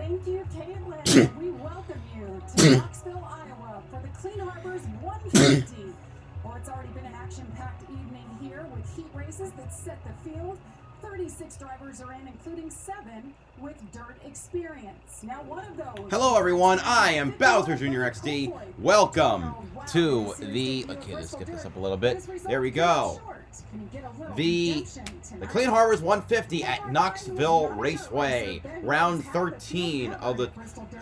Thank you, Caitlin. We welcome you to Knoxville, Iowa for the Clean Harbors 150. Well, it's already been an action-packed evening here with heat races that set the field. 36 drivers are in, including 7 with dirt experience. Now, one of those... Hello, everyone. I am BowserJrXD. Welcome to the... Okay, let's get this up a little bit. There we go. The Clean Harbors 150 at Knoxville Raceway, round 13 of the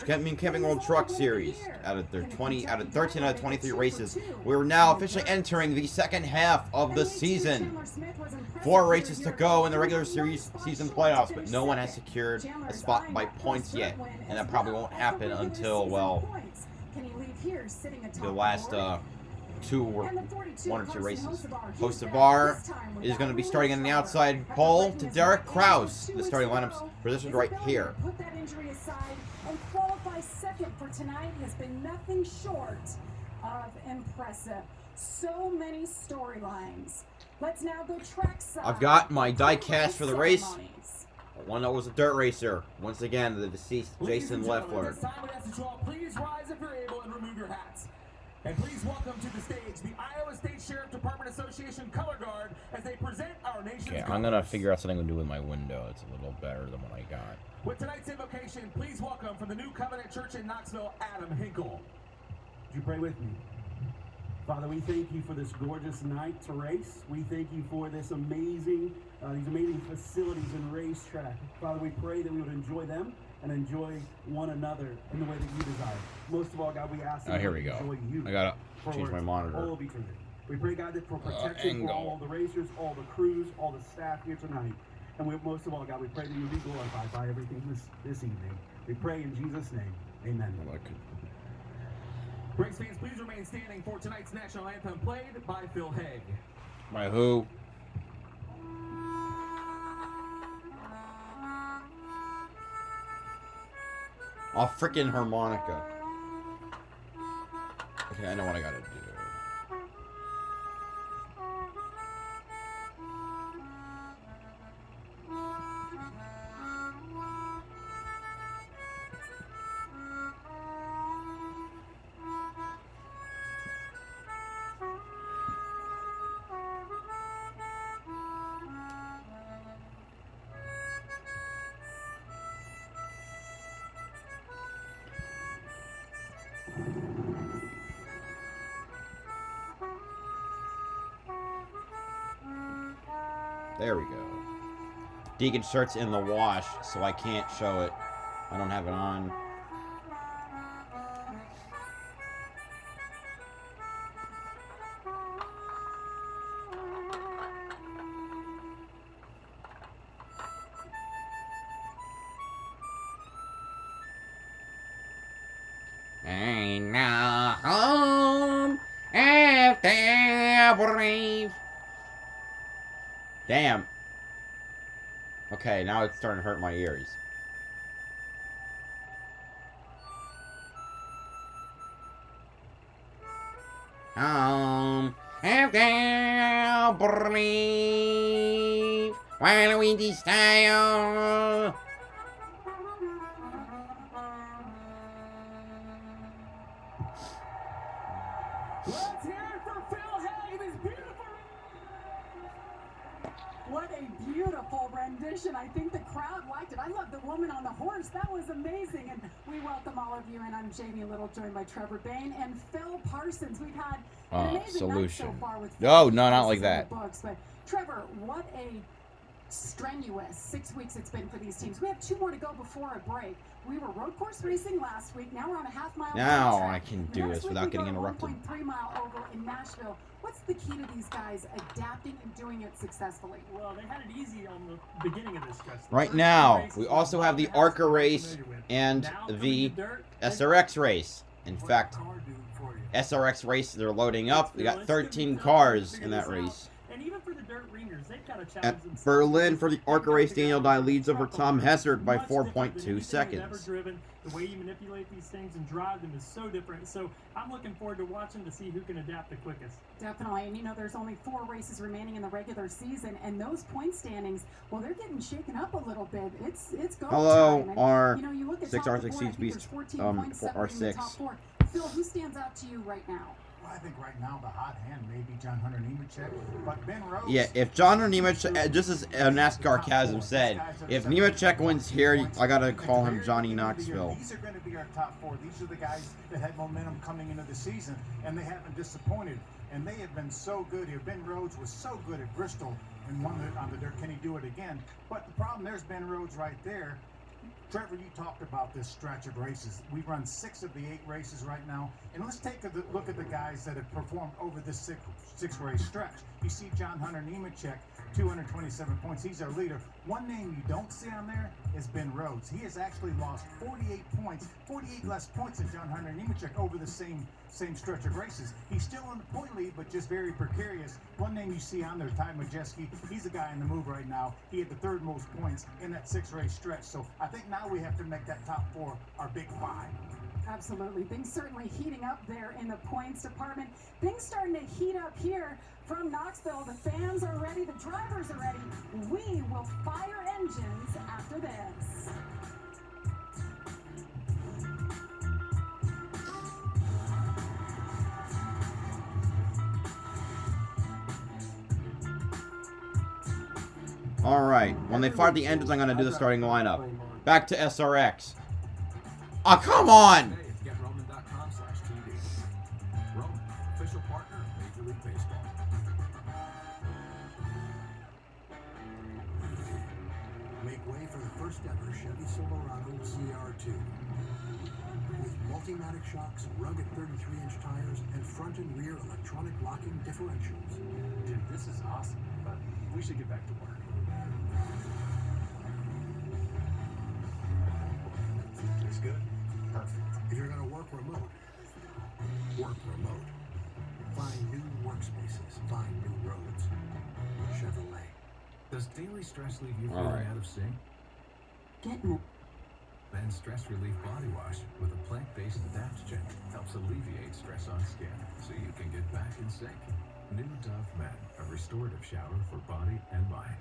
Camping World Truck Series. Out of 13 out of 23 races, we're now officially entering the second half of the season. 4 races to go in the regular series season playoffs, but no one has secured a spot by points yet, and that probably won't happen until, well, the last 1 or 2 races. Hostavar is going to be starting in the outside pole to Derek Kraus. The starting lineup's positioned right here. Put that injury aside and qualify second for tonight has been nothing short of impressive. So many storylines. Let's now go trackside. I've got my die cast for the race. One that was a dirt racer. Once again, the deceased Jason Leffler. Please rise if you're able and remove your hats. And please welcome to the stage the Iowa State Sheriff Department Association Color Guard as they present our nation's Okay, colors. I'm gonna figure out something to do with my window. It's a little better than what I got. With tonight's invocation, please welcome from the New Covenant Church in Knoxville, Adam Hinkle. Would you pray with me? Father, we thank you for this gorgeous night to race. We thank you for this amazing, these amazing facilities and racetrack. Father, we pray that we would enjoy them and enjoy one another in the way that you desire. Most of all, God, we ask that here we we go. enjoy you. I gotta change my monitor. All of eternity. We pray, God, that for protection for all the racers, all the crews, all the staff here tonight. And most of all, God, we pray that you be glorified by everything this evening. We pray in Jesus' name. Amen. Race fans, please remain standing for tonight's national anthem played by Phil Haig. My who? A freaking harmonica. Okay, I know what I gotta do. There we go. Deacon shirt's in the wash, so I can't show it. I don't have it on. Ain't no home if they brave. Damn. Okay, now it's starting to hurt my ears. If they brave, while we desire. Let's hear it for Phil Haig and his beautiful... What a beautiful rendition. I think the crowd liked it. I love the woman on the horse. That was amazing. And we welcome all of you. And I'm Jamie Little, joined by Trevor Bain and Phil Parsons. We've had an amazing night so far with No, not like that. Books. But Trevor, what a strenuous 6 weeks it's been for these teams. We have 2 more to go before a break. We were road course racing last week. Now we're on a half-mile. Now I can do this without getting interrupted. 1.3-mile oval in Nashville. What's the key to these guys adapting and doing it successfully? Well, they had it easy on the beginning of this stretch. Right now, we also have the ARCA race and the SRX race. In fact, SRX race, they're loading up. They got 13 cars in that race. And even for the dirt ringers, they've got gotta challenge At themselves. Berlin for the They've ARCA gotta race, figure Daniel out Dye how to leads over truck Tom them. Hessert by Much different than 4.2 anything they've ever seconds. driven. The way you manipulate these things and drive them is so different. So I'm looking forward to watching to see who can adapt the quickest. Definitely, and you know there's only 4 races remaining in the regular season, and those point standings, well, they're getting shaken up a little bit. It's go Hello, time. And, our you know, you look at 6 top R of the board, I Succeeds think there's Beast 14 points for separating the R6. top 4. Phil, who stands out to you right now? Well, I think right now the hot hand may be John Hunter Nemechek, but Ben Rhodes. Yeah, if John or Nemechek, just as NASCAR Chasm said, if Nemechek wins here, I gotta call him Johnny Knoxville. These are going to be our top 4. These are the guys that had momentum coming into the season, and they haven't disappointed. And they have been so good here. Ben Rhodes was so good at Bristol and won on the dirt. Can he do it again? But the problem, there's Ben Rhodes right there. Trevor, you talked about this stretch of races. We've run 6 of the 8 races right now. And let's take a look at the guys that have performed over this 6-race stretch. You see John Hunter Nemechek, 227 points. He's our leader. One name you don't see on there is Ben Rhodes. He has actually lost 48 points, 48 less points than John Hunter Nemechek over the same stretch of races. He's still in the point lead, but just very precarious. One name you see on there, Ty Majeski. He's the guy in the move right now. He had the 3rd most points in that 6-race stretch. So I think now we have to make that top 4 our big 5. Absolutely. Things certainly heating up there in the points department. Things starting to heat up here from Knoxville. The fans are ready. The drivers are ready. We will fire engines after this. Alright, when they fire the engines, I'm gonna do the starting lineup. Back to SRX. Oh, come on! Today at GetRoman.com/TV. Roman, official partner of Major League Baseball. Make way for the first ever Chevy Silverado CR2. With multi-matic shocks, rugged 33-inch tires, and front and rear electronic locking differentials. Dude, this is awesome, but we should get back to work. It's good? Perfect. If you're going to work remote, work remote. Find new workspaces, find new roads. Chevrolet. Does daily stress leave you All feeling right. out of sync? Getting it. Then Stress Relief Body Wash with a plant-based adaptogen helps alleviate stress on skin so you can get back in sync. New Dove Men, a restorative shower for body and mind.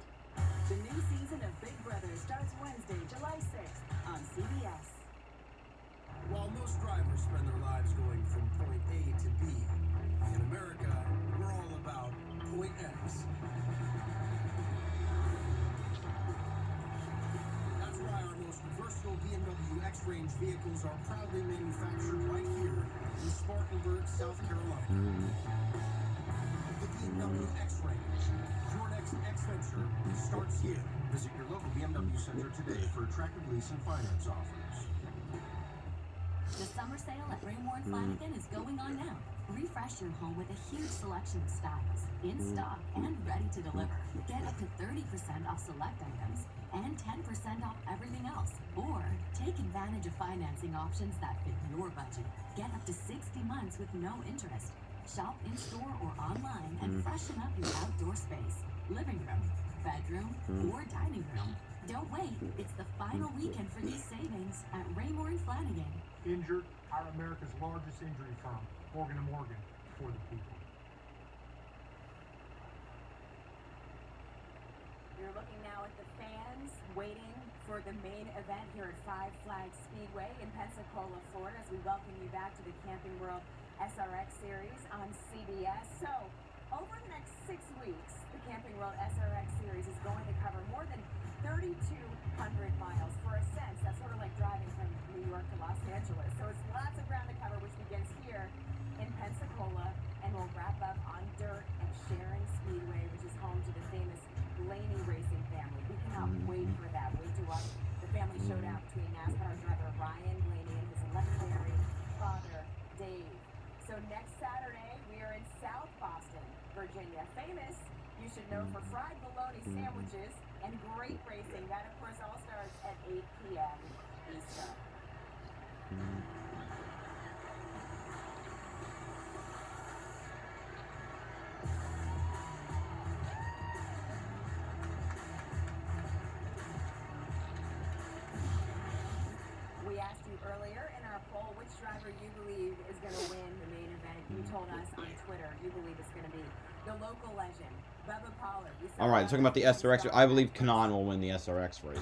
The new season of Big Brother starts Wednesday, July 6th on CBS. While most drivers spend their lives going from point A to B, in America, we're all about point X. That's why our most versatile BMW X-Range vehicles are proudly manufactured right here in Spartanburg, South Carolina. The BMW X-Range, your next X-Venture starts here. Visit your local BMW center today for attractive lease and finance offers. The summer sale at Raymore & Flanagan is going on now. Refresh your home with a huge selection of styles, in stock and ready to deliver. Get up to 30% off select items and 10% off everything else. Or take advantage of financing options that fit your budget. Get up to 60 months with no interest. Shop in-store or online and freshen up your outdoor space, living room, bedroom, or dining room. Don't wait. It's the final weekend for these savings at Raymore & Flanagan. Injured, our America's largest injury firm, Morgan & Morgan, for the people. You're looking now at the fans waiting for the main event here at Five Flags Speedway in Pensacola, Florida, as we welcome you back to the Camping World SRX Series on CBS. So, over the next 6 weeks, the Camping World SRX Series is going to cover more than 3,200 miles. For a sense, that's sort of like driving from New York to Los Angeles. So it's lots of ground to cover, which begins here in Pensacola, and will wrap up on dirt at Sharon Speedway, which is home to the famous Blaney racing family. We cannot wait for that. Wait to watch the family showdown between NASCAR driver Ryan Blaney and his legendary father, Dave. So next Saturday, we are in South Boston, Virginia. Famous, you should know, for fried bologna sandwiches and great racing. That, of course, all starts at 8 p.m. Eastern. earlier in our poll which driver you believe is going to win the main event. You told us on Twitter you believe it's going to be the local legend, Bubba Pollard. All right, talking about the SRX, I believe Kanan will win the SRX race.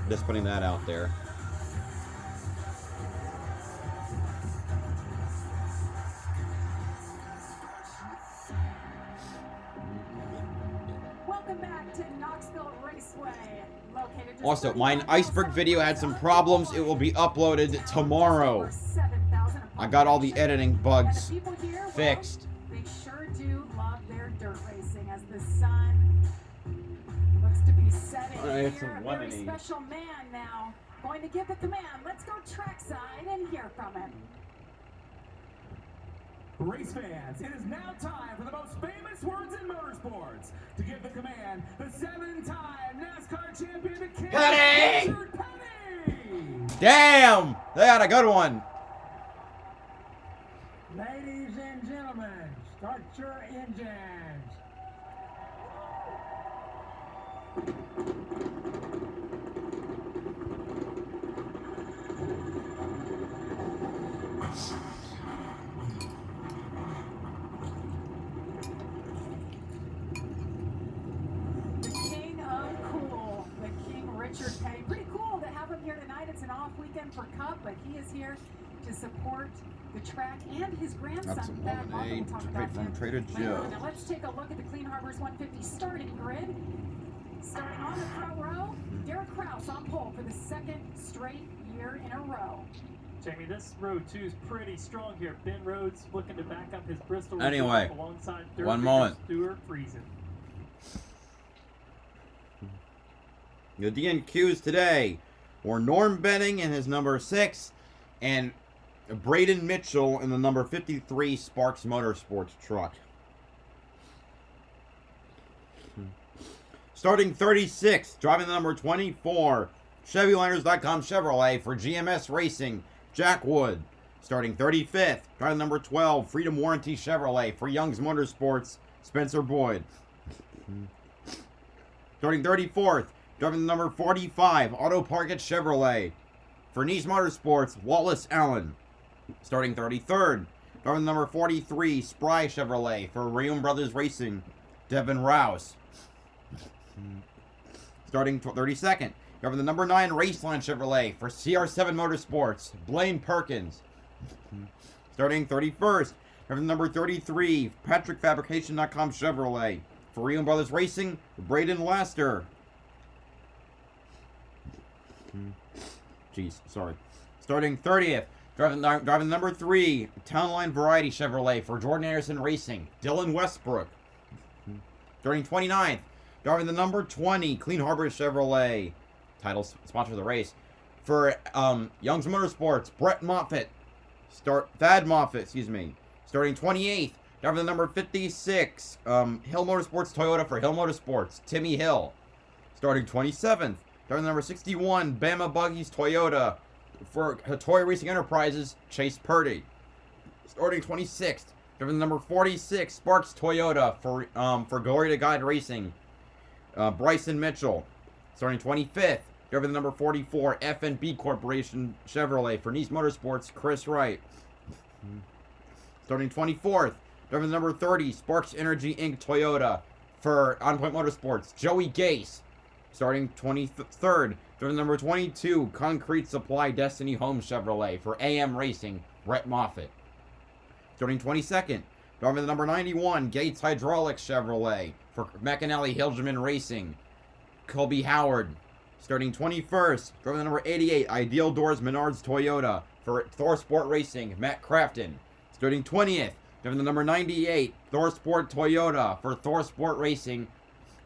Just putting that out there. Welcome back to Knoxville Raceway. Located just Also, my 35 iceberg video had some problems. It will be uploaded tomorrow. I got all the editing bugs fixed. They sure do love their dirt racing as the sun looks to be setting Alright, here. it's A a very 180. special man now going to give the command. Let's go trackside and hear from him. Race fans, it is now time for the most famous words in motorsports. To give the command, the 7-time NASCAR champion, the King, Petty! Richard Petty! Damn! They had a good one. Ladies and gentlemen, start your engines. The king of cool, the King Richard Petty. Pretty cool to have him here tonight. It's an off weekend for Cup, but he is here to support the track and his grandson. That's a Thad Martin. lemonade We'll talk straight about from him Trader later on. Joe's. Now let's take a look at the Clean Harbors 150 starting grid. Starting on the front row, Derek Kraus on pole for the second straight year in a row. Jamie, this road 2 is pretty strong here. Ben Rhodes looking to back up his Bristol Anyway, reserve alongside one moment. Stuart Friesen. The DNQs today were Norm Benning in his number 6 and Braden Mitchell in the number 53 Sparks Motorsports truck. Starting 36th, driving the number 24, ChevyLiners.com Chevrolet for GMS Racing, Jack Wood. Starting 35th, driving the number 12, Freedom Warranty Chevrolet for Young's Motorsports, Spencer Boyd. Starting 34th, driving the number 45, Auto Parkett Chevrolet for Nice Motorsports, Wallace Allen. Starting 33rd, driving the number 43, Spry Chevrolet for Rayum Brothers Racing, Devin Rouse. Starting 32nd, driving the number 9, Raceline Chevrolet for CR7 Motorsports, Blaine Perkins. Starting 31st, driving the number 33, PatrickFabrication.com Chevrolet for Rayum Brothers Racing, Braden Laster. Jeez, sorry. Starting 30th, driving number 3, Townline Variety Chevrolet for Jordan Anderson Racing, Dylan Westbrook. Starting 29th, driving the number 20, Clean Harbors Chevrolet, title sponsor of the race, for Young's Motorsports, Brett Moffitt. Thad Moffitt, excuse me. Starting 28th, driving the number 56, Hill Motorsports Toyota for Hill Motorsports, Timmy Hill. Starting 27th, driving the number 61, Bama Buggies Toyota for Toy Racing Enterprises, Chase Purdy. Starting 26th, driving the number 46, Sparks Toyota for Glory to God Racing, Bryson Mitchell. Starting 25th, driving the number 44, F&B Corporation Chevrolet for Nice Motorsports, Chris Wright. Starting 24th, driving the number 30, Sparks Energy Inc. Toyota for On Point Motorsports, Joey Gase. Starting 23rd, driving the number 22, Concrete Supply Destiny Homes Chevrolet for AM Racing, Brett Moffitt. Starting 22nd, driving the number 91, Gates Hydraulics Chevrolet for McAnally Hilgeman Racing, Colby Howard. Starting 21st, driving the number 88, Ideal Doors Menards Toyota for Thor Sport Racing, Matt Crafton. Starting 20th, driving the number 98, Thor Sport Toyota for Thor Sport Racing,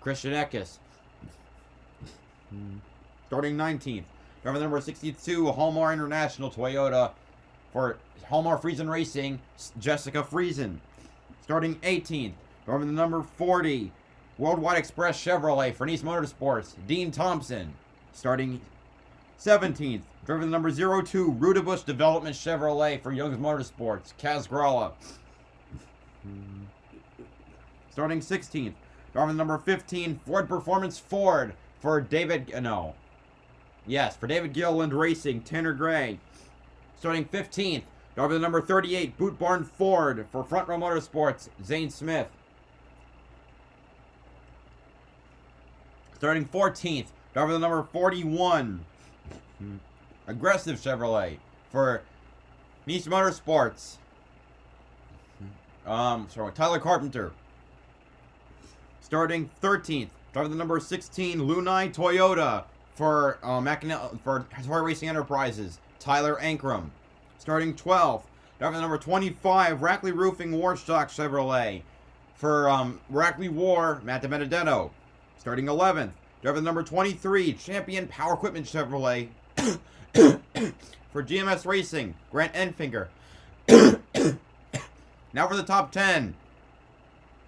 Christian Eckes. Starting 19th, driving the number 62, Halmar International Toyota for Halmar Friesen Racing, Jessica Friesen. Starting 18th, driving the number 40, Worldwide Express Chevrolet for Nice Motorsports, Dean Thompson. Starting 17th, driving the number 02, Rudabush Development Chevrolet for Young's Motorsports, Kaz Gralla. Starting 16th, driving the number 15, Ford Performance Ford for David, Yes, for David Gilliland Racing, Tanner Gray. Starting 15th, driver the number 38, Boot Barn Ford. For Front Row Motorsports, Zane Smith. Starting 14th, driver the number 41, Aggressive Chevrolet. For Nice Motorsports, Tyler Carpenter. Starting 13th, driver the number 16, Lunai Toyota. For for Toy Racing Enterprises, Tyler Ankrum. Starting 12th, driver the number 25, Rackley Roofing Warstock Chevrolet. For Rackley War, Matt DiBenedetto. Starting 11th, driver the number 23, Champion Power Equipment Chevrolet. For GMS Racing, Grant Enfinger. Now for the top 10.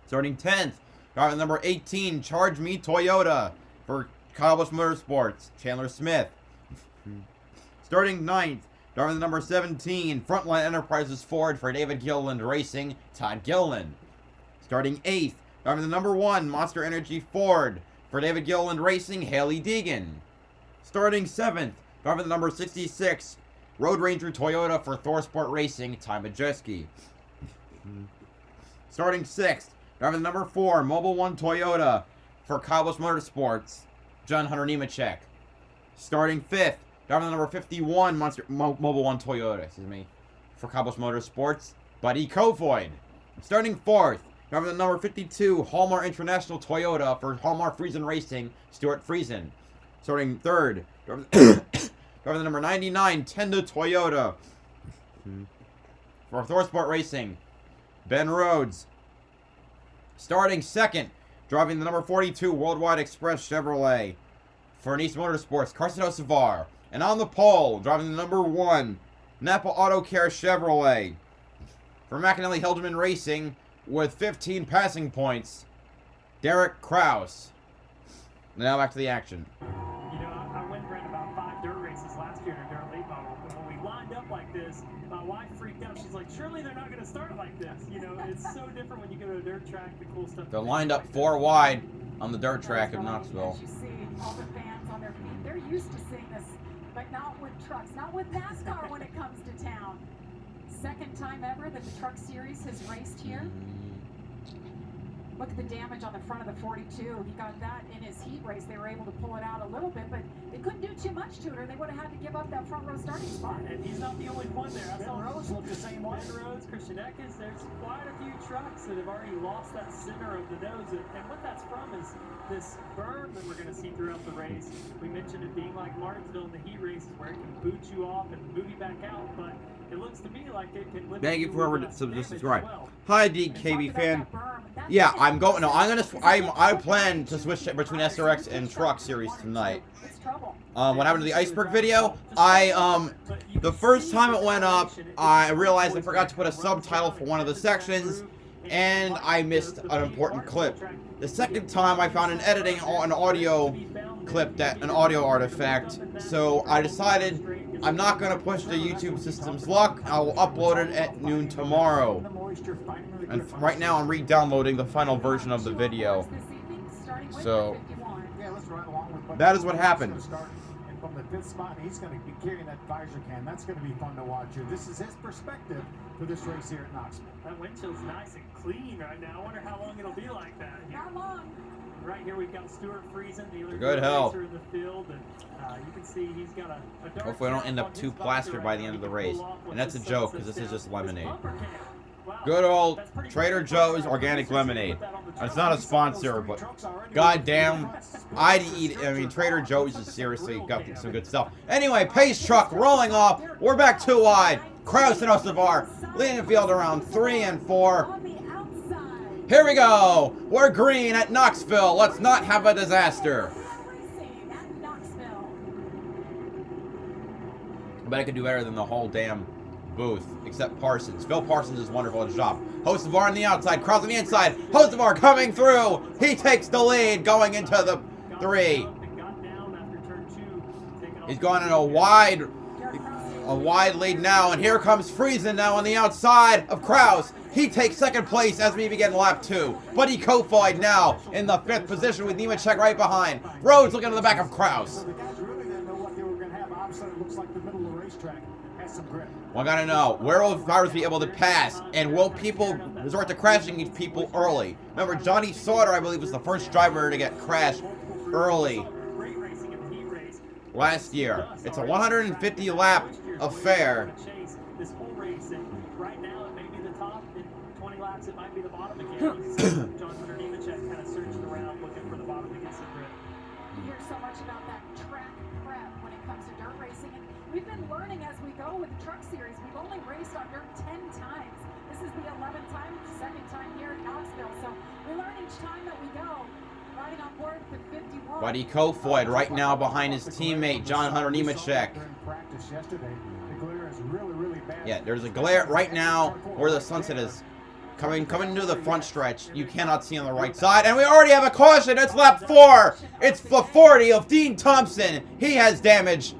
Starting 10th, driver the number 18, Charge Me Toyota. For Kyle Busch Motorsports, Chandler Smith. Starting 9th, driver the number 17, Frontline Enterprises Ford. For David Gilliland Racing, Todd Gilliland. Starting 8th, driver the number 1, Monster Energy Ford. For David Gilliland Racing, Haley Deegan. Starting 7th, driver the number 66, Road Ranger Toyota. For Thor Sport Racing, Ty Majeski. Starting 6th, driver the number 4, Mobile One Toyota. For Kyle Busch Motorsports, John Hunter Nemechek. Starting 5th, driver the number 51, Mobile One Toyota, for Kyle Busch Motorsports, Buddy Kofoid. Starting 4th, driver the number 52, Hallmark International Toyota. For Hallmark Friesen Racing, Stuart Friesen. Starting 3rd, driver the number 99, Tenda Toyota. For Thor Sport Racing, Ben Rhodes. Starting 2nd, driving the number 42, Worldwide Express Chevrolet. For Nice Motorsports, Carson Osavar. And on the pole, driving the number 1, Napa Auto Care Chevrolet. For McAnally Hildeman Racing, with 15 passing points, Derek Kraus. Now back to the action. You know, I went and ran about 5 dirt races last year in a dirt late model, and when we lined up like this, my wife freaked out. She's like, surely they're not going to start like this. You know, it's so different when you go to a dirt track, the cool stuff. They're lined up 4 wide on the dirt track of Knoxville. As you see all the fans on their feet, they're used to seeing this, but not with trucks, not with NASCAR when it comes to town. Second time ever that the Truck Series has raced here. Look at the damage on the front of the 42. He got that in his heat race. They were able to pull it out a little bit, but they couldn't do too much to it, or they would have had to give up that front row starting spot. And he's not the only one there. I saw Rhodes looked the same way. Ben Rhodes, Christian Eckes, there's quite a few trucks that have already lost that center of the nose. And what that's from is this berm that we're going to see throughout the race. We mentioned it being like Martinsville in the heat races where it can boot you off and move you back out, but it looks to me like it can limit. Thank you for subscribe. Well. Hi, DKB fan. Yeah, I'm going. No, I'm gonna. I plan to switch between SRX and Truck Series tonight. What happened to the iceberg video? The first time it went up, I realized I forgot to put a subtitle for one of the sections, and I missed an important clip. The second time, I found an editing an audio clip an audio artifact. So I decided I'm not gonna push the YouTube system's luck. I will upload it at noon tomorrow. And right now I'm re-downloading the final version of the video. So that is what happened. And from the 5th spot, he's going to be carrying that visor can. That's going to be fun to watch here. This is his perspective for this race here at Knoxville. That windshield's nice and clean right now. I wonder how long it'll be like that. Not long. Right here we've got Stuart Friesen, the other good health racer in the field, and you can see he's got a dark. Hopefully I don't end up too plastered by the end of the race. And that's a joke because this is just lemonade. Good old Trader Joe's organic lemonade. It's not a sponsor, but goddamn, I'd eat it. I mean, Trader Joe's is seriously got some good stuff. Anyway, pace truck rolling off. We're back 2 wide. Kraus and Osavar leading the field around 3 and 4. Here we go. We're green at Knoxville. Let's not have a disaster. But I could do better than the whole damn booth, except Parsons. Phil Parsons is wonderful at his job. Hocevar on the outside, Kraus on the inside. Hocevar coming through. He takes the lead going into the 3. He's going in a wide lead now, and here comes Friesen now on the outside of Kraus. He takes 2nd place as we begin lap 2. Buddy Kofoid now in the 5th position with Nemechek right behind. Rhodes looking to the back of Kraus. Thompson, it looks like the middle of the racetrack has some grip. Well, I gotta know, where will drivers be able to pass, and will people resort to crashing these people early? Remember, Johnny Sauter, I believe, was the first driver to get crashed early last year. It's a 150 lap affair. This whole race, and right now it may be the top. In 20 laps, it might be the bottom again. John Hunter Nemechek kind of searching around looking for the bottom to get some grip. You hear so much about that track prep when it comes to dirt racing, and we've been learning as we go with the Truck Series. We've only raced on dirt 10 times. This is the 11th time, second time here at Knoxville. So we learn each time that we go. Riding on board with 51. Buddy Kofoid right now behind his teammate John Hunter Nemechek. Yeah, there's a glare right now where the sunset is coming into the front stretch. You cannot see on the right side, and we already have a caution. It's lap 4. It's the 40 of Dean Thompson. He has damage.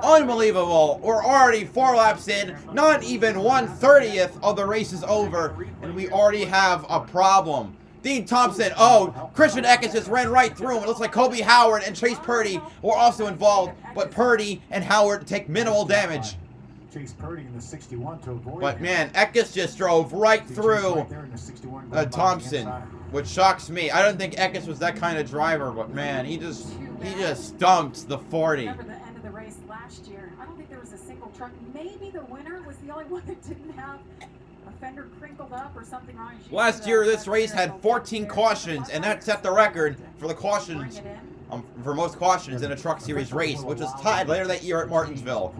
Unbelievable. We're already 4 laps in. Not even 1/30th of the race is over, and we already have a problem. Dean Thompson, oh, Christian Eckes just ran right through him. It looks like Kobe Howard and Chase Purdy were also involved, but Purdy and Howard take minimal damage. Chase Purdy in the 61 to avoid But him. man, Eckes just drove right through Thompson, which shocks me. I don't think Eckes was that kind of driver, but man, he just stumped the 40. Remember the end of the race last year? I don't think there was a single truck. Maybe the winner was the only one that didn't have a fender crinkled up or something wrong. Last year, this race had 14 cautions, and that set the record for the cautions, for most cautions in a Truck Series race, which was tied later that year at Martinsville.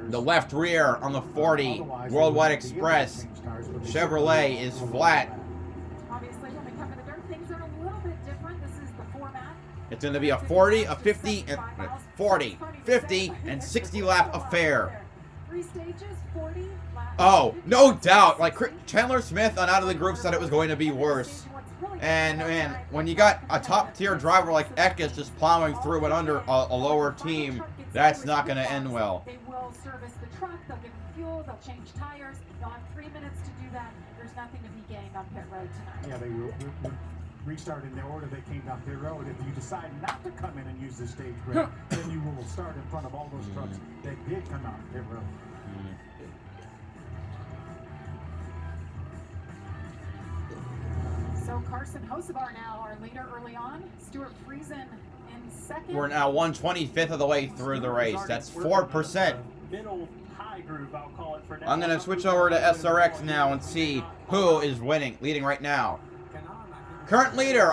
The left rear on the 40 Worldwide Express Chevrolet is flat. Obviously, when we come to the dirt, things are a little bit different. This is the format. It's going to be a 40, a 50, and 40, 50, and 60 lap affair. 3 stages, 40 laps. Oh, no doubt. Like Chandler Smith on Out of the Groove said it was going to be worse. And man, when you got a top tier driver like Eckes just plowing through and under a lower team, that's not going to end well. They will service the truck, they'll give them fuel, they'll change tires. They'll have 3 minutes to do that. There's nothing to be gained on pit road tonight. Yeah, they restarted in the order they came down pit road. If you decide not to come in and use the stage brake, then you will start in front of all those trucks that did come out pit road. So Carson Hocevar now our leader early on. Stuart Friesen in second. We're now 1/25th of the way through the race. That's 4%. Middle high groove, I'll call it for now. I'm going to switch over to SRX now and see who is leading right now. Current leader,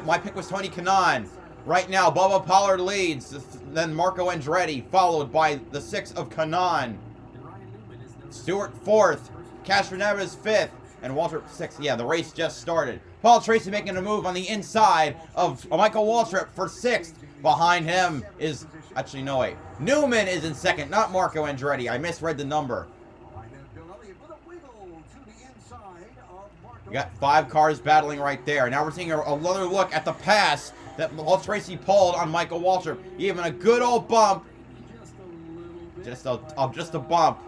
my pick was Tony Kanaan. Right now, Bubba Pollard leads, then Marco Andretti, followed by the 6 of Kanaan. Stewart 4th, Castro Neves 5th, and Waltrip 6th. Yeah, the race just started. Paul Tracy making a move on the inside of Michael Waltrip for 6th. Behind him is, actually no wait, Newman is in 2nd, not Marco Andretti. I misread the number. You got 5 cars battling right there. Now we're seeing another look at the pass that Paul Tracy pulled on Michael Waltrip. Even a good old bump. Just a bump.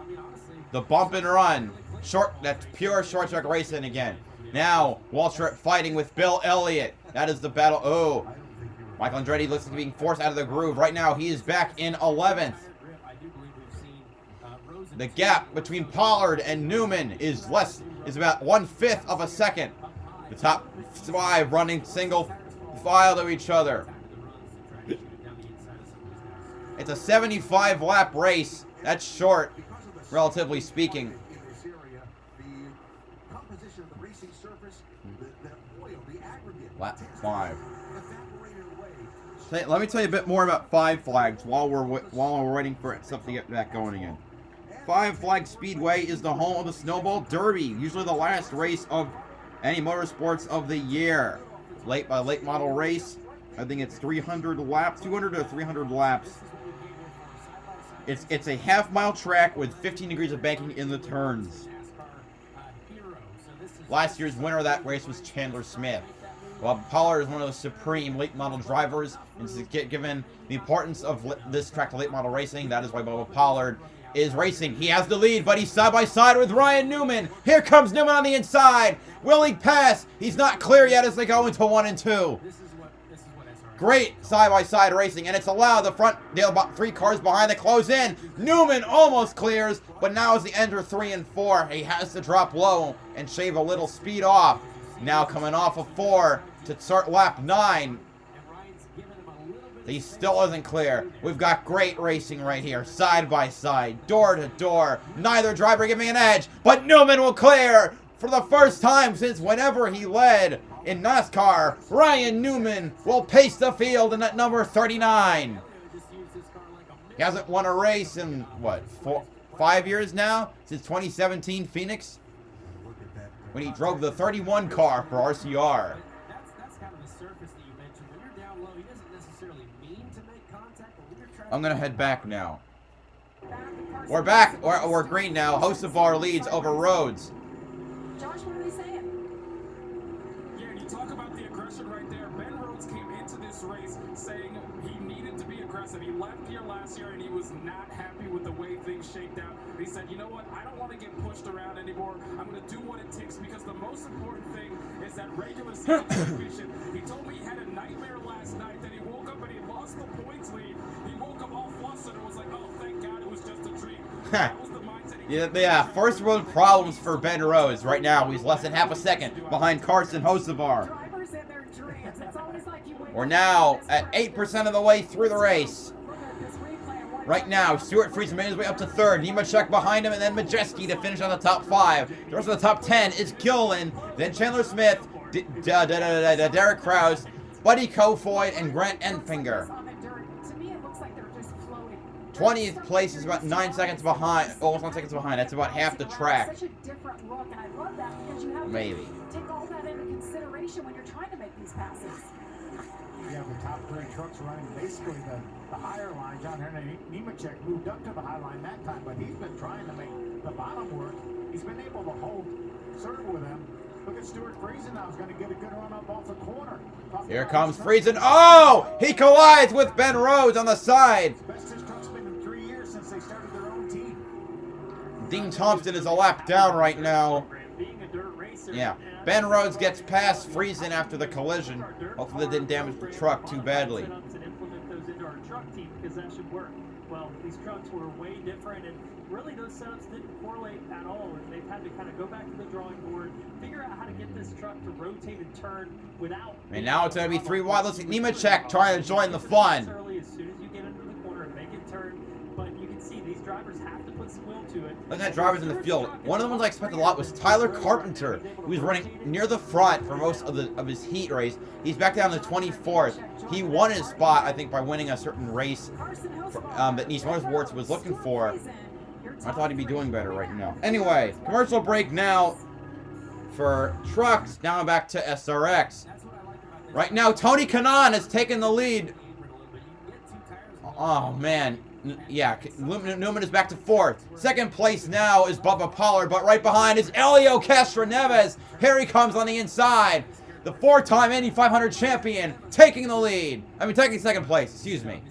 The bump and run. That's pure short track racing again. Now Waltrip fighting with Bill Elliott. That is the battle. Oh, Michael Andretti looks like being forced out of the groove. Right now he is back in 11th. The gap between Pollard and Newman is about 1/5 of a second. The top 5 running single file to each other. It's a 75 lap race. That's short, relatively speaking. Lap 5. Let me tell you a bit more about 5 Flags while we're waiting for stuff to get back going again. 5 Flag Speedway is the home of the Snowball Derby, usually the last race of any motorsports of the year. Late model race. I think it's 300 laps, 200 or 300 laps. It's a half-mile track with 15 degrees of banking in the turns. Last year's winner of that race was Chandler Smith. Well, Pollard is one of the supreme late model drivers, and given the importance of this track to late model racing, that is why Bubba Pollard is racing. He has the lead, but he's side by side with Ryan Newman. Here comes Newman on the inside. Will he pass? He's not clear yet as they go into 1 and 2. Great side-by-side racing, and it's allowed the about 3 cars behind to close in. Newman almost clears, but now as he enters 3 and 4, he has to drop low and shave a little speed off. Now coming off of 4 to start lap 9. He still isn't clear. We've got great racing right here, side by side, door to door. Neither driver giving an edge, but Newman will clear for the first time since whenever he led in NASCAR. Ryan Newman will pace the field in at number 39. He hasn't won a race in, what, 5 years now? Since 2017 Phoenix? When he drove the 31 car for RCR. I'm going to head back now. We're back. We're green now. Hocevar leads over Rhodes. Josh, what are they saying? Yeah, and you talk about the aggression right there. Ben Rhodes came into this race saying he needed to be aggressive. He left here last year and he was not happy with the way things shaped out. He said, you know what? I don't want to get pushed around anymore. I'm going to do what it takes because the most important thing is that regular season championship. He told me he had a nightmare last night that he woke up and he lost the points lead. He woke up all flustered and was like, oh, thank God it was just a dream. That was the mindset. Yeah, first world problems for Ben Rhodes right now. He's less than half a second behind Carson Hocevar. Drivers and their dreams. It's always like you wake We're up now and at 8% of the way through the race. look at this replay and what Right now, Stuart Friesen made his way up to 3rd. Nemechek behind him, and then Majeski to finish on the top 5. The rest of the top 10 is Gillen, then Chandler Smith, Derek Krause, Buddy Kofoid, and Grant Enfinger. on the dirt. To me, it looks like they're just floating. 20th place is about 9 seconds behind, almost 9 seconds behind. That's about half the track. Such a different look, and I love that because you have Maybe. to take all that into consideration when you're trying to make these passes. You have the top 3 trucks running basically the higher line. John Henry Nemechek moved up to the high line that time, but he's been trying to make the bottom work. He's been able to hold serve with them. Look at Stuart Friesen now. He's going to get a good run up off the corner. Here comes Friesen. Oh! He collides with Ben Rhodes on the side. Best his truck's been in 3 years since they started their own team. Dean Thompson is a lap down right now. Being a dirt racer, Yeah. Ben Rhodes gets past Friesen after the collision. Hopefully that didn't damage the truck too badly. And implement those into our truck team because that should work. Well, these trucks were way different, and really those setups didn't correlate at all. And they've had to kind of go back to the drawing board, figure out how to get this truck to rotate and turn without. And now it's going to be 3 wide. Let's see Nemechek trying to join the fun. Early, as soon as you get into the corner and make it turn, but you can see these drivers have to put some will to it. Look at drivers in the field. One of the ones I expected a lot was Tyler Carpenter, who was running near the front for most of his heat race. He's back down to 24th. He won his spot, I think, by winning a certain race that Nice Motorsports was looking for. I thought he'd be doing better right now. Anyway, commercial break now for trucks. Now back to SRX. Right now, Tony Kanaan has taken the lead. Oh, man. Yeah, Newman is back to 4th. 2nd place now is Bubba Pollard, but right behind is Elio Castroneves. Here he comes on the inside. The 4-time Indy 500 champion taking the lead. Taking 2nd place, excuse me.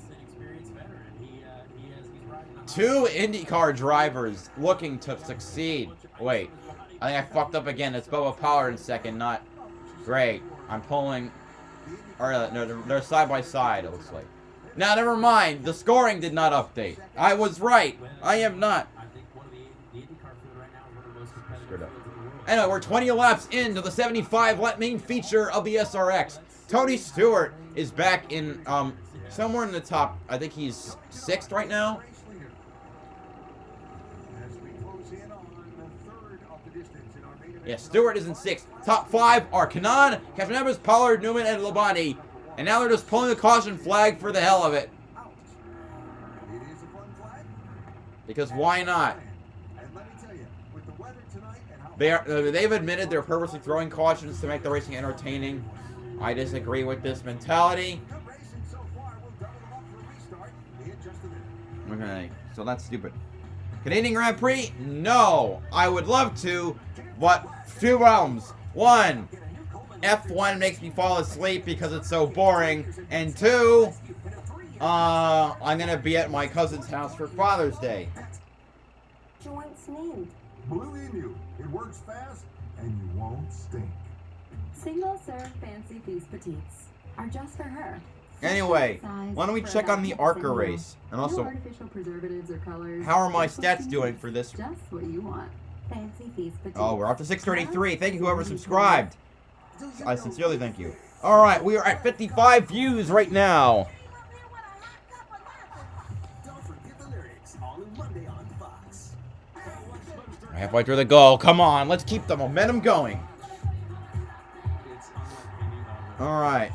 2 IndyCar drivers looking to succeed. Wait, I think I fucked up again. It's Bubba Pollard in 2nd, not great. I'm pulling, or no, they're side by side, it looks like. Now, never mind. The scoring did not update. I was right. I am not. Screwed up. Anyway, we're 20 laps into the 75-lap main feature of the SRX. Tony Stewart is back in, somewhere in the top. I think he's 6th right now. Yeah, Stewart is in 6th. Top 5 are Kanaan, Castroneves, Pollard, Newman, and Labonte. And now they're just pulling the caution flag for the hell of it. Because why not? They've admitted they're purposely throwing cautions to make the racing entertaining. I disagree with this mentality. Okay, so that's stupid. Canadian Grand Prix? No. I would love to, but few realms. 1, F1 makes me fall asleep because it's so boring. And 2, I'm going to be at my cousin's house for Father's Day. Joint's named. Blue Emu. It works fast and you won't stink. Single serve fancy feast petites are just for her. Anyway, why don't we check on the ARCA race? And also, artificial preservatives or colors. how are my stats doing for this? Just what you want. Fancy feast potatoes. Oh, we're up to 633. Thank you, whoever subscribed. I sincerely thank you. All right, we are at 55 views right now. Halfway through the goal. Come on, let's keep the momentum going. All right.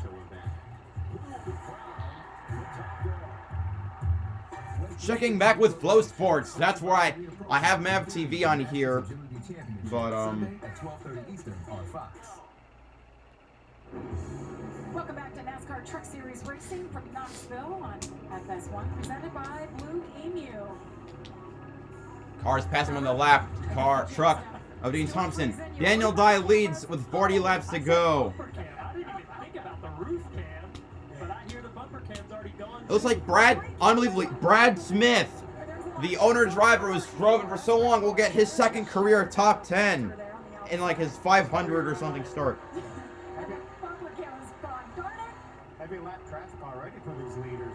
Checking back with Flow Sports. That's where I have Mav TV on here. But Welcome back to NASCAR Truck Series Racing from Knoxville on FS1, presented by Blue Emu. cars passing on the lap. Truck of Dean Thompson. Daniel Dye leads with 40 laps to go. I didn't even think about the roof cam, but I hear the bumper cam's already gone. It looks like unbelievably, Brad Smith, the owner-driver who's driven for so long, will get his second career top 10 in like his 500 or something start. Heavy lap traffic already for these leaders.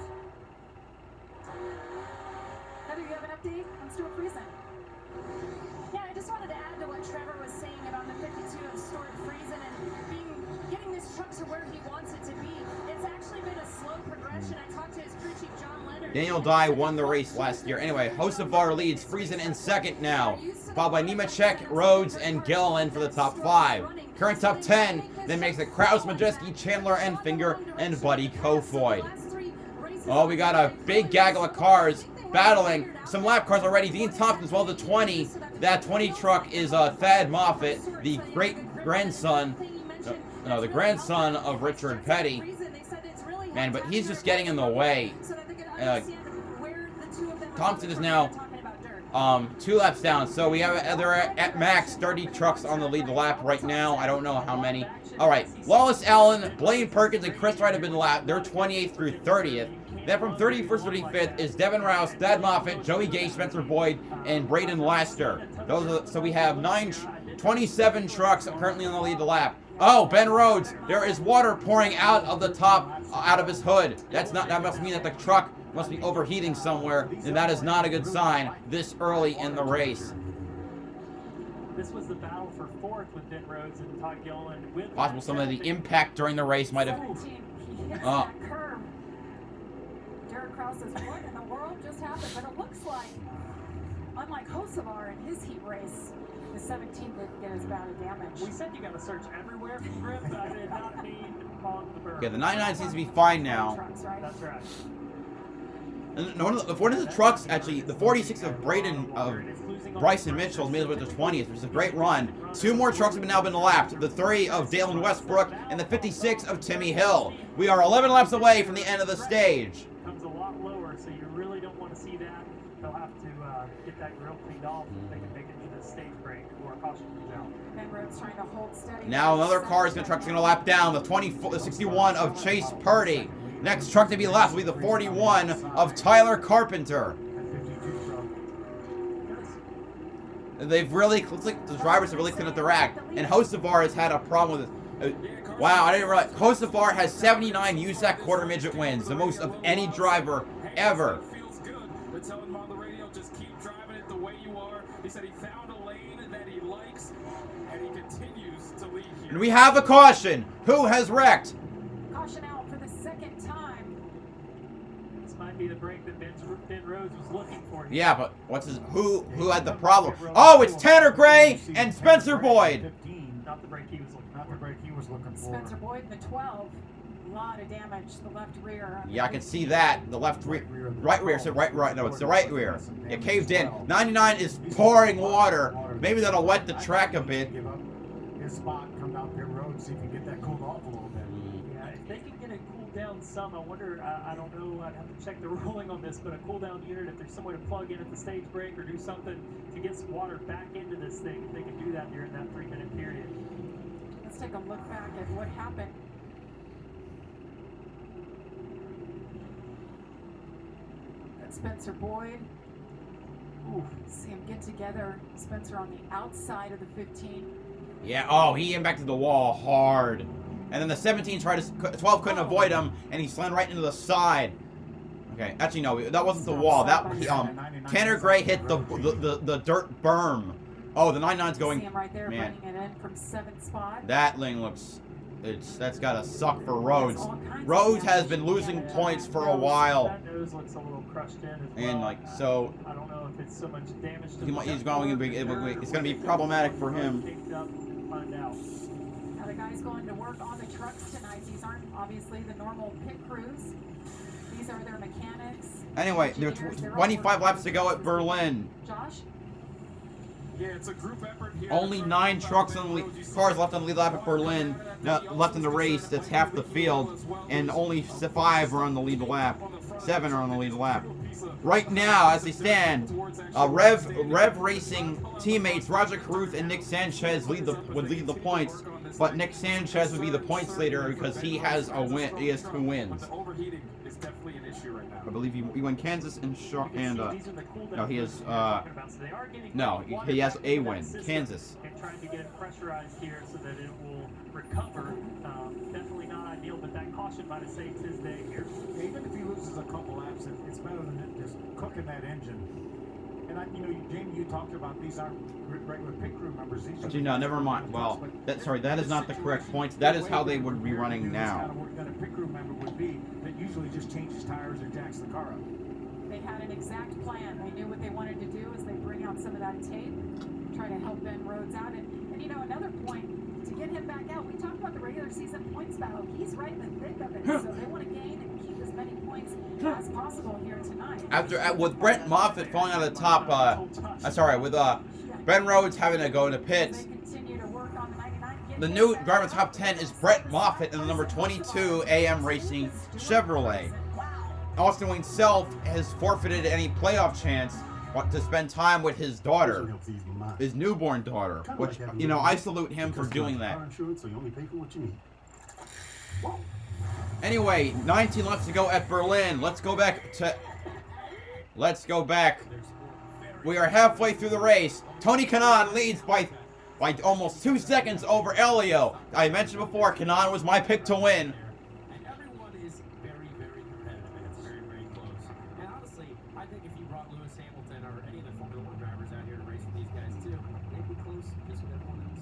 Heather, you have an update on Stuart Friesen? Yeah, I just wanted to add to what Trevor was saying about the 52 of Stuart Friesen and getting this truck to where he wants it to be. It's actually been a slow progression. I talked to his crew chief, John Leonard. Daniel Dye won the race last year. Anyway, Hocevar leads. Friesen in second now, followed by Nemechek, Rhodes, and Gilliland for the top 5. Current top 10 then makes it Kraus, Majeski, Chandler, Enfinger, and Buddy Kofoid. Oh, we got a big gaggle of cars battling. Some lap cars already. Dean Thompson as well, the 20. That 20 truck is Thad Moffitt, the great-grandson, the grandson of Richard Petty. Man, but he's just getting in the way. Thompson is now 2 laps down, so we have they're at max 30 trucks on the lead lap right now. I don't know how many. All right, Wallace Allen, Blaine Perkins, and Chris Wright have been lapped. They're 28th through 30th. Then from 31st to 35th is Devin Rouse, Thad Moffitt, Joey Gay, Spencer Boyd, and Braden Laster. So we have 27 trucks currently on the lead lap. Oh, Ben Rhodes, there is water pouring out of the top, out of his hood. That must mean that the truck must be overheating somewhere, and that is not a good sign this early in the race. This was the battle for 4th with Ben Rhodes and Todd Gilliland. Possible some of the impact during the race might have. Derek Kraus says, what in the world just happened? But it looks like, unlike Hocevar in his heat race, the 17th didn't get as bad a damage. We said you got to search everywhere for grip, but I did not mean on the berm. Okay, the 99 seems to be fine now. That's right. And one of the trucks, actually, the 46 of Bryson Mitchell made it with the 20th, which is a great run. 2 more trucks have now been lapped. The 3 of Dalen Westbrook and the 56 of Timmy Hill. We are 11 laps away from the end of the stage. Comes a lot lower, so you really don't want to see that. They'll have to get that grill cleaned off if they can make it to the stage break or caution comes out. Ben Rhodes trying to hold steady. Now another truck's going to lap down. The 61 of Chase Purdy. Next truck to be left will be the 41 of Tyler Carpenter. They've really, looks like the drivers have really cleaned up their act. And Hocevar has had a problem with it. Wow, I didn't realize. Hocevar has 79 USAC quarter midget wins, the most of any driver ever. Feels good. They're telling him on the radio, just keep driving it the way you are. He said he found a lane that he likes, and he continues to lead here. And we have a caution. Who has wrecked? Caution out for the 2nd time. This might be the break that Ben Rhodes was looking for. Yeah, but who had the problem? Oh, it's Tanner Gray and Spencer Boyd. Not the break he was looking for. Not the break he was looking for. Spencer Boyd in the 12. A lot of damage to the left rear. Yeah, I can see that. The left rear, right rear. So right. No, it's the right rear. It caved in. 99 is pouring water. Maybe that'll wet the track a bit. Give up his spot, come out pit road, see if you can get that cooled off a little bit. Yeah, if they can get it cooled down some, I wonder, I don't know, I'd have to check the ruling on this, but a cool down unit, if there's some way to plug in at the stage break or do something to get some water back into this thing, if they can do that during that 3-minute period. Let's take a look back at what happened. That's Spencer Boyd. Ooh, see him get together. Spencer on the outside of the 15. Yeah, oh, he impacted the wall hard. And then the 17 tried to, 12 couldn't avoid him, and he slammed right into the side. Okay, actually no, that wasn't the wall. That Tanner Gray hit the dirt berm. Oh, the 99's going. See him right there, Man, bringing it in from 7th spot. that lane looks. That's gotta suck for Rhodes. Rhodes has been losing points for a while. That nose looks a little crushed in as well. And like so, I don't know if it's so much damage to he's going to be. It's going to be problematic for him. Now the guys going to work on the trucks tonight. These aren't obviously the normal pit crews. These are their mechanics. Anyway, there's 25 laps to go at Berlin. Josh? Yeah, it's a group effort here. Only 9 trucks on the cars left on the lead lap at Berlin. Left in the race. That's half the field, and only 5 are on the lead lap. 7 are on the lead lap. Right now, as they stand, Rev Racing teammates Roger Caruth and Nick Sanchez would lead the points, but Nick Sanchez would be the points leader because he has a win. He has 2 wins. Overheating is definitely an issue right now. I believe he won Kansas and no, he has no, he has a win. Kansas. And trying to get it pressurized here so that it will recover. Definitely not ideal, but that caution might have saved his day here. Even if he loses a couple laps, it's better than just cooking that engine. And Jamie, you talked about these aren't regular pit crew members. These Actually, no, never mind. Well, that is not the correct points. That is how they would be running now. That a pit crew member would be that usually just changes tires or jacks the car up. They had an exact plan. They knew what they wanted to do is they bring out some of that tape, try to help Ben Rhodes out. And another point, to get him back out, we talked about the regular season points battle. He's right in the thick of it, so they want to gain and keep as many points as possible here tonight. With Brent Moffitt falling out of the top, with Ben Rhodes having to go to pits. The new driver top 10 is Brett Moffitt in the number 22 AM Racing Chevrolet. Austin Wayne Self has forfeited any playoff chance to spend time with his daughter, his newborn daughter, which, I salute him for doing that. Anyway, 19 laps to go at Berlin. Let's go back. We are halfway through the race. Tony Kanaan leads by almost 2 seconds over Elio. I mentioned before, Kanaan was my pick to win. And everyone is very, very competitive, and it's very, very close. And honestly, I think if you brought Lewis Hamilton or any of the Formula 1 drivers out here to race with these guys too, they'd be close just with everyone else.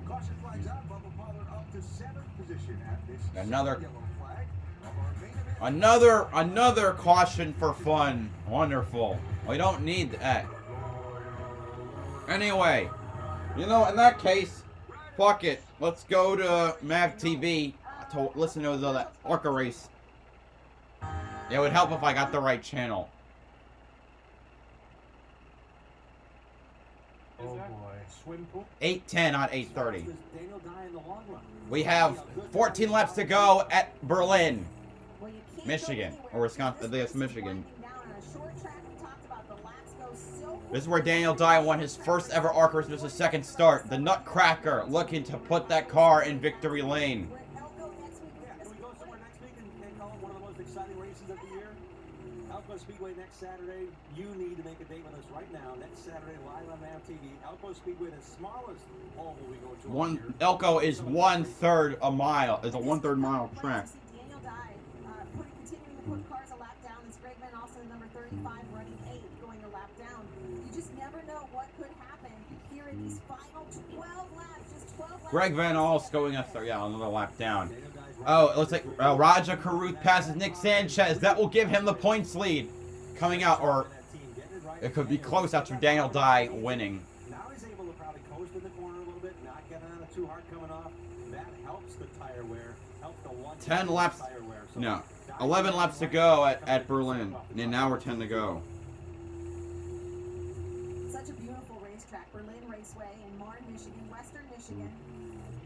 Caution flags out. Bubba Pollard up to 7th position at this Another yellow flag of our main event. Another caution for fun. Wonderful. We don't need that. Anyway, in that case, fuck it. Let's go to Mav TV to listen to the ARCA race. It would help if I got the right channel. Oh boy, swim pool. 8:10 on 8:30. We have 14 laps to go at Berlin, Michigan, or Wisconsin. It's Michigan. This is where Daniel Dye won his first ever ARCA race. This is his second start. The Nutcracker looking to put that car in victory lane. Can we go somewhere next week and call it one of the most exciting races of the year? Elko Speedway next Saturday. You need to make a date with us right now. Next Saturday, live on MAV TV. Elko Speedway, the smallest oval we go to. Elko is 1/3 a mile. It's a 1/3 mile track. Daniel Dye continuing to put cars a lap down. It's Greg Van also number 35 running 8 going a lap down. You just never know what could happen here in these final 12 laps. Just 12 laps. Greg Van Alst going another lap down. Oh, it looks like Raja Caruth passes Nick Sanchez. That will give him the points lead coming out, or it could be close after Daniel Dye winning. Now he's able to probably coast in the corner a little bit, not getting on it too hard coming off. That helps the tire wear, helps the one 10 laps, tire wear. So no, 11 laps to go at Berlin, and now we're 10 to go. Such a beautiful racetrack, Berlin Raceway in Marne, Michigan, Western Michigan.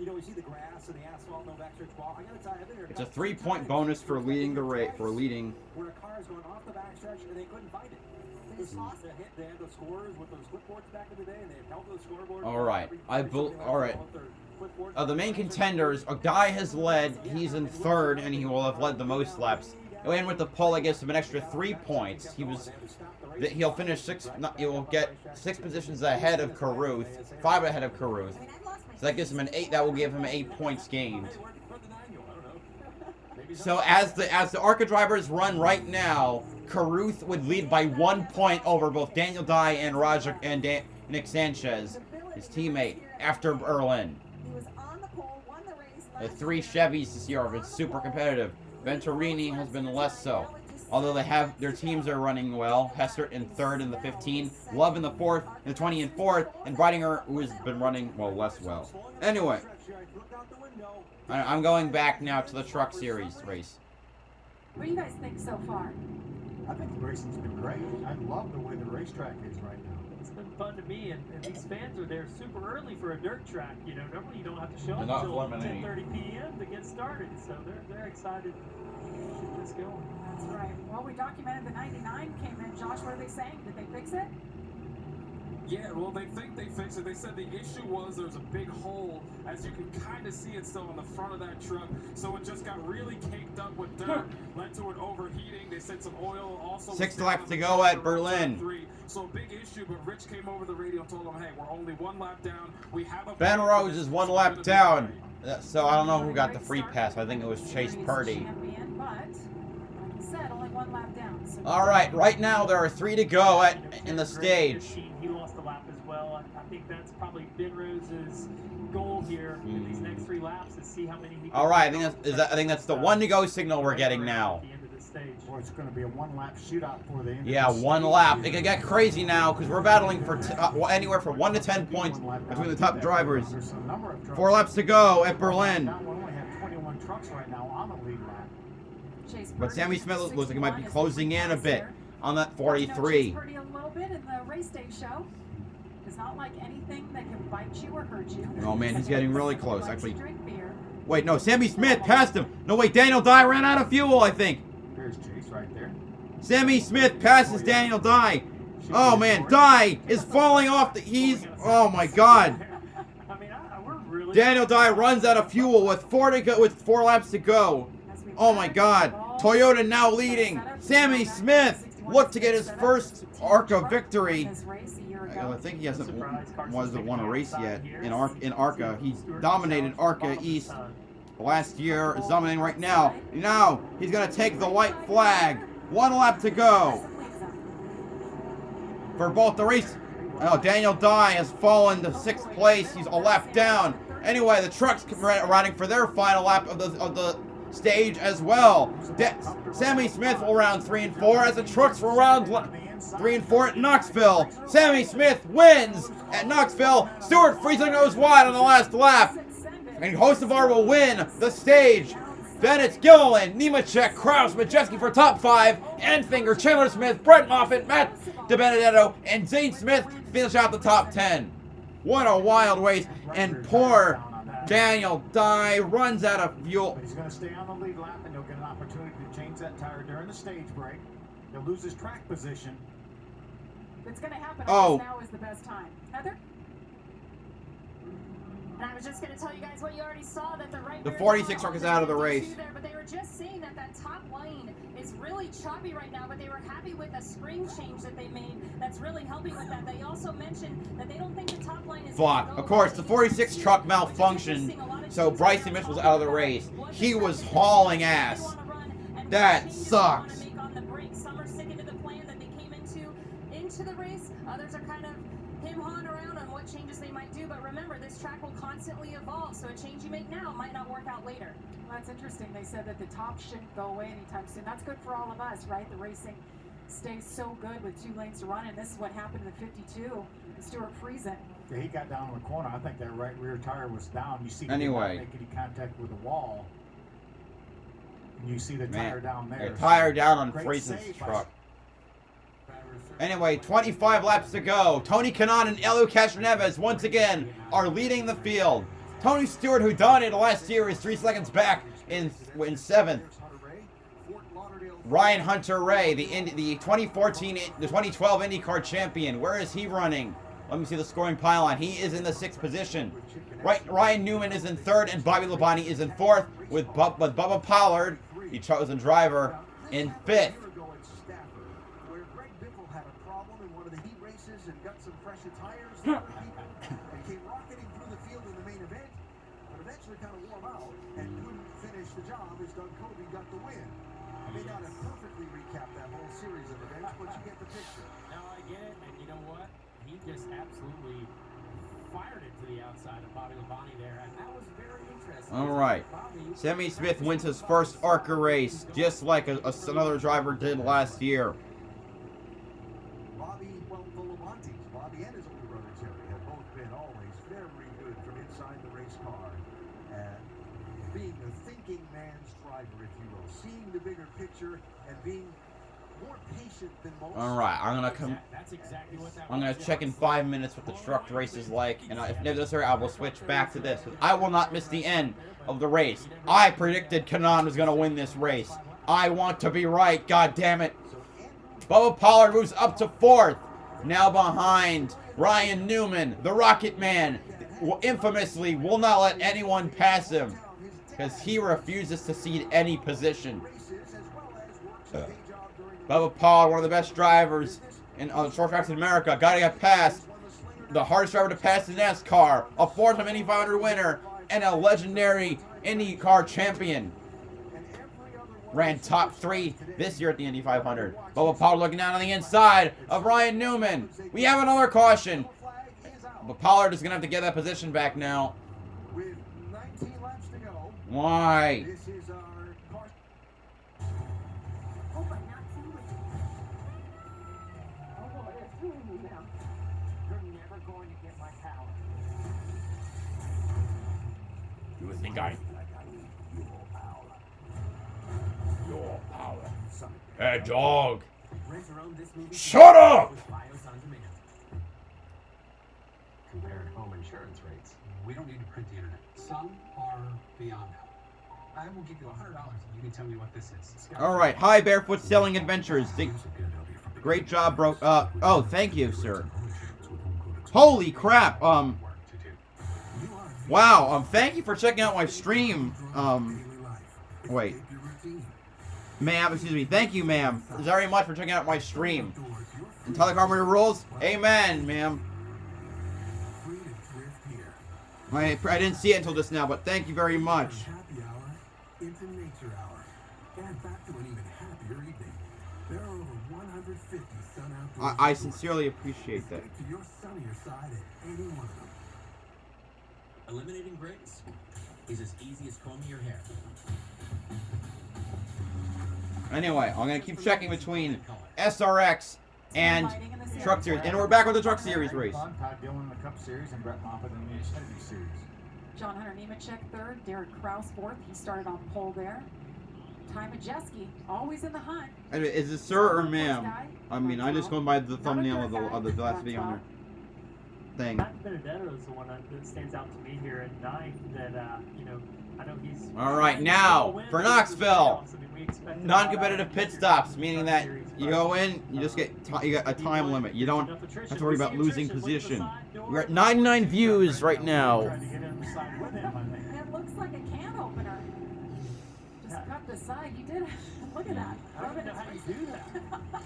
We see the grass and the asphalt, no backstretch wall. I gotta tell you, I've been here. It's a 3-point bonus for leading the race. Where a car is going off the backstretch and they couldn't find it. They had those scorers with those clipboards back in the day, and they held those scoreboards. All right, the main contenders, a guy has led. He's in 3rd, and he will have led the most laps. And with the pole, that gives him an extra 3 points. He'll finish 6. He will get 6 positions ahead of Caruth, 5 ahead of Caruth. So that gives him an 8. That will give him 8 points gained. So as the ARCA drivers run right now, Carruth would lead by 1 point over both Daniel Dye and Roger and Nick Sanchez, his teammate, after Berlin. The 3 Chevys this year have been super competitive. Venturini has been less so. Although their teams are running well. Hestert in 3rd in the 15, Love in the 4th, and the 20 in 4th, and Breidinger, who has been running, well, less well. Anyway, I'm going back now to the Truck Series race. What do you guys think so far? I think the racing's been great. I love the way the racetrack is right now. It's been fun to me, and these fans are there super early for a dirt track. You know, normally you don't have to show up until 10:30 p.m. to get started, so they're excited to keep this going. That's right. Well, we documented the 99 came in. Josh, what are they saying? Did they fix it? Yeah, well, they think they fixed it. They said the issue was there's a big hole, as you can kind of see it still on the front of that truck. So it just got really caked up with dirt, led to it overheating. They said some oil also. 6 laps to go at Berlin. So big issue, but Rich came over the radio and told them, hey, we're only 1 lap down. We have a Ben Rose is 1 lap down. So I don't know who got the free pass. I think it was Chase Purdy. All right now there are 3 to go in the stage. He lost a lap as well. I think that's probably Ben Rose's goal here in these next 3 laps is see how many he can. All right, I think that's the 1 to go signal we're getting now. Boy, it's going to be a 1-lap shootout for the end. Yeah, 1 lap. It could get crazy now because we're battling for anywhere from 1 to 10 points between the top drivers. 4 laps to go at Berlin. We only have 21 trucks right now on the lead lap. But Sammy Smith looks like he might be closing in a bit on that 43. Pretty a little bit in the race day show. It's not like anything that can bite you or hurt you. Oh man, he's getting really close. Actually, wait, no, Sammy Smith passed him. No, wait, Daniel Dye ran out of fuel, I think. There's Chase right there. Sammy Smith passes Daniel Dye. Oh man, Dye is falling off the. Oh my God. Daniel Dye runs out of fuel with 4 laps to go. Oh my God. Toyota now leading. Sammy Smith looked to get his first ARCA victory. I think he hasn't won a race yet in ARCA. He dominated ARCA East last year. Is dominating right now. Now he's gonna take the white flag. 1 lap to go for both the race. Oh, Daniel Dye has fallen to 6th place. He's a lap down. Anyway, the trucks running for their final lap of the stage as well. Sammy Smith will round 3 and 4 as the trucks will round 3 and 4 at Knoxville. Sammy Smith wins at Knoxville. Stuart Friesen goes wide on the last lap. And Hocevar will win the stage. Then it's Gilliland, Nemechek, Kraus, Majeski for top 5. Enfinger, Chandler Smith, Brett Moffitt, Matt DiBenedetto, and Zane Smith finish out the top 10. What a wild race. And poor Daniel Dye runs out of fuel. But he's going to stay on the lead lap, and he'll get an opportunity to change that tire during the stage break. He'll lose his track position. It's going to happen. Oh. Now is the best time. Heather? And I was just going to tell you guys what you already saw, that the 46 truck is out of the race. There, but they were just saying that top lane is really choppy right now, but they were happy with a spring change that they made that's really helping with that. They also mentioned that they don't think the top line is Flop. Of course, the 46 truck malfunctioned, so Bryson Mitchell was out of the race. He was hauling ass. That sucks. Some are sticking to the plan that they came into the race. Others are kind of him-hawing around on what changes they might do. But remember, this track will constantly evolve, so a change you make now might not work out later. Well, that's interesting. They said that the top shouldn't go away anytime soon. That's good for all of us, right? The racing stays so good with 2 lanes to run, and this is what happened in the 52. Stuart Friesen. Yeah, he got down in the corner. I think that right rear tire was down. You see anyway, make any contact with the wall. And you see the tire down there. The tire down on Friesen's truck. Anyway, 25 laps to go. Tony Kanaan and Elio Castroneves once again are leading the field. Tony Stewart, who dominated last year, is 3 seconds back in 7th. Ryan Hunter-Reay, the 2014, the 2012 IndyCar champion. Where is he running? Let me see the scoring pylon. He is in the 6th position. Ryan Newman is in 3rd, and Bobby Labonte is in 4th, with Bubba Pollard, the chosen driver, in 5th. And came rocketing through the field in the main event, but eventually kind of wore out and couldn't finish finish the job as Doug Coby got the win. I may not have perfectly recapped that whole series of events, but you get the picture. Now I get it, and you know what? He just absolutely fired it to the outside of Bobby Labonte there, and that was very interesting. All right. Sammy Smith wins his first ARCA race, just like another driver did last year. Bobby, well, the Labontes, Bobby and his older brother Terry, have both been always very good from inside the race car. And being a thinking man's driver, if you will, seeing the bigger picture and being more patient than most. All right, I'm gonna come. That's exactly what that I'm gonna check in 5 minutes what the truck race is like, and if necessary, I will switch back to this. I will not miss the end of the race. I predicted Kanan was gonna win this race. I want to be right. God damn it. Bubba Pollard moves up to 4th, now behind Ryan Newman, the Rocket Man. Infamously, will not let anyone pass him because he refuses to cede any position. Bubba Pollard, one of the best drivers in short tracks in America, got to get past the hardest driver to pass in NASCAR, a 4-time Indy 500 winner, and a legendary IndyCar champion. Ran top 3 this year at the Indy 500. Bubba Pollard looking down on the inside of Ryan Newman. We have another caution. But Pollard is going to have to get that position back now. With 19 laps to go. Why? This is our car. Oh, but not too much. Oh, it's doing me now. You're never going to get my power. You think your power. Hey, dog. Shut up! Compared home insurance rates. We don't need to print the internet. Some are beyond help. I will give you $100 if you can tell me what this is. All right. Hi, Barefoot Selling Adventures. Great job, bro. Oh, thank you, sir. Holy crap. Wow. Thank you for checking out my stream. Wait. Ma'am, excuse me. Thank you, ma'am, very much for checking out my stream. And Tyler Carpenter rules. Amen, ma'am. I didn't see it until just now, but thank you very much. Happy hour into nature hour. And back to an even happier evening. There are over 150 sun outdoors. I sincerely appreciate that. To your sunnier side at any one of them. Eliminating grays is as easy as combing your hair. Anyway, I'm going to keep checking between SRX and Truck Series. And we're back with the Truck Series race. Todd Dillon in the Cup Series and Brett Moffitt in the Xfinity Series. John Hunter Nemechek 3rd, Derek Kraus 4th. He started on pole there. Ty Majeski, always in the hunt. Is it sir or ma'am? I mean, I just going by the thumbnail of the last video on there. Thing. Matt Benedetto is the one that stands out to me here at 9. That you know, I know he's. All right, now for Knoxville, non-competitive pit stops, meaning that you go in, you just get you got a time limit. You don't have to worry about losing position. We're at 99 views right now. It looks like a can opener. Just cut the side. You did. Look at that. I don't know how you do that.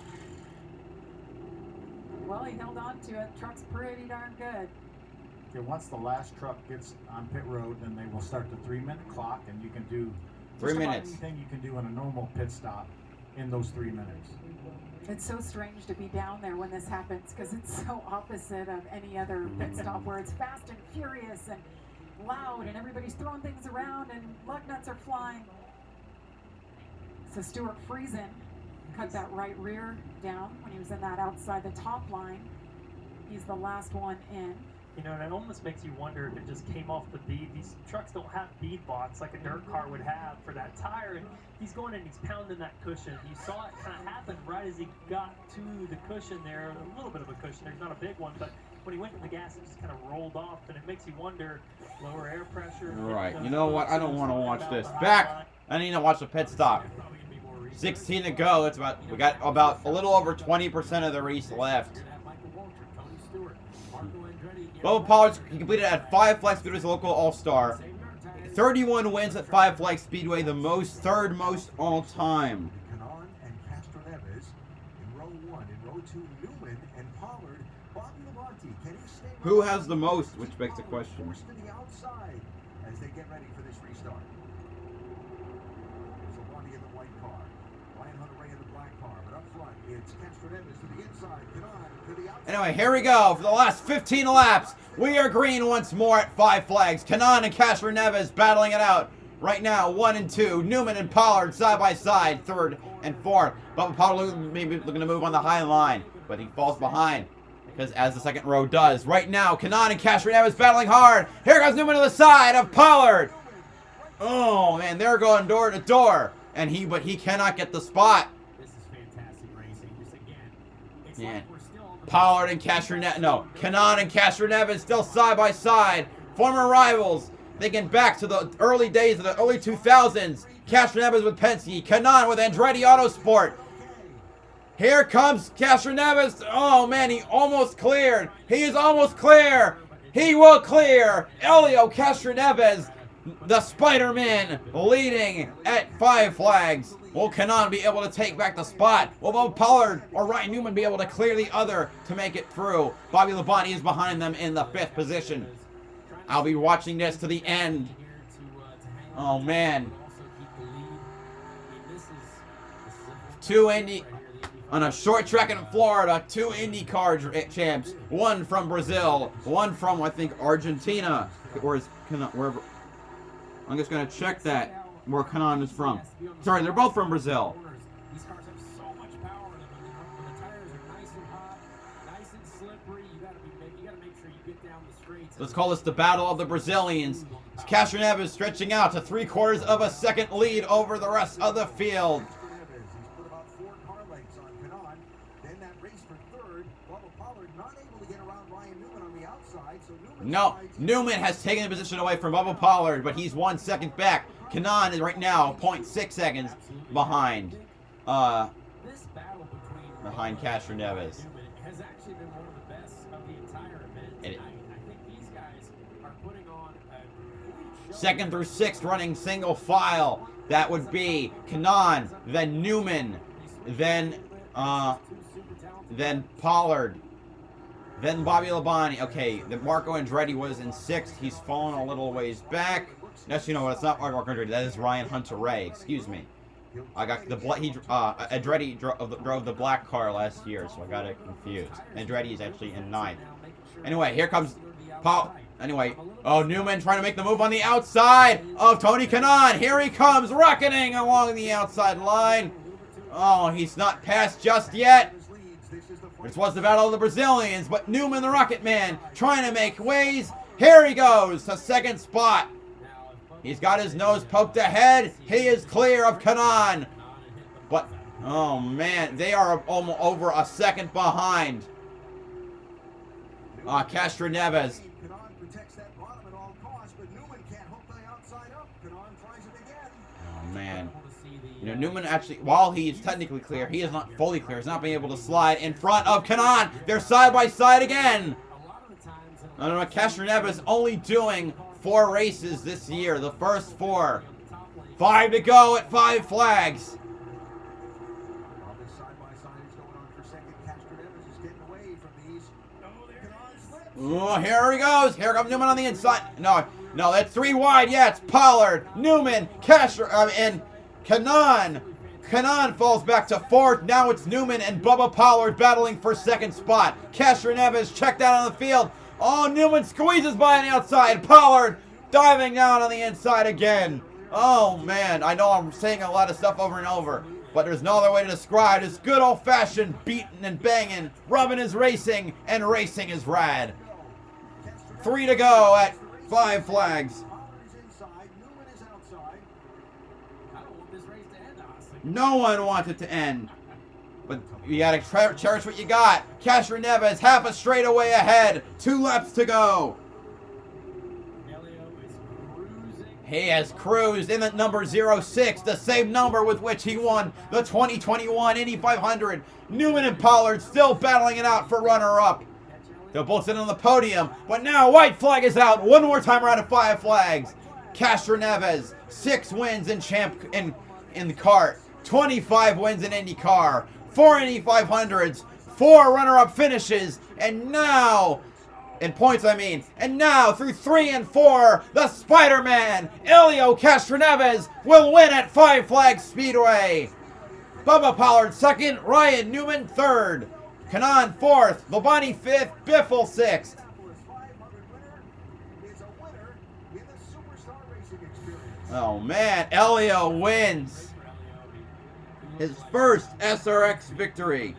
Well, he held on to it. Truck's pretty darn good. Okay, once the last truck gets on pit road, then they will start the 3-minute clock, and you can do 3 minutes. Anything you can do in a normal pit stop in those 3 minutes. It's so strange to be down there when this happens because it's so opposite of any other pit stop where it's fast and furious and loud and everybody's throwing things around and lug nuts are flying. So Stuart Friesen cut that right rear down when he was in that outside the top line. He's the last one in. You know, and it almost makes you wonder if it just came off the bead. These trucks don't have bead box like a dirt car would have for that tire. And he's going and he's pounding that cushion. You saw it kind of happen right as he got to the cushion there. A little bit of a cushion. There's not a big one, but when he went to the gas, it just kind of rolled off. And it makes you wonder, lower air pressure. Right. You know what? I don't want to watch this. Back. I need to watch the pit stop. 16 to go. That's we got about a little over 20% of the race left. Bubba Pollard completed at 5 Flag Speedway as a local all-star. 31 wins at 5 Flag Speedway, the third most all time. Kanan and Castroneves in row 1. In row 2, Newman and Pollard. Bobby Labonte, can he stay? Who has the most, which begs the question. Forced to the outside as they get ready for this restart. Anyway, here we go. For the last 15 laps, we are green once more at 5 flags. Kanan and Castro Neves battling it out. Right now, 1 and 2. Newman and Pollard side by side, 3rd and 4th. Bubba Pollard maybe looking to move on the high line, but he falls behind. Because as the second row does. Right now, Kanan and Castro Neves battling hard. Here goes Newman to the side of Pollard. Oh, man, they're going door to door. But he cannot get the spot. This is fantastic racing. Just again, it's Yeah. like we're still on the Pollard and Castro Neves. No, Kanan and Castro Neves still side by side. Former rivals. Thinking back to the early days of the early 2000s. Castro Neves with Penske. Kanan with Andretti Autosport. Here comes Castro Neves. Oh, man, he almost cleared. He is almost clear. He will clear. Elio Castro Neves, the Spider-Man, leading at 5 flags. Will Kanan be able to take back the spot? Will Bob Pollard or Ryan Newman be able to clear the other to make it through? Bobby Labonte is behind them in the 5th position. I'll be watching this to the end. Oh, man. 2 Indy... On a short track in Florida, 2 IndyCar champs. 1 from Brazil, 1 from, I think, Argentina. Wherever. I'm just going to check that, where Kanan is from. Sorry, they're both from Brazil. These cars have so much power in them. When the tires are nice and hot, nice and slippery, you gotta make sure you get down the straights. Let's call this the Battle of the Brazilians. Castro Neves stretching out to 3/4 of a second lead over the rest of the field. No, Newman has taken the position away from Bubba Pollard, but he's 1 second back. Kanan is right now 0.6 seconds behind. Behind Castro Neves. Has actually been one of the best of the entire event tonight. I think these guys are putting on a 2nd through 6th running single file. That would be Kanan, then Newman, then Pollard. Then Bobby Labonte. Okay, the Marco Andretti was in 6th. He's fallen a little ways back. Yes, you know what? It's not Marco Andretti. That is Ryan Hunter-Reay. Excuse me. I got the Andretti drove the black car last year, so I got it confused. Andretti is actually in 9th. Anyway, here comes Paul. Anyway, oh, Newman trying to make the move on the outside of Tony Kanan. Here he comes, rocketing along the outside line. Oh, he's not passed just yet. This was the Battle of the Brazilians, but Newman, the Rocket Man, trying to make ways. Here he goes to 2nd spot. He's got his nose poked ahead. He is clear of Kanan. But, oh man, they are almost over a second behind. Castro Neves. Oh man. You know, Newman actually, while he's technically clear, he is not fully clear. He's not being able to slide in front of Kanan. They're side by side again. I don't know, Castro Neves only doing 4 races this year, the first 4. 5 to go at 5 flags. Oh, here he goes. Here comes Newman on the inside. No, that's 3 wide. Yeah, it's Pollard, Newman, Castro, and Kanan. Kanan falls back to 4th. Now it's Newman and Bubba Pollard battling for 2nd spot. Castro Neves checked out on the field. Oh, Newman squeezes by on the outside. Pollard diving down on the inside again. Oh, man. I know I'm saying a lot of stuff over and over, but there's no other way to describe it. It's good old-fashioned beating and banging. Rubbing is racing, and racing is rad. 3 to go at 5 flags. No one wants it to end. But you gotta cherish what you got. Castro Neves, half a straightaway ahead. 2 laps to go. He has cruised in at number 06, the same number with which he won the 2021 Indy 500. Newman and Pollard still battling it out for runner-up. They'll both sit on the podium, but now white flag is out. One more time around at 5 flags. Castro Neves, 6 wins in the kart, 25 wins in IndyCar, 4 Indy 500s, 4 runner-up finishes, and now, in points I mean, and now through 3 and 4, the Spider-Man, Elio Castro Neves, will win at 5 Flags Speedway. Bubba Pollard second, Ryan Newman third, Kanan fourth, Labonte fifth, Biffle sixth. Oh man, Elio wins his first SRX victory.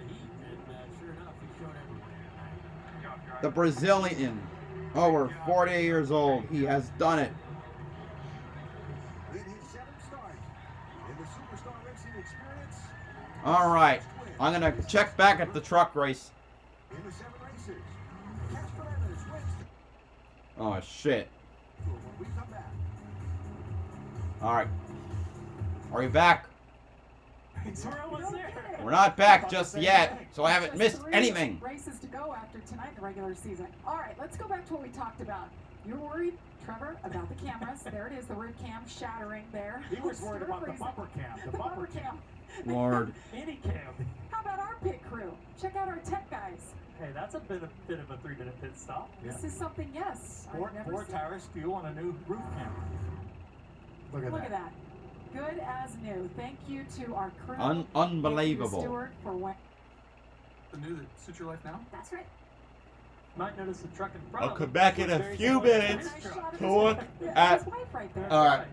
The Brazilian, over 40 years old, he has done it. All right, I'm gonna check back at the truck race. Oh shit. All right, are we back? We're not back just yet, so I haven't missed anything. Races to go after tonight in the regular season. All right, let's go back to what we talked about. You're worried, Trevor, about the cameras. There it is, the rib cam shattering there. He was worried about the bumper cam. The bumper cam. Lord. Any cam. How about our pit crew? Check out our tech guys. Hey, that's a bit of a 3-minute pit stop. This is something, yes. Four tires, fuel, and a new roof camera. Look at that. Good as new. Thank you to our crew. Unbelievable. Stewart for what? The new that suits your life now? That's right. Might notice the truck in front. I'll come back in a few minutes to look at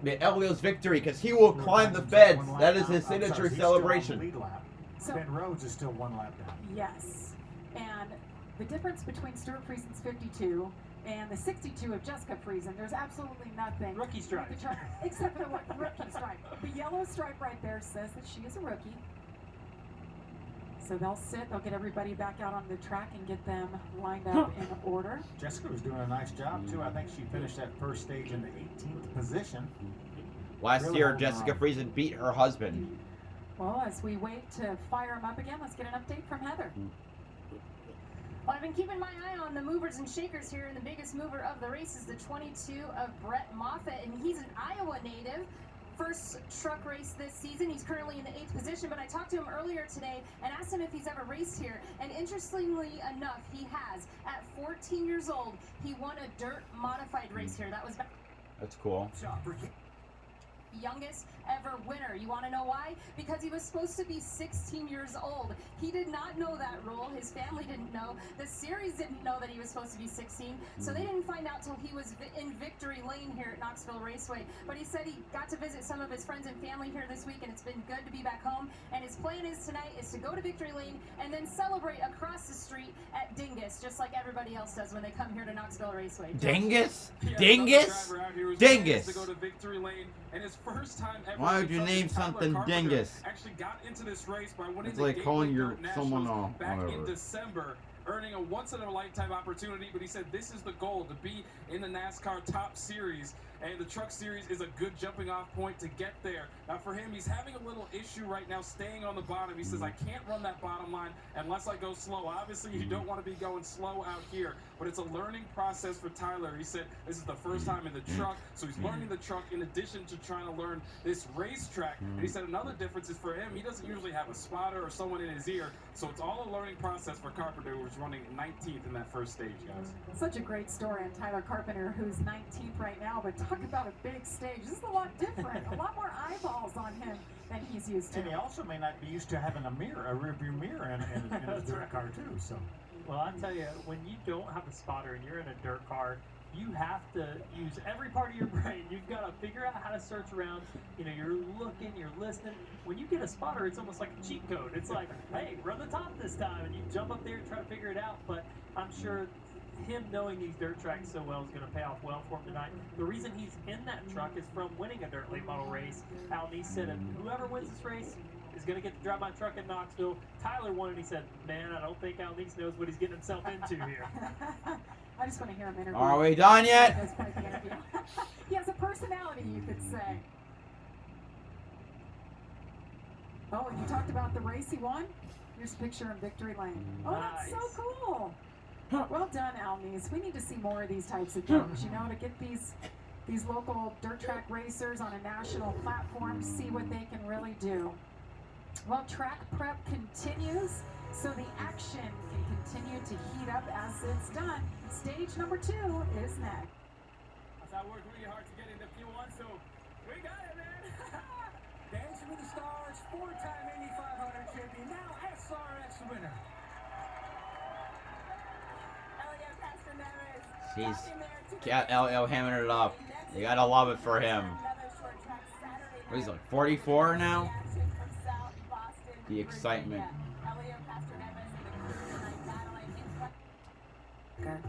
the Elio's victory, because he will climb the fence. That is his signature celebration. Ben Rhodes is still one lap down. Yes. And the difference between Stuart Friesen's 52 and the 62 of Jessica Friesen, there's absolutely nothing. Rookie stripe. Except for the rookie stripe. The yellow stripe right there says that she is a rookie. So they'll get everybody back out on the track and get them lined up in order. Jessica was doing a nice job too. I think she finished that first stage in the 18th position. Last year, Jessica Friesen beat her husband. Well, as we wait to fire him up again, let's get an update from Heather. Well, I've been keeping my eye on the movers and shakers here, and the biggest mover of the race is the 22 of Brett Moffitt, and he's an Iowa native. First truck race this season. He's currently in the 8th position, but I talked to him earlier today and asked him if he's ever raced here, and interestingly enough, he has. At 14 years old, he won a dirt modified race here. That was back. That's cool. Youngest ever winner. You want to know why? Because he was supposed to be 16 years old. He did not know that rule. His family didn't know. The series didn't know that he was supposed to be 16. So they didn't find out till he was in Victory Lane here at Knoxville Raceway. But he said he got to visit some of his friends and family here this week, and it's been good to be back home. And his plan is tonight is to go to Victory Lane and then celebrate across the street at Dingus, just like everybody else does when they come here to Knoxville Raceway. Dingus? Yeah, Dingus? Dingus. Dingus. To go to Victory Lane, and his first time ever. Why would you name something Dingus? Actually got into this race by winning It's the like calling Gateway your someone off. back in Whatever. December, earning a once-in-a-lifetime opportunity. But he said this is the goal, to be in the NASCAR Top Series, and the Truck Series is a good jumping-off point to get there. Now, for him, he's having a little issue right now staying on the bottom. He says, I can't run that bottom line unless I go slow. Obviously, you don't want to be going slow out here, but it's a learning process for Tyler. He said this is the first time in the truck, so he's learning the truck in addition to trying to learn this racetrack. And he said another difference is for him, he doesn't usually have a spotter or someone in his ear, so it's all a learning process for Carpenter, who's running 19th in that first stage, guys. Such a great story on Tyler Carpenter, who's 19th right now, but talk about a big stage. This is a lot different, a lot more eyeballs on him than he's used to. And he also may not be used to having a mirror, a rearview mirror in his dirt car too. So, well, I tell you, when you don't have a spotter and you're in a dirt car, you have to use every part of your brain. You've got to figure out how to search around. You know, you're looking, you're listening. When you get a spotter, it's almost like a cheat code. It's like, hey, run the top this time, and you jump up there and try to figure it out. But I'm sure him knowing these dirt tracks so well is going to pay off well for him tonight. The reason he's in that truck is from winning a dirt late model race. Al Neese said, whoever wins this race is going to get to drive my truck in Knoxville. Tyler won, and he said, man, I don't think Al Neese knows what he's getting himself into here. I just want to hear him interview. Are we done yet? He has a personality, you could say. Oh, and you talked about the race he won? Here's a picture in Victory Lane. Oh, that's so cool. Well done, Al Neese. We need to see more of these types of things, you know, to get these local dirt track racers on a national platform to see what they can really do. Well, track prep continues, so the action can continue to heat up as it's done. Stage number 2 is next. I worked really hard to get into P1, so we got it, man. Thanks, for the Stars, 4-time Indy 500 champion, now SRX winner. She's got LL hammering it up. You gotta love it for him. What is he, like 44 now? The excitement.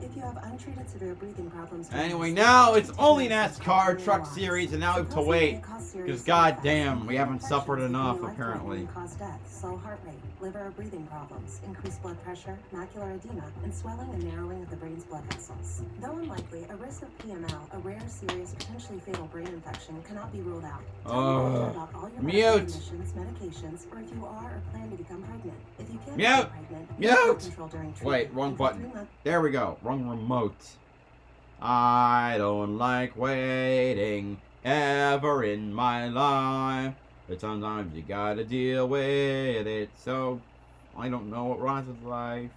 If you have untreated severe breathing problems. Anyway, now it's only NASCAR Truck Series, and now we have to wait. Because goddamn, we haven't suffered enough, apparently. Cause death, slow heart rate, liver or breathing problems, increased blood pressure, macular edema, and swelling and narrowing of the brain's blood vessels. Though unlikely, a risk of PML, a rare, serious, potentially fatal brain infection, cannot be ruled out. Tell your doctor about all your medical conditions, medications, or if you are or plan to become pregnant. If you can't get pregnant, control during treatment. Wait, wrong button. There we go. Wrong remote. I don't like waiting ever in my life, but sometimes you gotta deal with it. So I don't know what rhymes with life.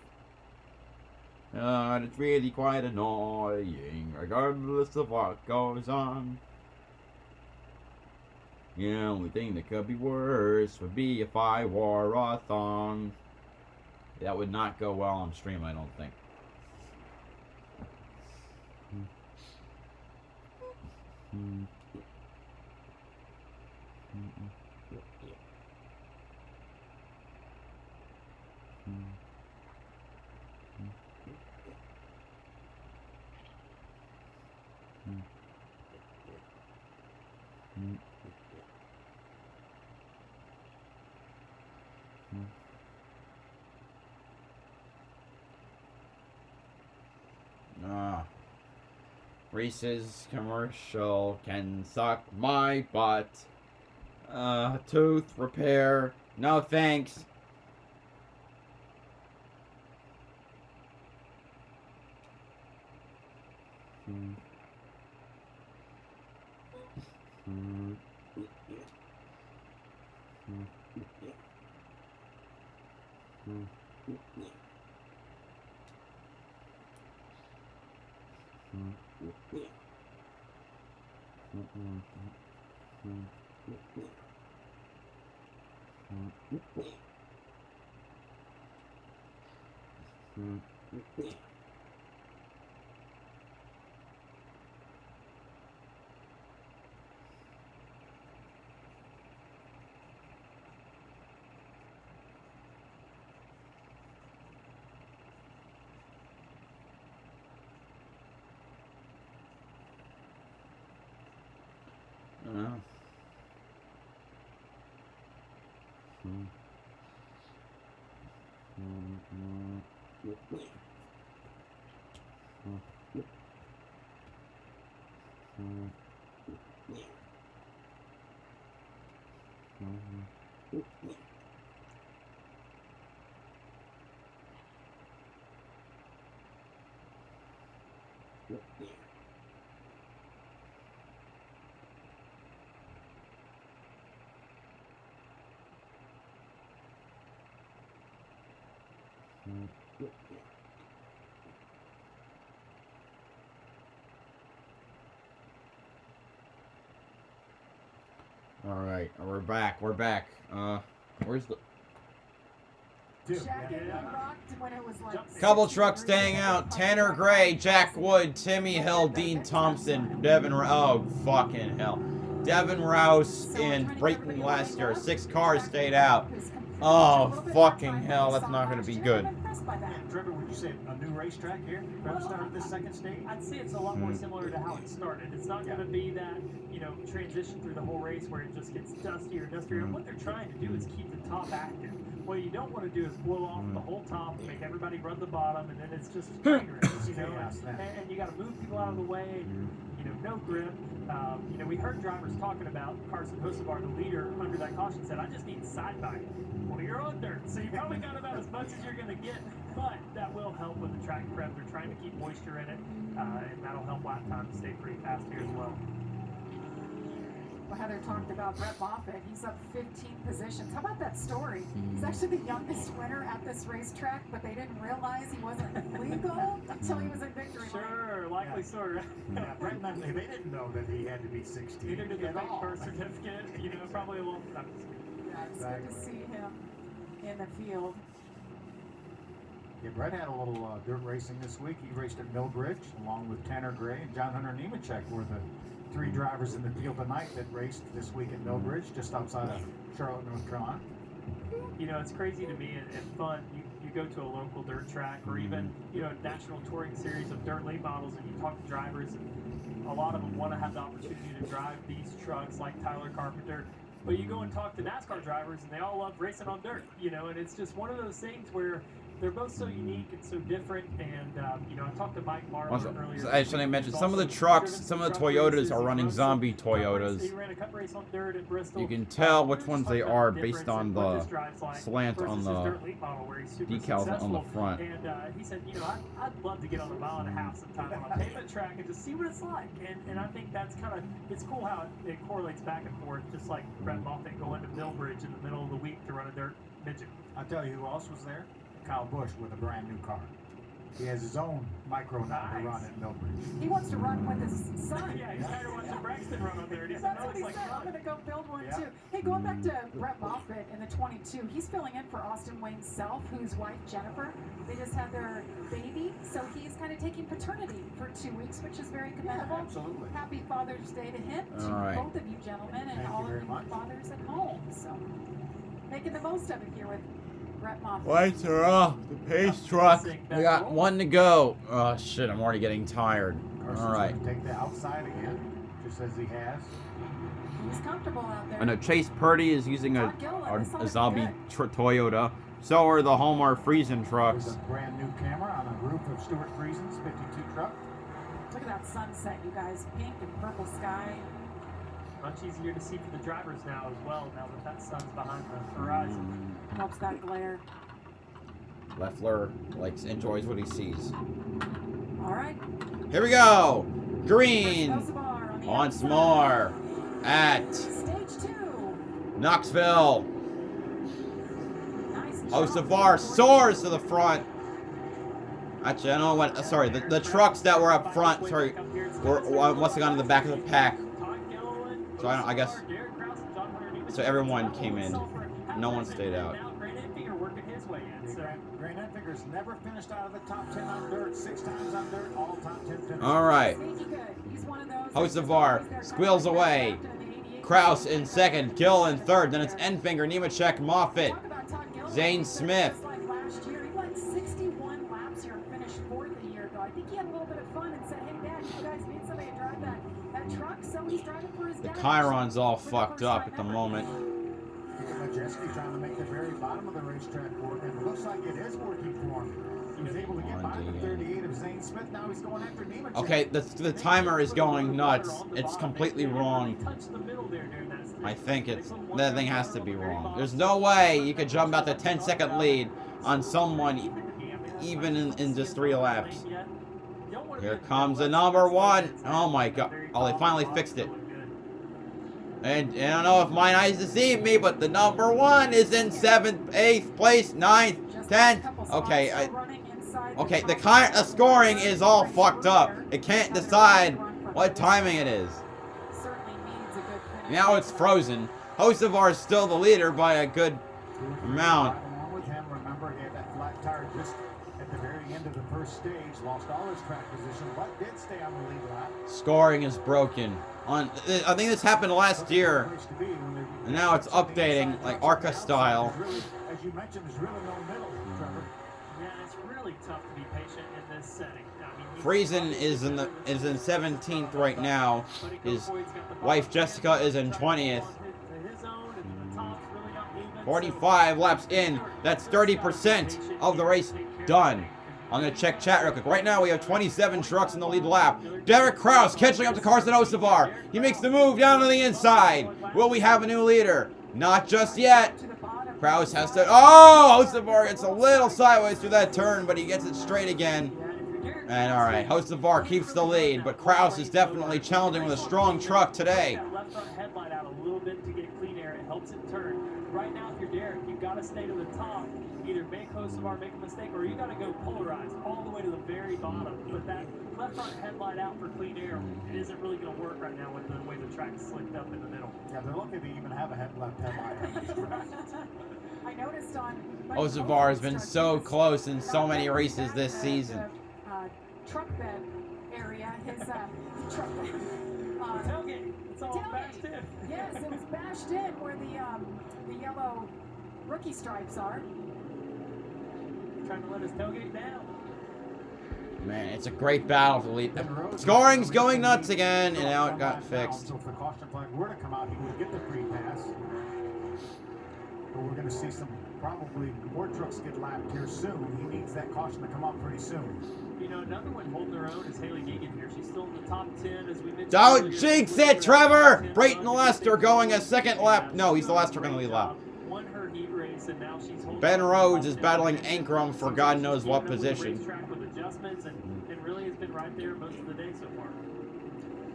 It's really quite annoying, regardless of what goes on. The only thing that could be worse would be if I wore a thong. That would not go well on stream, I don't think. Reese's commercial can suck my butt. Tooth repair. No thanks. Alright, we're back. Where's the... Couple trucks staying out. Tanner Gray, Jack Wood, Timmy Hill, Dean Thompson, Devin... Oh, fucking hell. Devin Rouse in Brayton last year. 6 cars stayed out. Oh, fucking hell. That's not going to be good. Trevor, would you say a new racetrack here for the start of this second stage? I'd say it's a lot more similar to how it started. It's not going to be that, transition through the whole race where it just gets dustier and dustier. And what they're trying to do is keep the top active. What you don't want to do is blow off the whole top, make everybody run the bottom, and then it's just train race, and you got to move people out of the way, and, no grip. We heard drivers talking about Carson Hocevar, the leader, under that caution, said, I just need side bite. Well, you're on dirt, so you probably got about as much as you're going to get, but that will help with the track prep. They're trying to keep moisture in it, and that'll help lap time stay pretty fast here as well. Heather talked about Brett Moffitt. He's up 15 positions. How about that story? He's actually the youngest winner at this racetrack, but they didn't realize he wasn't legal until he was in victory lane. Sure, likely story. Yeah, Brett and them, they didn't know that he had to be 16. Neither did the at fake all. birth certificate. You know, probably a little. Yeah, it's good to see him in the field. Yeah, Brett had a little dirt racing this week. He raced at Millbridge along with Tanner Gray and John Hunter Nemechek were the 3 drivers in the field tonight that raced this week at Millbridge, just outside of Charlotte, North Carolina. You know, it's crazy to me and fun. You go to a local dirt track or even, you know, a national touring series of dirt late models and you talk to drivers and a lot of them want to have the opportunity to drive these trucks like Tyler Carpenter. But you go and talk to NASCAR drivers and they all love racing on dirt, you know, and it's just one of those things where they're both so unique and so different. And, you know, I talked to Mike Marlin earlier. I should mention, some of the trucks, some of the Toyotas are running zombie Toyotas. He ran a cup race on dirt at Bristol. You can tell which ones they are based on the slant on the decals on the front. And he said, you know, I'd love to get on a 1.5 miles sometime on a pavement track and just see what it's like. And I think that's kind of, it's cool how it correlates back and forth, just like Brett Moffitt going to Millbridge in the middle of the week to run a dirt midget. I'll tell you who else was there. Kyle Busch with a brand new car. He has his own micro now to run at Millbridge. He wants to run with his son. Yeah, he's tired of watching Braxton run on there. And he said, That's no, what it's he like said. fun. I'm going to go build one too. Hey, going back to Brett Moffitt in the 22, he's filling in for Austin Wayne Self, whose wife Jennifer. They just had their baby, so he's kind of taking paternity for 2 weeks, which is very commendable. Absolutely. Happy Father's Day to him, to All right. both of you gentlemen, and Thank all you of very you much. fathers at home. So making the most of it here with Brett Moffitt. Lights are off. The pace truck. We got 1 to go. Oh shit! I'm already getting tired. All right. Take the outside again, just as he has. He's comfortable out there. I know Chase Purdy is using a zombie Toyota. So are the Hallmark Friesen trucks. There's a brand new camera on the roof of Stuart Friesen's 52 truck. Look at that sunset, you guys. Pink and purple sky. Much easier to see for the drivers now as well, now that sun's behind the horizon. Helps that glare. Leffler enjoys what he sees. All right. Here we go. Green on once more at Stage 2. Knoxville. Nice Osavar soars to the front. Actually, I don't know what. Sorry, the trucks that were up front. Sorry, must have gone to the back of the pack. So I guess. So everyone came in. No one stayed out. Grant Enfinger's never finished out of the top 10 on dirt. 6 times on dirt, all top 10 finishes. All right. Osavar squeals away. Kraus in second. Gill in third. Then it's Enfinger, Nemechek, Moffitt, Zane Smith. Last year, he went 61 laps here and finished 4th a year ago. I think he had a little bit of fun and said, hey, Dad, you guys need somebody to drive that truck. So he's driving for his The dad. Chiron's all fucked up at the moment. Majeski trying to make the very bottom of the racetrack work, and it looks like it is working for him. He was able to get by the 38 of Zane Smith. Now he's going after Nemechek. Okay, the timer is going nuts. It's completely wrong. I think that thing has to be wrong. There's no way you could jump out the 10-second lead on someone even in just 3 laps. Here comes the number 1. Oh my god. Oh, they finally fixed it. And I don't know if mine eyes deceive me, but the number 1 is in 7th, 8th place, 9th, 10th. Okay, okay, the scoring is all fucked up. It can't decide what timing it is. Now it's frozen. Osavar is still the leader by a good amount. Along with him, remember, he had that flat tire just at the very end of the first stage. Lost all his track position, but did stay on the lead lap. Scoring is broken. I think this happened last year, and now it's updating like ARCA style. As you mentioned, there's really no middle, Trevor. Yeah, it's really tough to be patient in this setting. Friesen is in 17th right now. His wife Jessica is in 20th. 45 laps in. That's 30% of the race done. I'm going to check chat real quick. Right now, we have 27 trucks in the lead lap. Derek Kraus catching up to Carson Osavar. He makes the move down to the inside. Will we have a new leader? Not just yet. Kraus has to... Oh! Osavar gets a little sideways through that turn, but he gets it straight again. And all right, Osavar keeps the lead, but Kraus is definitely challenging with a strong truck today. bit to get clean air. It helps it turn. Right now, if you're Derek, you've got to stay to the top. Either make Hocevar make a mistake, or you got to go polarized all the way to the very bottom. But that left front headlight out for clean air, it isn't really going to work right now with the way the track's slicked up in the middle. Yeah, they're lucky to even have a left headlight. I noticed on Hocevar has been so close in so many races this season. Truck bed area, his truck bed. Tailgate. It's all bashed in. Yes, it was bashed in where the yellow rookie stripes are. Trying to let his tailgate down. Man, it's a great battle for the lead. Scoring's going nuts again, and now it got fixed. So if the caution flag were to come out, he would get the free pass. But we're going to see some probably more trucks get lapped here soon. He needs that caution to come out pretty soon. You know, another one holding her own is Haley Geegan here. She's still in the top 10 as we mentioned. Don't jinx it, Trevor! Brayton Lester going a second lap. No, he's the last truck on the lead lap. Won her heat race, and now she's holding Ben Rhodes is battling Ankrum for God knows what position. With adjustments and really has been right there most of the day so far.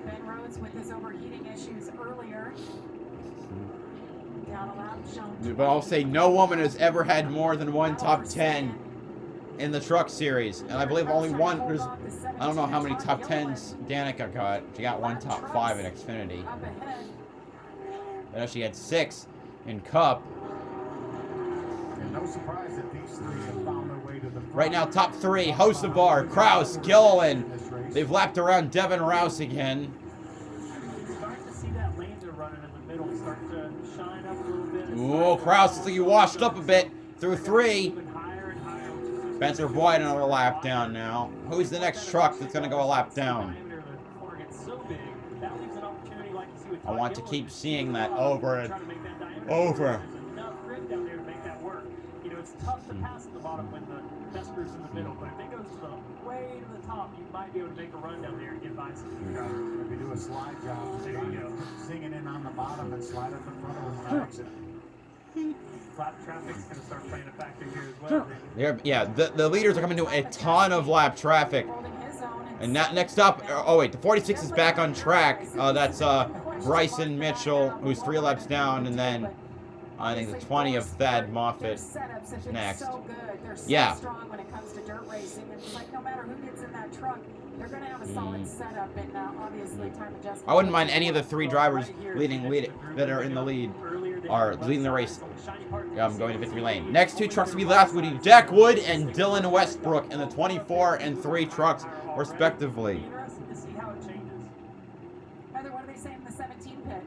Ben Rhodes with his overheating issues earlier. Down a lap, shown. But I'll say no woman has ever had more than one top 10 in the truck series. And I believe only one, I don't know how many top 10s Danica got. She got one top 5 in Xfinity. I know she had 6 in Cup. And no surprise that these three have found their way to the front. Right now, top 3, Hocevar, Kraus, Gilliland. They've lapped around Devin Rouse again. Starting to see that lane they're running in the middle start to shine up a little bit. Ooh, Kraus looks like he washed up a bit through 3. Spencer Boyd another lap down now. Who's the next truck that's going to go a lap down? I want to keep seeing that over and over. You know, it's tough to pass at the bottom when the best group's in the middle, but if it goes to the way to the top, you might be able to make a run down there and get by some If you do a slide job, there you go. Singing in on the bottom and slide up in front of him. Exit. Lap traffic's going to start playing a factor here as well. Yeah, the leaders are coming to a ton of lap traffic. And next up, oh wait, the 46 is back on track. That's Bryson Mitchell, who's 3 laps down, and then I think the 20 of Thad Moffitt next. Yeah. Strong when it comes to dirt racing. It's like no matter who gets in that truck, they're going to have a solid setup and obviously time adjustment. I wouldn't mind any of the 3 drivers that are in the lead, are leading the race. Going to victory lane. Next 2 trucks to be left would be Jack Wood and Dylan Westbrook in the 24 and 3 trucks, respectively. Interesting to see how it changes. Heather, what do they say in the 17 pit?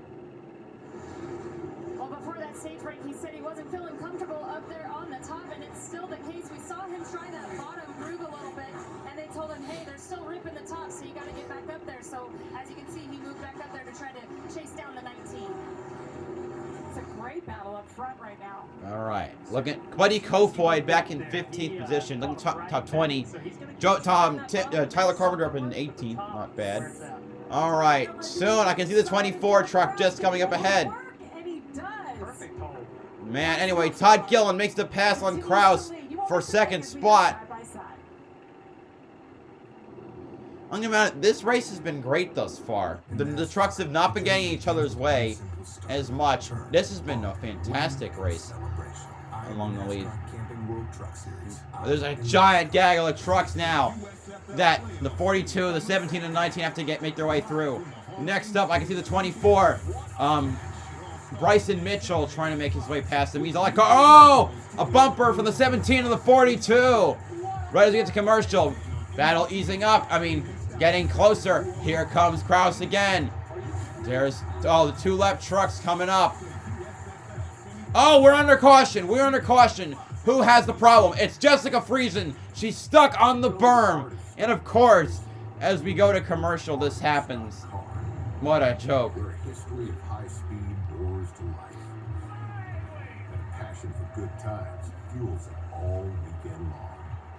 Well, before that stage break, he said he wasn't feeling comfortable up there on the top, and it's still the case. We saw him try that bottom groove a little bit, and they told him, hey, there's still rip in the top, so you got to get back up there. So, as you can see, he moved back up there to try to chase down the 19. It's a great battle up front right now. All right. Look at Buddy Kofoid back in 15th position. Look at top 20. Tyler Carpenter up in 18th. Not bad. All right. Soon I can see the 24 truck just coming up ahead. Man, anyway, Todd Gillen makes the pass on Kraus for 2nd spot. I'm gonna be this race has been great thus far. The trucks have not been getting each other's way as much. This has been a fantastic race along the lead. There's a giant gaggle of trucks now that the 42, the 17, and 19 have to make their way through. Next up, I can see the 24. Bryson Mitchell trying to make his way past them. He's like, oh, a bumper from the 17 to the 42. Right as we get to commercial. Battle easing up. I mean, getting closer. Here comes Kraus again. There's, the 2 left trucks coming up. Oh, we're under caution. We're under caution. Who has the problem? It's Jessica Friesen. She's stuck on the berm. And of course, as we go to commercial, this happens. What a joke. History of high-speed doors to life. And passion for good times fuels it all weekend long.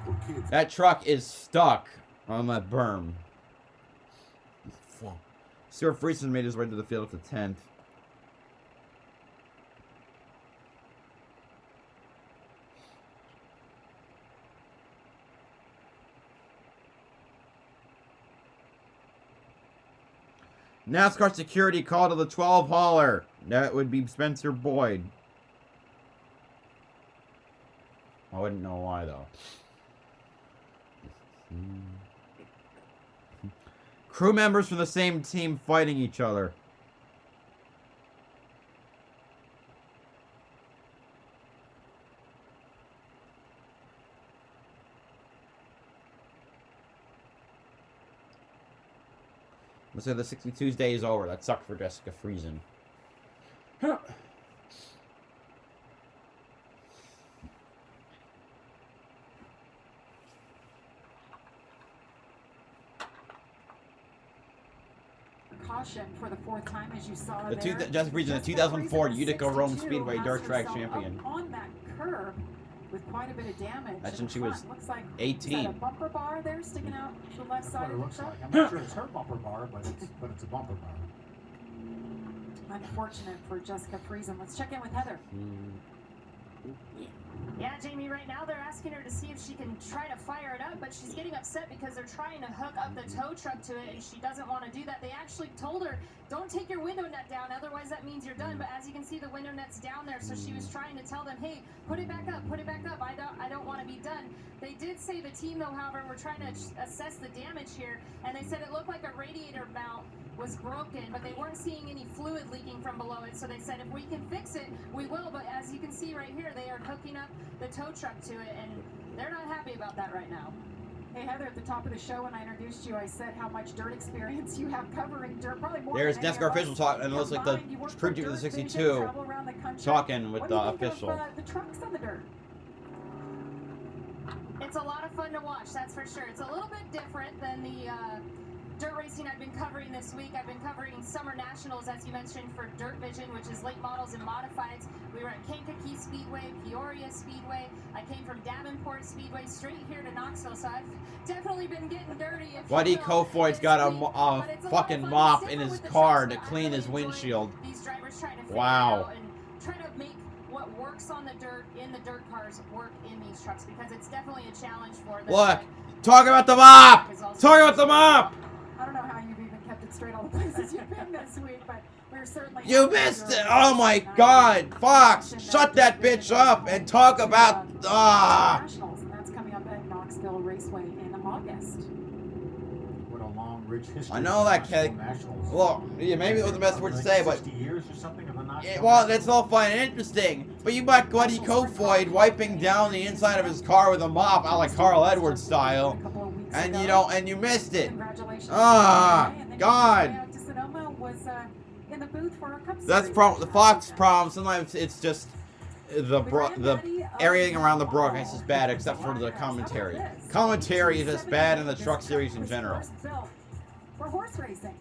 For kids, that truck is stuck on that berm. Stuart Friesen made his way to the field at the 10th. NASCAR security call to the 12 hauler. That would be Spencer Boyd. I wouldn't know why, though. Crew members from the same team fighting each other. Let's say the 62's day is over. That sucked for Jessica Friesen. Caution for the fourth time, as you saw Jessica Friesen, the 2004 Utica Rome Speedway dirt track champion. On that curb with quite a bit of damage. That's when she was looks like, 18. Is that a bumper bar there sticking out to the left That's side what it of looks the truck? like. I'm not sure it's her bumper bar, but it's a bumper bar. Unfortunate for Jessica Friesen. Let's check in with Heather. Yeah, Jamie, right now they're asking her to see if she can try to fire it up, but she's getting upset because they're trying to hook up the tow truck to it, and she doesn't want to do that. They actually told her, don't take your window net down, otherwise that means you're done. But as you can see, the window net's down there, so she was trying to tell them, hey, put it back up, I don't want to be done. They did say, the team, though, however, we're trying to assess the damage here, and they said it looked like a radiator mount was broken, but they weren't seeing any fluid leaking from below it, so they said if we can fix it, we will. But as you can see right here, they are hooking up the tow truck to it, and they're not happy about that right now. Hey, Heather, at the top of the show when I introduced you, I said how much dirt experience you have covering dirt, probably more There's than any NASCAR of us official talk, and it looks like the combined. You work crew for chief of the Dirt Vision, 62 travel around the country. talking with What the do you think official. of, the trucks on the dirt? It's a lot of fun to watch, that's for sure. It's a little bit different than the dirt racing I've been covering this week. I've been covering Summer Nationals, as you mentioned, for Dirt Vision, which is late models and modifieds. We were at Kankakee Speedway, Peoria Speedway. I came from Davenport Speedway straight here to Knoxville, so I've definitely been getting dirty. Buddy Kofoid's got a fucking mop in his car to clean his windshield. These drivers trying to figure Wow. it out and try to make what works on the dirt in the dirt cars work in these trucks, because it's definitely a challenge for them. Look, talk about the mop! Talk about the mop! I don't know how you've even kept it straight all the places you've been this week, but we're certainly... You missed it! Oh my god! Fox, shut that bitch up and talk about... Nationals, and that's coming up at Knoxville Raceway in August. What a long, rich history. I know that, Kelly. Look, yeah, maybe it was the best word to say, but... 60 years or something of the Knoxville. Yeah, well, that's all fine and interesting, but you got Buddy Kofoid wiping down the inside of his car with a mop, a la Carl Edwards style, and you missed it. Ah, God. That's the Fox problem. Sometimes it's just the everything around the broadcast is bad except for the commentary. Commentary is just bad in the truck series in general. For horse racing.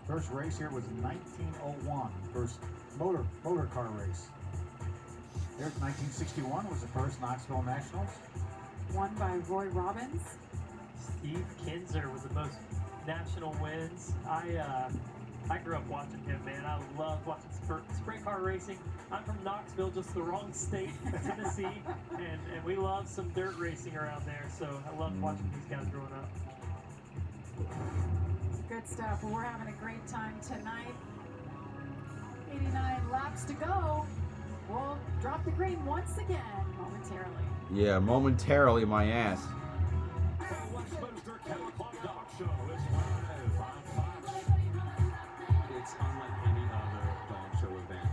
First race here was 1901. First motor car race. There's 1961 was the first Knoxville Nationals. Won by Roy Robbins. Steve Kinzer was the most national wins. I grew up watching him, man. I loved watching sprint car racing. I'm from Knoxville, just the wrong state, Tennessee, and we love some dirt racing around there. So I loved watching these guys growing up. Good stuff. Well, we're having a great time tonight. 89 laps to go. We'll drop the green once again momentarily. Yeah, momentarily, my ass. It's unlike any other dog show event.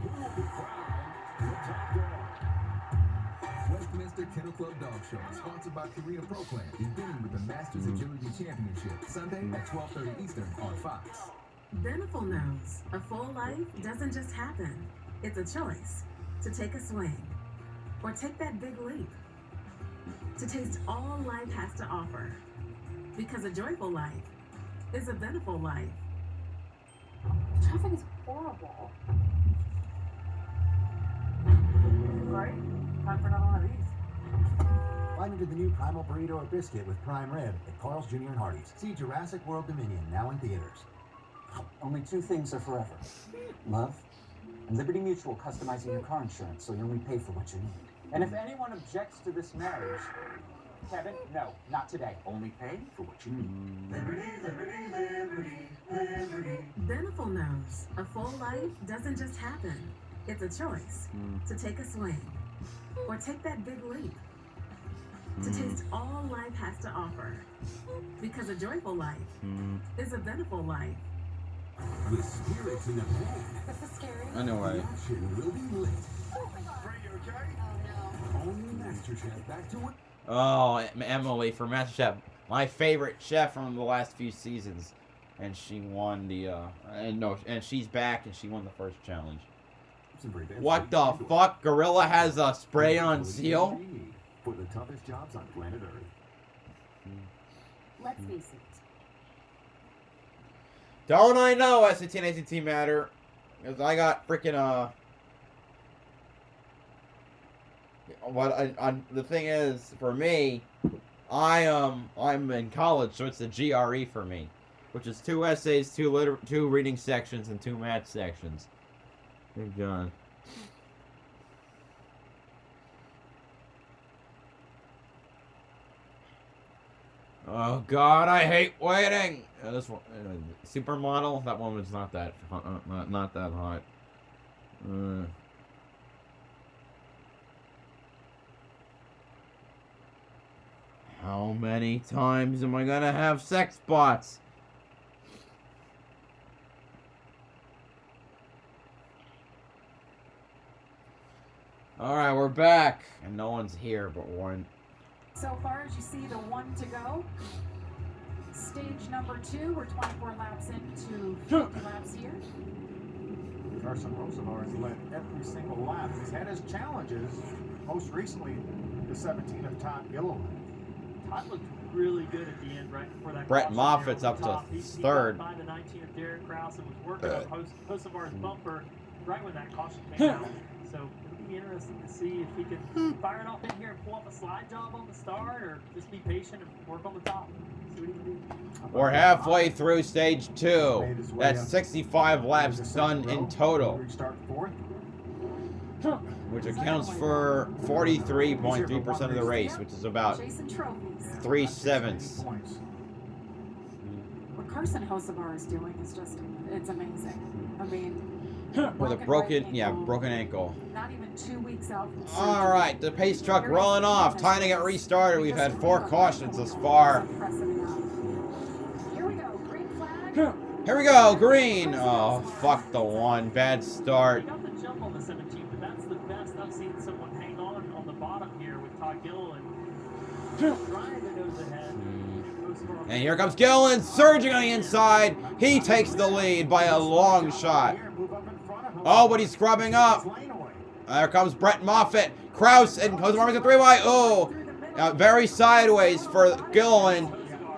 Who will be crowned the top dog? Westminster Kennel Club Dog Show is sponsored by Karina Pro Plan, beginning with the Masters Agility Championship, Sunday at 12:30 Eastern on Fox. Beneful knows a full life doesn't just happen. It's a choice to take a swing or take that big leap. To taste all life has to offer. Because a joyful life is a beneful life. Traffic is horrible. Right? Time for another one of these. Find into the new Primal Burrito or Biscuit with Prime Rib at Carl's Jr. and Hardee's. See Jurassic World Dominion, now in theaters. Only two things are forever. Love and Liberty Mutual customizing your car insurance so you only pay for what you need. And if anyone objects to this marriage, Kevin, no, not today. Only pay for what you need. Liberty, liberty, liberty, liberty. Beneful knows a full life doesn't just happen. It's a choice to take a swing or take that big leap. To taste all life has to offer. Because a joyful life is a beneful life. With spirits in the bag, This is scary. I know, the right? action will be lit. Oh my god. Ray, you okay? Oh no. Only MasterChef back to it. Oh, Emily from MasterChef, my favorite chef from the last few seasons, and she won the and she's back and she won the first challenge. What the fuck? Gorilla has a spray on seal? For the toughest jobs on planet Earth. Let's face it. Don't I know SAT and ACT matter? Because I got freaking the thing is, for me, I'm in college, so it's the GRE for me, which is 2 essays, 2 reading sections, and 2 math sections. Good God. Oh God, I hate waiting. This one, supermodel. That one was not that not that hot. How many times am I gonna have sex bots? Alright, we're back. And no one's here but one. So far, as you see, the 1 to go. Stage number 2, we're 24 laps into 50 laps here. Carson Rosenauer has led every single lap. He's had his challenges, most recently the 17 of Todd Gilliland. Todd looked really good at the end, right before that. Brett caution Moffitt's there up on the to top. He third. got by the 19 of Derek Krause and was working on Kosovar's bumper right when that caution came out. So it'll be interesting to see if he can fire it off in here and pull up a slide job on the start, or just be patient and work on the top. See what he can do. We're halfway through stage 2. That's 65 laps done in total, which accounts for 43.3% of the race, which is about Chasing trophies. 3/7. What Carson Hocevar is doing is just, it's amazing. I mean, With a broken ankle. not even 2 weeks out from surgery. All right, the pace truck rolling off. Time to get restarted. We've had 4 cautions thus far. Here we go, green flag. Here we go, green. Oh, fuck the 1. Bad start. He got the jump on the 17, but that's the best I've seen someone hang on the bottom here with Todd Gilliland trying to nose ahead. And here comes Gillen, surging on the inside. He takes the lead by a long shot. Oh, but he's scrubbing up. There comes Brett Moffitt. Krause and Hocevar makes a 3-way. Oh, very sideways for Gillen.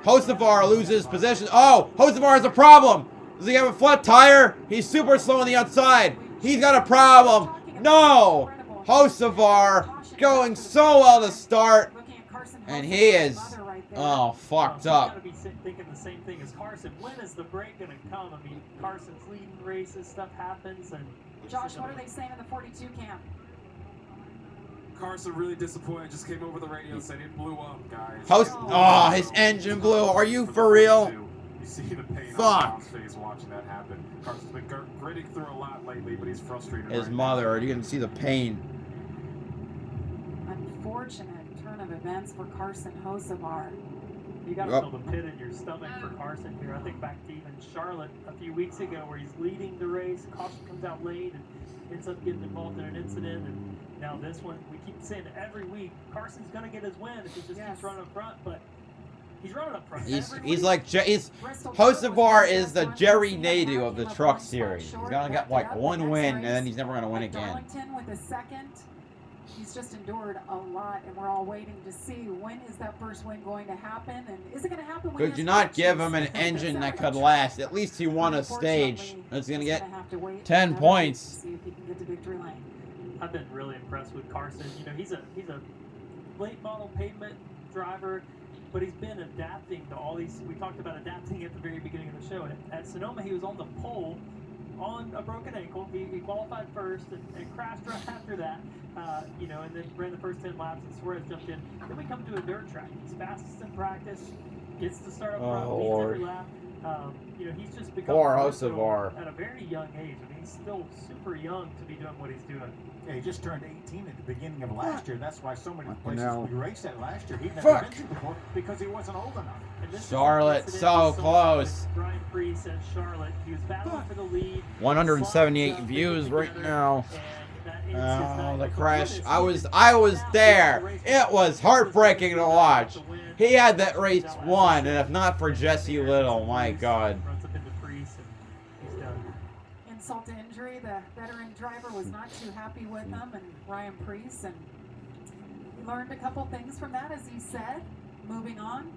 Hocevar loses position. Oh, Hocevar has a problem. Does he have a flat tire? He's super slow on the outside. He's got a problem. No, Hocevar going so well to start. And he is, fucked up. Gotta be thinking the same thing as Carson. When is the break gonna come? I mean, Carson's leading races, stuff happens, and Josh, what are they saying in the 42 camp? Carson really disappointed. Just came over the radio and said it blew up, guys. His engine blew. Are you for real? You see the pain Fuck. on Tom's face watching that happen. Carson's been gritting through a lot lately, but he's frustrated. His right mother. now. Are you gonna see the pain? Unfortunate turn of events for Carson Hocevar. you gotta feel the pit in your stomach for Carson here. I think back to even Charlotte a few weeks ago where he's leading the race, caution comes out late and ends up getting involved in an incident, and now this one, we keep saying every week, Carson's gonna get his win if he just keeps running up front, but he's running up front. Hocevar is the Jerry Nadeau of the truck series. He's gonna get like 1 win and then he's never gonna win again. Darlington with a second. He's just endured a lot, and we're all waiting to see when is that first win going to happen, and is it going to happen? Could you not give him an engine that could last? At least he won a stage. He's gonna get 10 points. See if he can get to victory lane. I've been really impressed with Carson. You know, he's a late model pavement driver, but he's been adapting to all these. We talked about adapting at the very beginning of the show. At Sonoma, he was on the pole on a broken ankle. He qualified first and crashed right after that. You know, and then ran the first 10 laps and Suarez jumped in. Then we come to a dirt track. He's fastest in practice. Gets to start up front, leads every lap. You know, he's just become Poor at Hocevar. a very young age. I mean, he's still super young to be doing what he's doing. Yeah, he just turned 18 at the beginning of last year. That's why so many places know. we raced at last year. He'd never been to before because he wasn't old enough. And this is Charlotte, the so incident we saw close. with Brian Priest and Charlotte. He was battling for the lead. 178 Slopped views together, right now. and that ends his night. Oh, the Like, crash. goodness, I was there. It was heartbreaking to watch. He had that race won, and if not for Jesse Little, my God. Runs up into Priest and he's done. Insult to injury, the veteran driver was not too happy with him and Ryan Priest, and he learned a couple things from that, as he said. Moving on,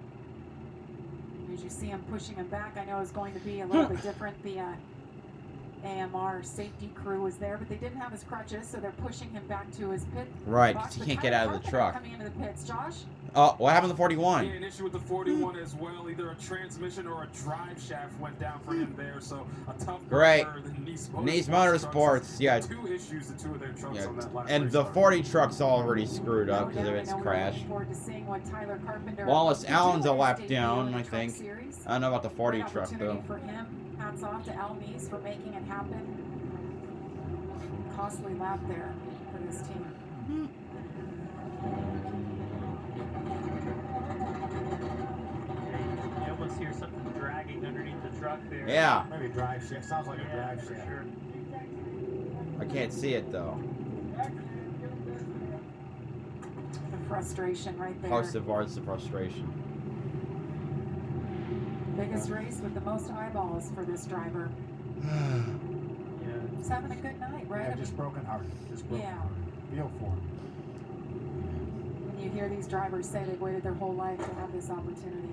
as you see him pushing him back, I know it's going to be a little bit different. The AMR safety crew was there, but they didn't have his crutches, so they're pushing him back to his pit. Right, box. 'cause he But can't get Tyler out of the Carpenter truck. Coming into the pits, Josh. Oh, what happened to the Yeah, 41? an issue with the 41 as well. Either a transmission or a drive shaft went down for him there. So a tough Great. driver than Nice Motorsports, yeah. Two issues, the two of their trucks Yeah, on that last and race the start. 40 truck's already screwed up No because of doubt, its I know we're crash. looking forward to seeing what Tyler Carpenter Wallace can do Allen's a on his lap debut down, in the I Truck think. Series. I don't know about the 40 Great truck, opportunity though. for him. Hats off to Al Neese for making it happen. Costly lap there for this team. You almost hear something dragging underneath the truck there. Yeah. Maybe a drive shaft. Sounds like a drive for shaft. sure. I can't see it, though. The frustration right there. Hocevar's the frustration. Biggest race with the most eyeballs for this driver. He's having a good night, right? Yeah, I just mean, broken hearted. Just broken Yeah. hearted. Feel for him. when you hear these drivers say they've waited their whole life to have this opportunity.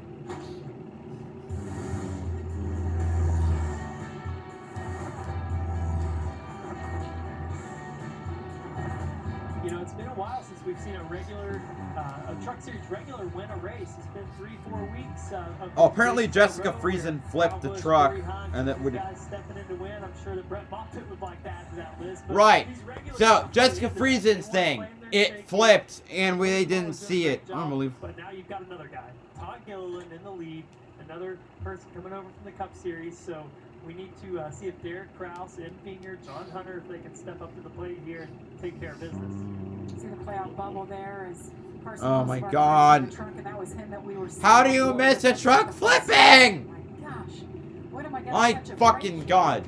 You know, it's been a while since we've seen a regular, a Truck Series regular win a race. It's been 3-4 weeks. Oh, apparently Jessica Friesen flipped the truck, and that would. Guys stepping in to win. I'm sure that Brett Moffitt would like to add to that list. But Right. these regular So trucks, Jessica they Friesen's wanna thing, claim their it stake. flipped, and they didn't Paul's see doing a it. great job, Unbelievable. But now you've got another guy, Todd Gilliland, in the lead. Another person coming over from the Cup Series. So we need to see if Derek Kraus, Ed Finger, John Hunter, if they can step up to the plate here and take care of business. See the playoff bubble there as Carson Oh Hocevar my crashed God. in the trunk, and that was him that we were How do seeing you before. miss a truck flipping? Oh my gosh. When am I gonna My catch a fucking break? God.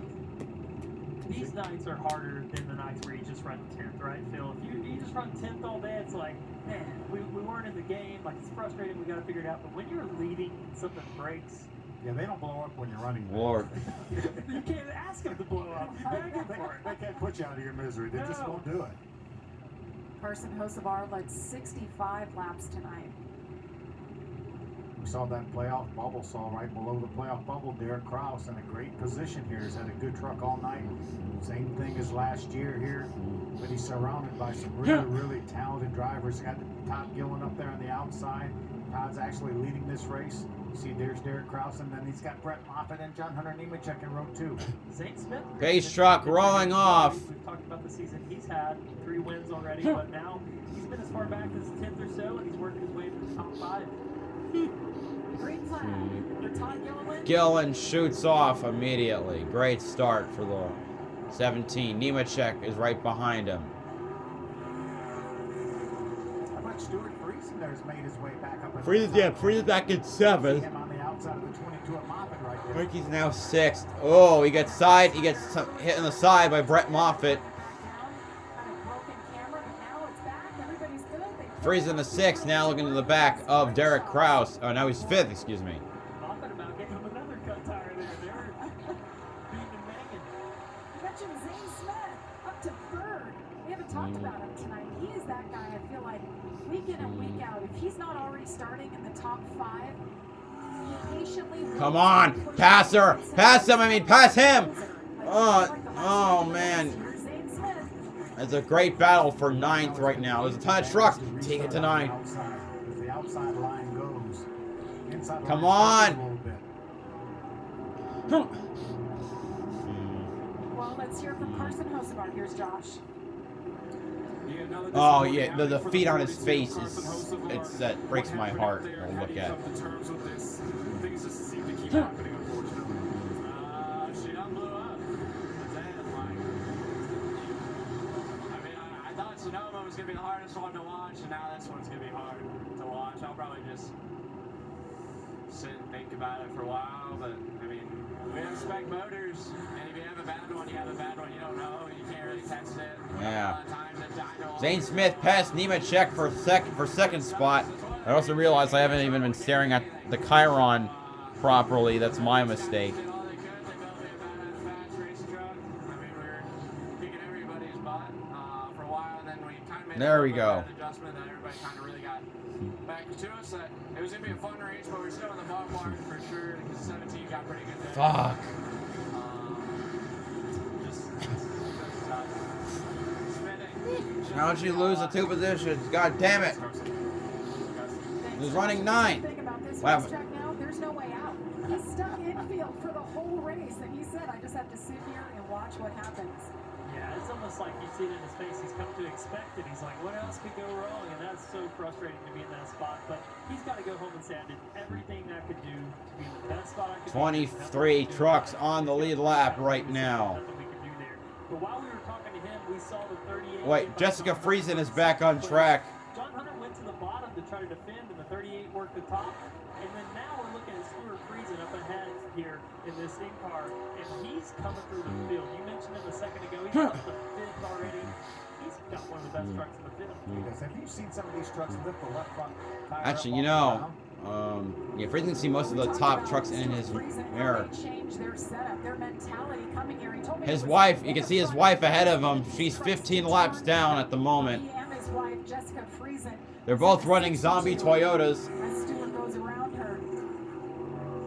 These nights are harder than the nights where you just run 10th, right, Phil? If you just run 10th all day, it's like, man, we weren't in the game. Like, it's frustrating. We got to figure it out. But when you're leading and something breaks, Yeah, they don't blow up when you're running. Lord. you can't ask them to blow up. You're begging for it. They can't put you out of your misery. They just No. won't do it. Carson Hocevar led 65 laps tonight. We saw that playoff bubble, saw right below the playoff bubble, Derek Kraus in a great position here. He's had a good truck all night. Same thing as last year here, but he's surrounded by some really, really talented drivers. Got Todd Gillen up there on the outside. Todd's actually leading this race. You see there's Derek Kraus, and then he's got Brett Moffitt and John Hunter Nemechek in row 2. Zane Smith. Pace truck rolling off. We've talked about the season he's had, 3 wins already, but now he's been as far back as 10th or so, and he's working his way to the top 5. Green flag for Todd Gilliland. Gillen shoots off immediately. Great start for the 17. Nemechek is right behind him. How about Stuart Friesen there's made his way back up? Friesen's back in 7th. Him on the outside of the 22 at Moffitt right I there. think he's now 6th. Oh, he gets hit in the side by Brett Moffitt. Friesen the 6th, now looking to the back of Derek Kraus. Oh, now he's 5th, excuse me. Moffitt about gave him another cut tire there. They were beating and banging. You mentioned Zane Smith up to 3rd. We haven't talked about him tonight. He is that guy, I feel like, week in and week out. If he's not already starting in the top 5, he patiently... Come on, pass her. Pass him, pass him. Oh, man. It's a great battle for 9th right now. There's a ton of trucks. Take it to 9. As the outside line goes. Inside Come line on. goes a little bit. Well, Well, let's hear from Carson Hosevar. Here's Josh. Oh yeah, the feet on his face is that breaks my heart to look at. Things just seem to keep happening, unfortunately. She done blew up. I mean, I thought Sonoma was going to be the hardest one to watch, and now this one's going to be hard to watch. I'll probably just sit and think about it for a while, but I mean, we have spec motors, and if you have a bad one, you have a bad one. You don't know, you can't really test it. Yeah. Zane Smith passed Nemechek for second spot. I also realized I haven't even been staring at the Chiron properly. That's my mistake. There we go. Back to us, it was going to be a fun race, but we're still in the ballpark for sure, because 17 got pretty good there. Fuck. How'd you lose the 2 positions? God damn it. He was running 9. Wow. There's no way out. He's stuck infield for the whole race, and he said, I just have to sit here and watch what happens. Yeah, it's almost like you see it in his face. He's come to expect it. He's like, what else could go wrong? And that's so frustrating to be in that spot. But he's got to go home and say, I did everything I could do to be in the best spot I could 23 trucks on the lead lap right now. But while we were talking to him, we saw the 38. Wait, Jessica Friesen is back on track. John Hunter went to the bottom to try to defend, and the 38 worked the top. And then now we're looking at Stuart Friesen up ahead here in this in-car, and he's coming through the field. You mentioned him a second ago. He's up the fifth already. He's got one of the best trucks in the field. Because have you seen some of these trucks lift the left front tire Actually, up you off know, the ground? yeah, Friesen can see most of the top trucks in his mirror. His wife, you can see his wife ahead of him. She's 15 laps down at the moment. They're both running zombie Toyotas.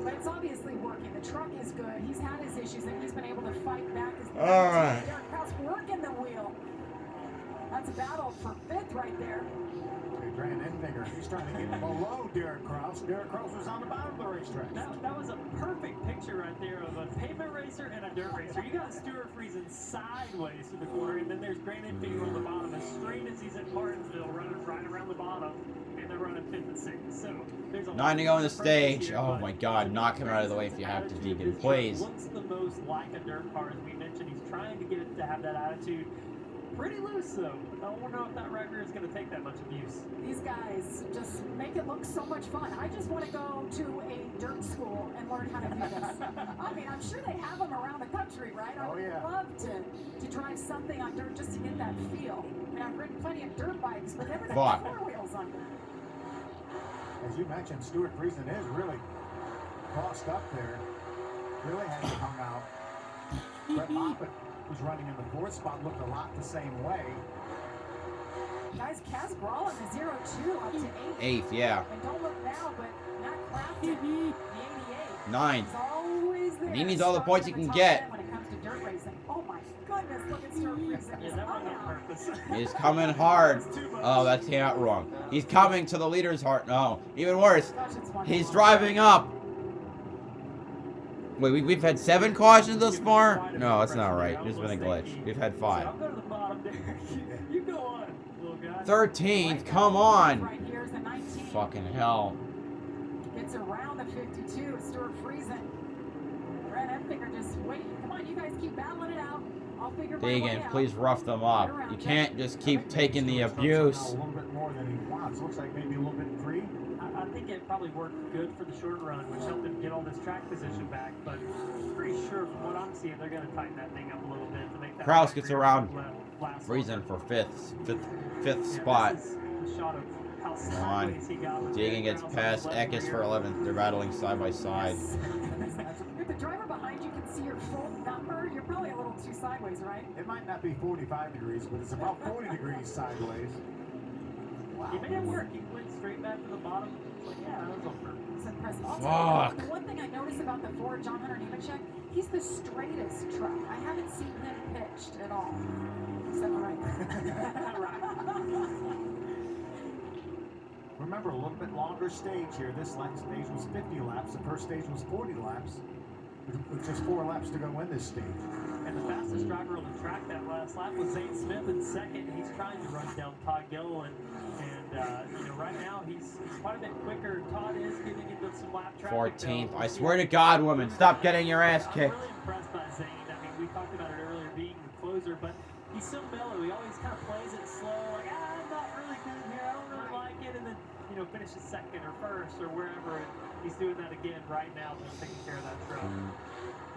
But it's obviously working. The truck is good. He's had his issues, and he's been able to fight back. All right. Derek Kraus working the wheel. That's a battle for 5th right there. Grant Enfinger, he's trying to get below Derek Kraus. Derek Kraus was on the bottom of the racetrack. That was a perfect picture right there of a pavement racer and a dirt racer. You got Stuart Friesen sideways to the corner, and then there's Grant Enfinger on the bottom, as straight as he's at Martinsville, running right around the bottom, and they're running 5th and 6th. So there's a 9 to go on the stage. Oh my God, knock him out of the way if you have to, Deacon, please. Looks the most like a dirt car, as we mentioned. He's trying to get it to have that attitude. Pretty loose, though. I don't know if that rider is going to take that much abuse. These guys just make it look so much fun. I just want to go to a dirt school and learn how to do this. I mean, I'm sure they have them around the country, right? I would love to drive something on dirt just to get that feel. And I've ridden plenty of dirt bikes, but never had 4 wheels on them. As you mentioned, Stuart Friesen is really crossed up there. Really hasn't hung out. Brett Moffitt was running in the 4th spot, looked a lot the same way. Guys, Kaz Brawl in the 0-2 up to 8th. 8th, yeah. And don't look now, but Matt Crafton, the 88. 9th. He's always there. And he needs all the points he can get. When it comes to dirt racing. Oh my goodness, look at Stuart Friesen. Yeah, that wasn't on purpose. He's coming hard. Oh, that came out wrong. He's coming to the leader's heart. No, even worse. He's driving up. Wait, we've had 7 cautions thus far? No, that's not right. There's been a glitch. We've had 5. I'll go to the bottom there. You go on, little guy. 13th, come on. Right here is the 19. Fucking hell. Gets around the 52. Stuart Friesen. Brad Enfinger just wait. Come on, you guys keep battling it out. I'll figure my way Deegan, out. please rough them up. You can't just keep taking the abuse. A little bit more than he wants. Looks like maybe a little bit free. I think it probably worked good for the short run, which helped him get all this track position back. But I'm pretty sure from what I'm seeing, they're going to tighten that thing up a little bit to make that. Kraus gets around Friesen for fifth spot. Come on. Deegan gets past Eckes for 11th. They're battling side by side. If the driver behind you can see your full number, you're probably a little too sideways, right? It might not be 45 degrees, but it's about 40 degrees sideways. Wow. He made it work. He went straight back to the bottom. Like, yeah, that was on purpose. It's impressive. Fuck. The one thing I noticed about the Ford John Hunter Nemechek, he's the straightest truck. I haven't seen him pitched at all. Except right there. Remember, a little bit longer stage here. This last stage was 50 laps. The first stage was 40 laps. with just 4 laps to go in this stage. And the fastest driver on the track that last lap was Zane Smith in second. He's trying to run down Todd Gilliland. And you know, right now he's quite a bit quicker. Todd is getting into some lap traffic. 14th. I swear to God, woman, stop getting your ass kicked. I'm really impressed by Zane. I mean, we talked about it earlier, being the closer, but he's so mellow. He always kind of plays it slow, like, I'm not really good here. I don't really like it. And then, you know, finishes second or first or wherever. And he's doing that again right now, just taking care of that truck.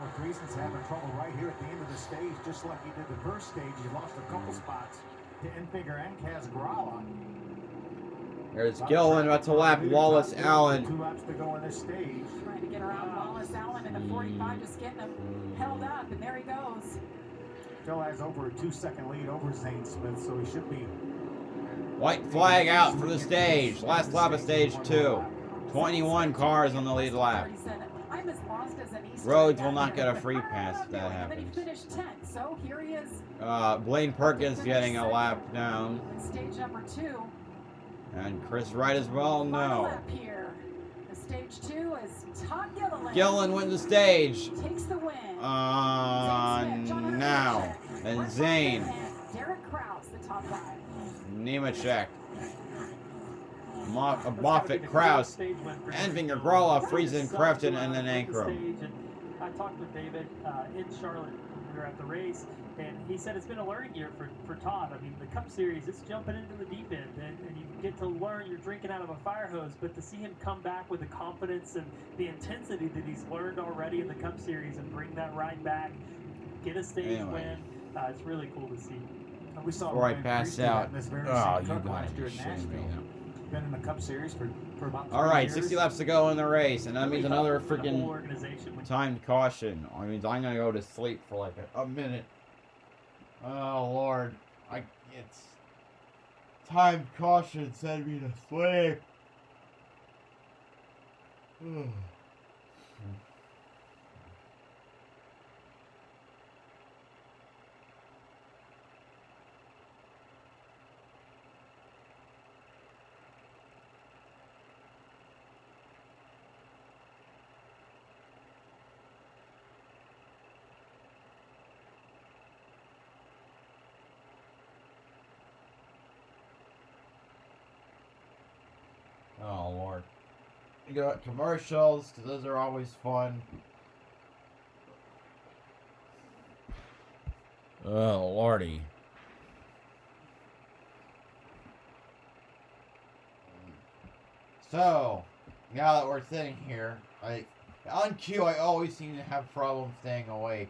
Well, Greason's having trouble right here at the end of the stage, just like he did the first stage. He lost a couple spots to Enfinger and Casgrala. There's Gillen about to lap Wallace Allen. 2 laps to go in this stage. Trying to get around Wallace Allen in the 45, just getting him held up, and there he goes. Still has over a 2-second lead over Zane Smith, so he should be. White flag out for the stage. Last lap of stage 2. 21 cars on the lead lap. I'm as lost as an Easter Rhodes egg will out not here, get a but free I don't pass know if that what I'm doing. And then happens. he finished 10th, so here he is. Blaine Perkins getting a lap down. In stage number 2. And Chris Wright as well, Final no. lap here. The stage 2 is Todd Gilliland. Gillen wins the stage. Takes the win. Now. And Zane. Derek Krause, the top guy. Nemechek. Moffat, Krause, Enfinger, Gralla, Friesen, Crafton, and then Ankrum. I talked with David in Charlotte when we were at the race, and he said it's been a learning year for Todd. I mean, the Cup Series, it's jumping into the deep end, and you get to learn. You're drinking out of a fire hose, but to see him come back with the confidence and the intensity that he's learned already in the Cup Series and bring that right back, get a stage win, it's really cool to see. And we saw Before I pass out, in this very oh, same you truck gotta last year be at shitting me Nashville. now. Been in the Cup Series for about 3 Alright, years. 60 laps to go in the race, and that means another freaking timed caution. I mean, I'm gonna go to sleep for like a minute. Oh Lord, it's timed caution send me to sleep. Oh Lord. You got commercials, because those are always fun. Oh Lordy. So, now that we're sitting here, on cue I always seem to have problems staying awake.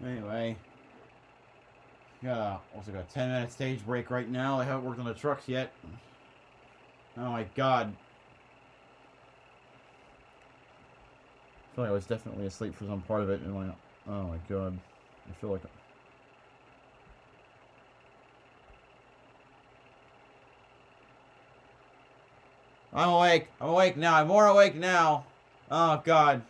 Anyway. Also got a 10-minute stage break right now. I haven't worked on the trucks yet. Oh my god. I feel like I was definitely asleep for some part of it. And like, oh my god. I feel like... I'm awake. I'm awake now. I'm more awake now. Oh god.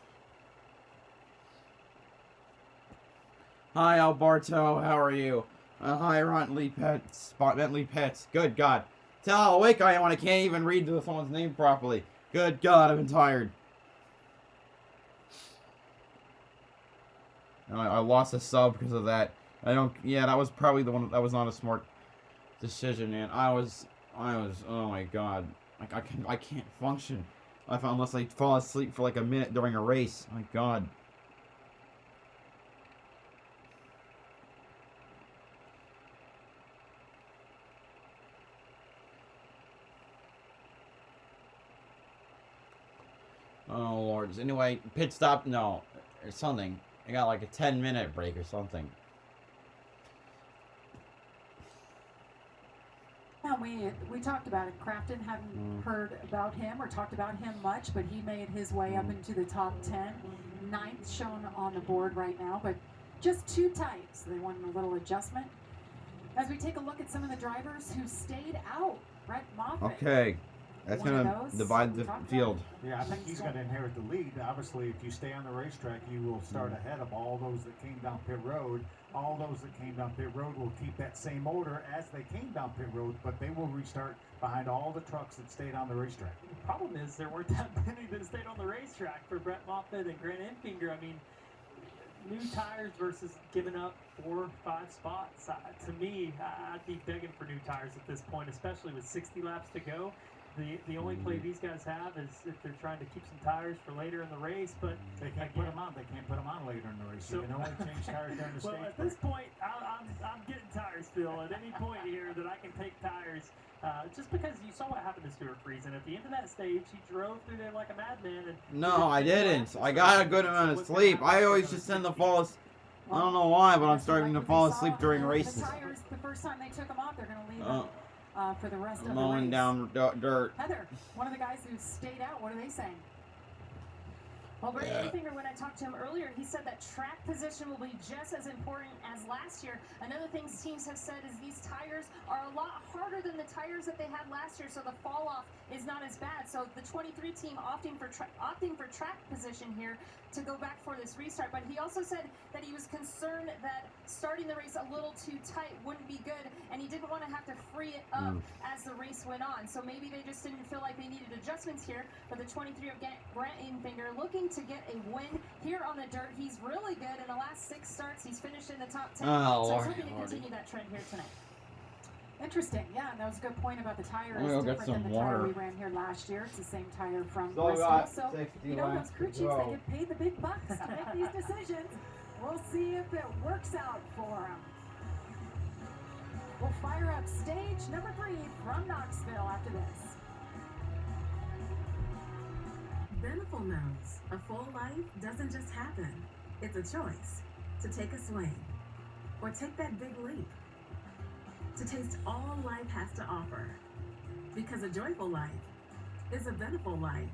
Hi, Alberto. How are you? Hi, Bentley Pets. Good God. Tell how awake I am when I can't even read someone's name properly. Good God, I've been tired. I lost a sub because of that. Yeah, that was probably the one that was not a smart decision, man. I was, oh my God. Like, I can't function unless I fall asleep for like a minute during a race. My God. Oh Lord. Anyway, pit stop, no, or something. I got like a 10-minute break or something. Yeah, we talked about it. Crafton hadn't heard about him or talked about him much, but he made his way up into the top 10. 9th shown on the board right now, but just too tight. So they wanted a little adjustment. As we take a look at some of the drivers who stayed out, Brett Moffitt. Okay. That's going to divide the field. Yeah, I think he's going to inherit the lead. Obviously, if you stay on the racetrack, you will start ahead of all those that came down pit road. All those that came down pit road will keep that same order as they came down pit road, but they will restart behind all the trucks that stayed on the racetrack. The problem is there weren't that many that stayed on the racetrack for Brett Moffitt and Grant Enfinger. I mean, new tires versus giving up 4 or 5 spots. To me, I'd be begging for new tires at this point, especially with 60 laps to go. The only play these guys have is if they're trying to keep some tires for later in the race, but they can't put them on. They can't put them on later in the race. So you can only change tires during the stage. Well, at this point, I'm getting tires, Phil. At any point here that I can take tires, just because you saw what happened to Stuart Friesen at the end of that stage, he drove through there like a madman. And no, I didn't. I got a good amount of sleep. I always just tend to fall asleep. I don't know why, but I'm starting to fall asleep during races. The tires, the first time they took them off, they're going to leave them. For the rest of the race. Mowing down dirt. Heather, one of the guys who stayed out, what are they saying? Well, Grant Enfinger, when I talked to him earlier, he said that track position will be just as important as last year. Another thing teams have said is these tires are a lot harder than the tires that they had last year, so the fall off is not as bad. So the 23 team opting for track position here to go back for this restart. But he also said that he was concerned that starting the race a little too tight wouldn't be good, and he didn't want to have to free it up as the race went on. So maybe they just didn't feel like they needed adjustments here. But the 23 of Grant Enfinger looking to get a win here on the dirt. He's really good. In the last 6 starts, he's finished in the top 10. So he's hoping to continue that trend here tonight. Interesting, yeah, and that was a good point about the tire. It's different than the tire we ran here last year. It's the same tire from Bristol. So, you know, those crew chiefs, they get paid the big bucks to make these decisions. We'll see if it works out for them. We'll fire up stage number 3 from Knoxville after this. Beneful knows a full life doesn't just happen. It's a choice to take a swing or take that big leap. To taste all life has to offer. Because a joyful life is a beneful life.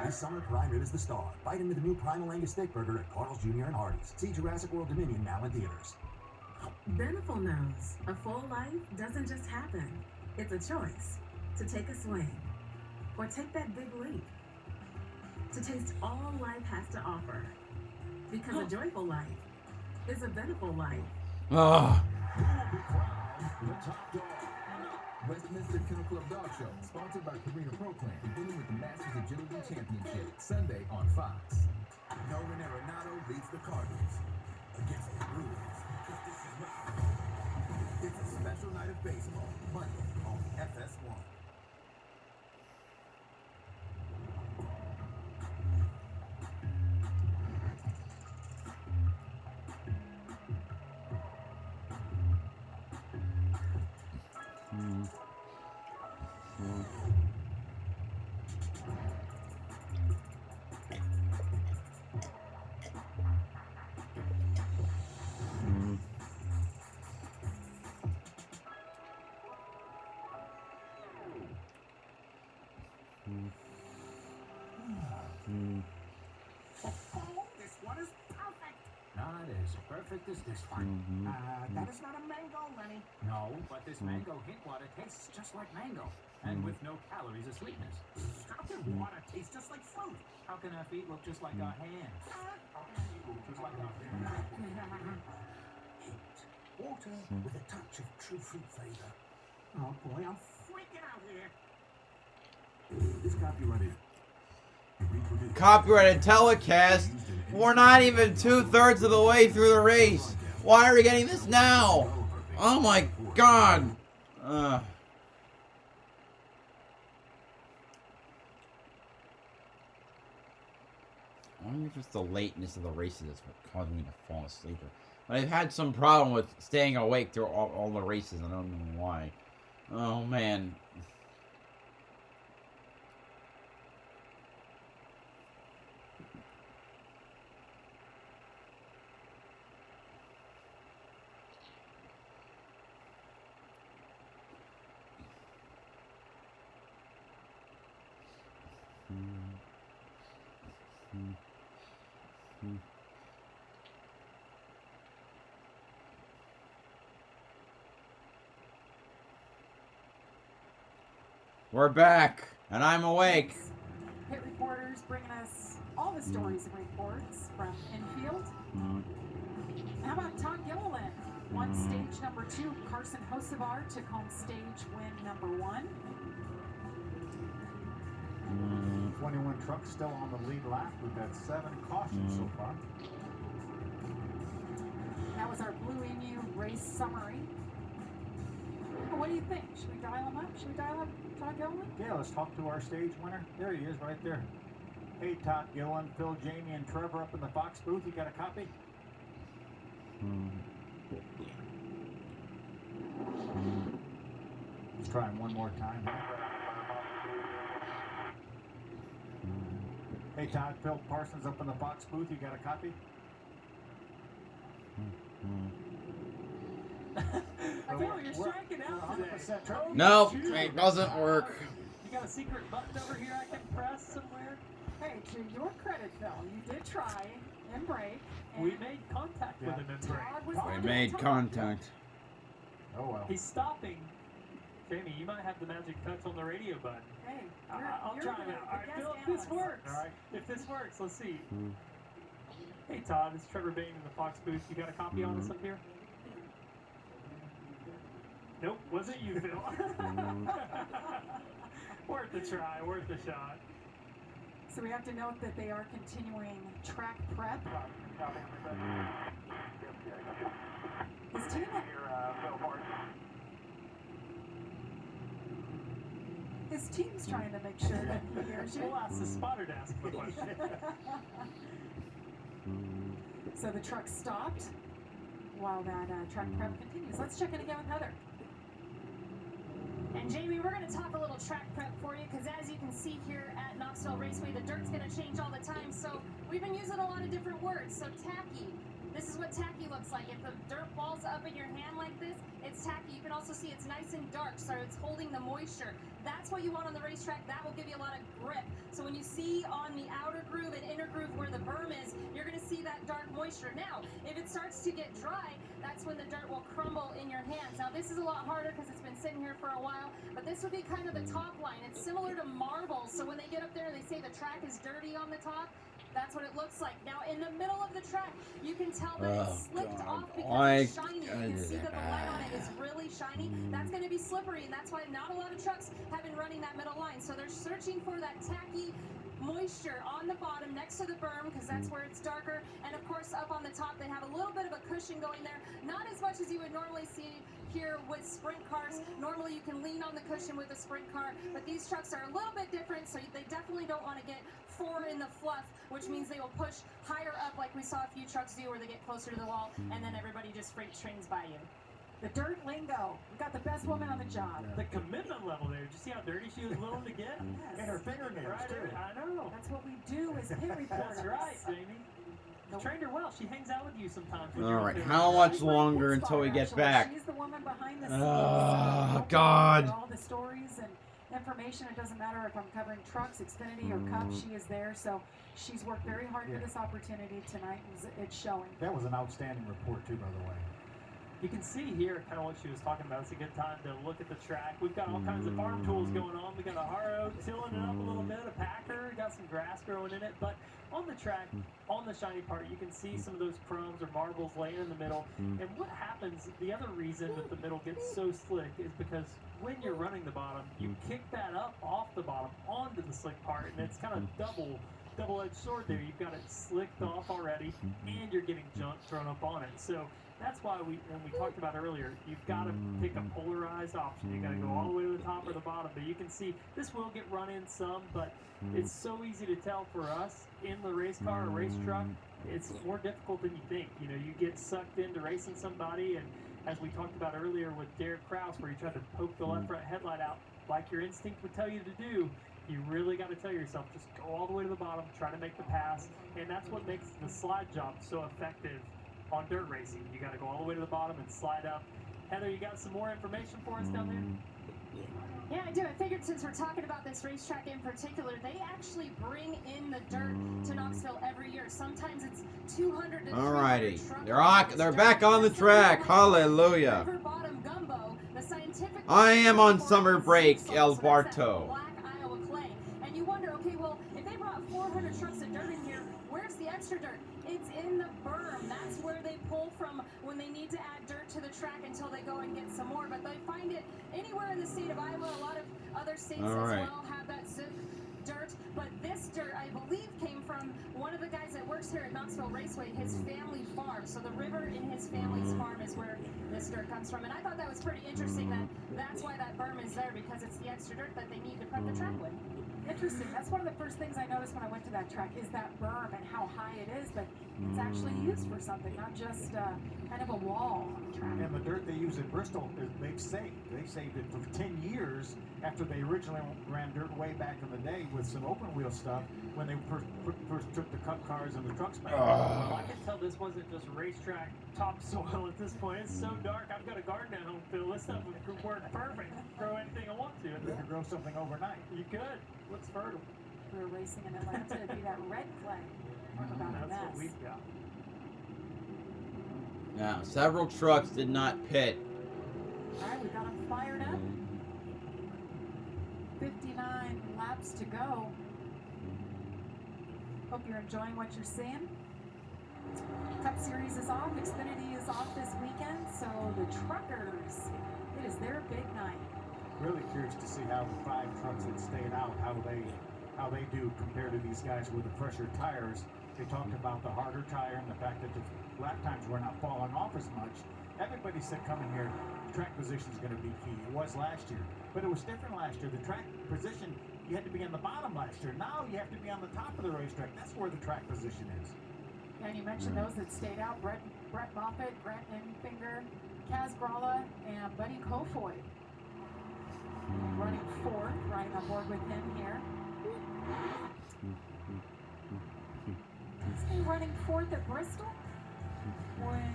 This summer, Prime Rib is the star. Bite into the new Primal Angus Steak Burger at Carl's Jr. and Hardee's. See Jurassic World Dominion now in theaters. Beneful knows a full life doesn't just happen. It's a choice to take a swing or take that big leap. To taste all life has to offer. Because a joyful life is a beneful life. The Top Dog. Westminster Kennel Club Dog Show, sponsored by Purina Pro Plan, beginning with the Masters Agility Championship, Sunday on Fox. Nolan Arenado leads the Cardinals against the Brewers. It's a special night of baseball, Monday on FS1. This one is perfect. Not as perfect as this one. That is not a mango, Lenny. No, but this mango hint water tastes just like mango. And with no calories or sweetness. How can water taste just like fruit? How can our feet look just like our hands? Just like our Water with a touch of true fruit flavor. Oh boy, I'm freaking out here. It's copyrighted. Copyrighted telecast. We're not even 2/3 of the way through the race. Why are we getting this now? Oh my God. I wonder if it's the lateness of the races that's what causing me to fall asleep. But I've had some problem with staying awake through all the races. I don't know why. Oh man. We're back, and I'm awake. Pit reporters bringing us all the stories and reports from infield. How about Todd Gilliland? Won stage number 2. Carson Hocevar took home stage win number 1. 21 trucks still on the lead lap. We've had 7 cautions so far. That was our Blue Emu race summary. What do you think? Should we dial him up? Should we dial up Todd Gilliland? Yeah, let's talk to our stage winner. There he is right there. Hey, Todd Gilliland, Phil, Jamie, and Trevor up in the Fox booth. You got a copy? Let's try him one more time. Hey, Todd, Phil Parsons up in the Fox booth. You got a copy? I feel you're striking out today. 100% Trevor. Nope, it doesn't work. You got a secret button over here I can press somewhere? Hey, to your credit, Phil, you did try and brake. And We made contact with him in break. Todd was We there made to talk. contact. Oh, well. He's stopping. Jamie, you might have the magic touch on the radio button. Hey, I'll you're try the- it out. the All right, guest Phil, if this analyst. works. All right. If this works, let's see. Hey, Todd, it's Trevor Bain in the Fox booth. You got a copy on us up here? Nope, wasn't you, Phil. Worth a try, worth a shot. So we have to note that they are continuing track prep. His team, his team's trying to make sure that he hears you. We'll ask the spotter to ask him a question. So the truck stopped while that track prep continues. Let's check in again with Heather. And Jamie, we're going to talk a little track prep for you because as you can see here at Knoxville Raceway, the dirt's going to change all the time. So we've been using a lot of different words. So tacky, this is what tacky looks like. If the dirt balls up in your hand like this, it's tacky. You can also see it's nice and dark, so it's holding the moisture. That's what you want on the racetrack. That will give you a lot of grip. So when you see on the outer groove and inner groove where the berm is, you're going to see that dark moisture. Now, if it starts to get dry, that's when the dirt will crumble in your hands. Now, this is a lot harder because it's been sitting here for a while, but this would be kind of the top line. It's similar to marble. So when they get up there and they say the track is dirty on the top, that's what it looks like. Now, in the middle of the track, you can tell that it's slipped off because it's shiny. You can see that the light on it is really shiny. That's going to be slippery, and that's why not a lot of trucks have been running that middle line. So they're searching for that tacky moisture on the bottom next to the berm because that's where it's darker. And, of course, up on the top, they have a little bit of a cushion going there. Not as much as you would normally see here with sprint cars. Normally, you can lean on the cushion with a sprint car, but these trucks are a little bit different, so they definitely don't want to get forward in the fluff, which means they will push higher up like we saw a few trucks do where they get closer to the wall and then everybody just freight trains by you. The dirt lingo. We got the best woman on the job. The commitment level there. Did you see how dirty she was willing to get? Yes. And her fingernails, Right, too. I know. That's what we do as pit reporters. That's right, Jamie. You trained her well. She hangs out with you sometimes. when All you're right, up there. how much She's my longer pit until we spotter, get actually. back? She's the woman behind the scenes. Oh, helping God. with all the stories and information. It doesn't matter if I'm covering trucks, Xfinity, or Cup. She is there. So she's worked very hard for this opportunity tonight. It's showing. That was an outstanding report, too, by the way. You can see here kind of what she was talking about. It's a good time to look at the track. We've got all kinds of farm tools going on. We got a harrow tilling it up a little bit, a packer, got some grass growing in it. But on the track, on the shiny part, you can see some of those crumbs or marbles laying in the middle. And what happens, the other reason that the middle gets so slick is because when you're running the bottom, you kick that up off the bottom onto the slick part, and it's kind of double-edged sword there. You've got it slicked off already, and you're getting junk thrown up on it. So that's why when we talked about earlier, you've got to pick a polarized option. You got to go all the way to the top or the bottom. But you can see this will get run in some, but it's so easy to tell for us in the race car or race truck. It's more difficult than you think. You know, you get sucked into racing somebody, and as we talked about earlier with Derek Kraus, where you tried to poke the left front headlight out like your instinct would tell you to do, you really got to tell yourself, just go all the way to the bottom, try to make the pass, and that's what makes the slide job so effective on dirt racing. You got to go all the way to the bottom and slide up. Heather, you got some more information for us down there? Yeah, I do. I figured since we're talking about this racetrack in particular, they actually bring in the dirt to Knoxville every year. Sometimes it's 200 to 300 Alrighty. They're back on the track. Hallelujah. I am on summer break, El Barto. And you wonder, okay, well, if they brought 400 trucks of dirt in here, where's the extra dirt? It's in the berm. That's where they pull from when they need to add dirt to the track until they go and get some more. But they find it anywhere in the state of Iowa. A lot of other states as well have that Zook dirt. But this dirt, I believe, came from one of the guys that works here at Knoxville Raceway, his family farm. So the river in his family's farm is where this dirt comes from. And I thought that was pretty interesting that that's why that berm is there, because it's the extra dirt that they need to prep the track with. Interesting. That's one of the first things I noticed when I went to that track is that berm and how high it is, but it's actually used for something, not just kind of a wall on the track. And the dirt they use at Bristol, they've saved. They saved it for 10 years after they originally ran dirt way back in the day with some open wheel stuff when they first took the Cup cars and the trucks back. Well, I can tell this wasn't just racetrack topsoil at this point. It's so dark. I've got a garden at home, Phil. This stuff would work perfect. Grow anything I want to. You could grow something overnight. You could. Looks fertile. We were racing in Atlanta, it'd be that red clay. Talk about a That's mess. what we've got. Now, several trucks did not pit. All right, we got them fired up. 59 laps to go. Hope you're enjoying what you're seeing. Cup Series is off. Xfinity is off this weekend. So the truckers, it is their big night. Really curious to see how the 5 trucks that stayed out, how they do compared to these guys with the fresher tires. They talked about the harder tire and the fact that the lap times were not falling off as much. Everybody said coming here, track position is going to be key. It was last year, but it was different last year. The track position, you had to be on the bottom last year. Now you have to be on the top of the racetrack. That's where the track position is. And you mentioned those that stayed out: Brett Moffitt, Grant Enfinger, Kaz Gralla, and Buddy Kofoid. Running fourth, riding on board with him here. Is he running fourth at Bristol when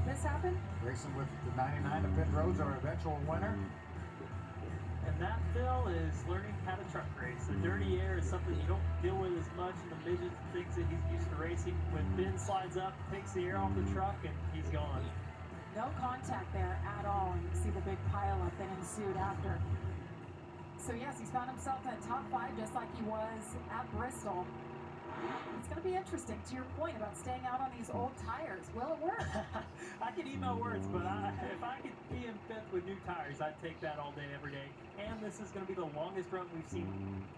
this happened? Racing with the 99 of pit roads, our eventual winner. And that, Phil, is learning how to truck race. The dirty air is something you don't deal with as much in the midget things that he's used to racing. When Ben slides up, takes the air off the truck, and he's gone. No contact there at all, and you see the big pileup that ensued after. So yes, he's found himself in the top 5 just like he was at Bristol. It's going to be interesting, to your point about staying out on these old tires. Will it work? I can eat my words, but if I could be in 5th with new tires, I'd take that all day, every day. And this is going to be the longest run we've seen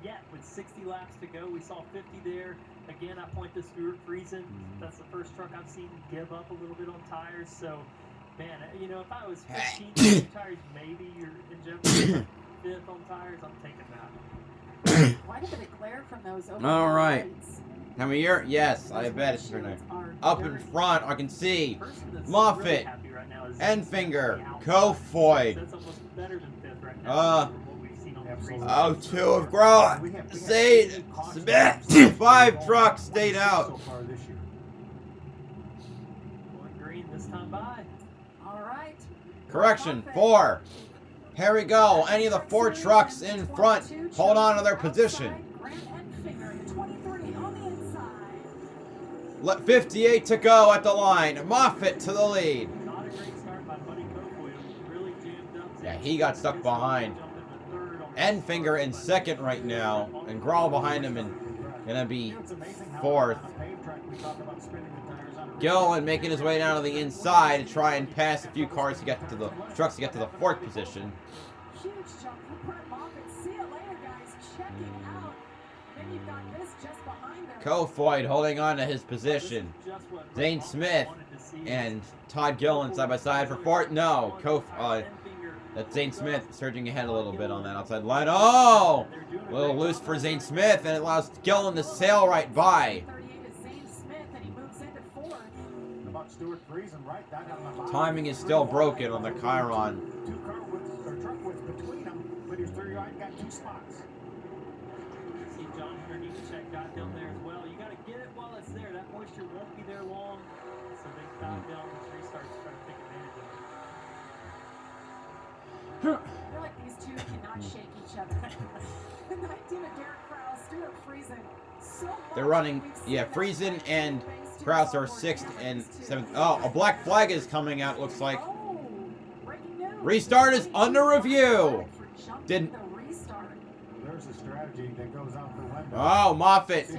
yet, with 60 laps to go. We saw 50 there. Again, I point to Stuart Friesen. That's the first truck I've seen give up a little bit on tires. So, man, you know, if I was 15 new tires, maybe you're in jeopardy. 5th on tires, I'm taking that. Quite a bit of glare from those open Alright. lights. Time of year? Yes, I bet it's pretty nice. Up in front, I can see Moffitt, Enfinger, Kofoid. Oh, 2 of Grolla, Zade, Smith. 5 trucks stayed out. Going green this time by. All right. Correction, 4. Here we go. Any of the 4 trucks in front hold on to their position. 58 to go at the line. Moffitt to the lead. Yeah, he got stuck behind. Enfinger in second right now. And Grawl behind him and gonna be 4th. Gillen making his way down to the inside to try and pass a few cars to get to the trucks to get to the 4th position. Huge jump for Brett Moffitt. See you later, guys. Checking out. Then you've got this just behind them. Kofoid holding on to his position. Zane Smith and Todd Gillen side by side for 4th. No, that's Zane Smith surging ahead a little bit on that outside line. Oh! A little loose for Zane Smith, and it allows Gillen to sail right by. Timing is still broken on the Chiron. 2 car widths or truck widths between them, but his 39 got 2 spots. See John underneath the check got down there as well. You got to get it while it's there. That moisture won't be there long, so they got down the 3 starts to try to take advantage of it. I feel like these two cannot shake each other. The 19 of Derek Krause, Stuart Friesen. So They're running, yeah, Friesen and Krause are 6th and 7th. Oh, a black flag is coming out, looks like. Restart is under review. There's a strategy that goes out the window. Oh, Moffitt.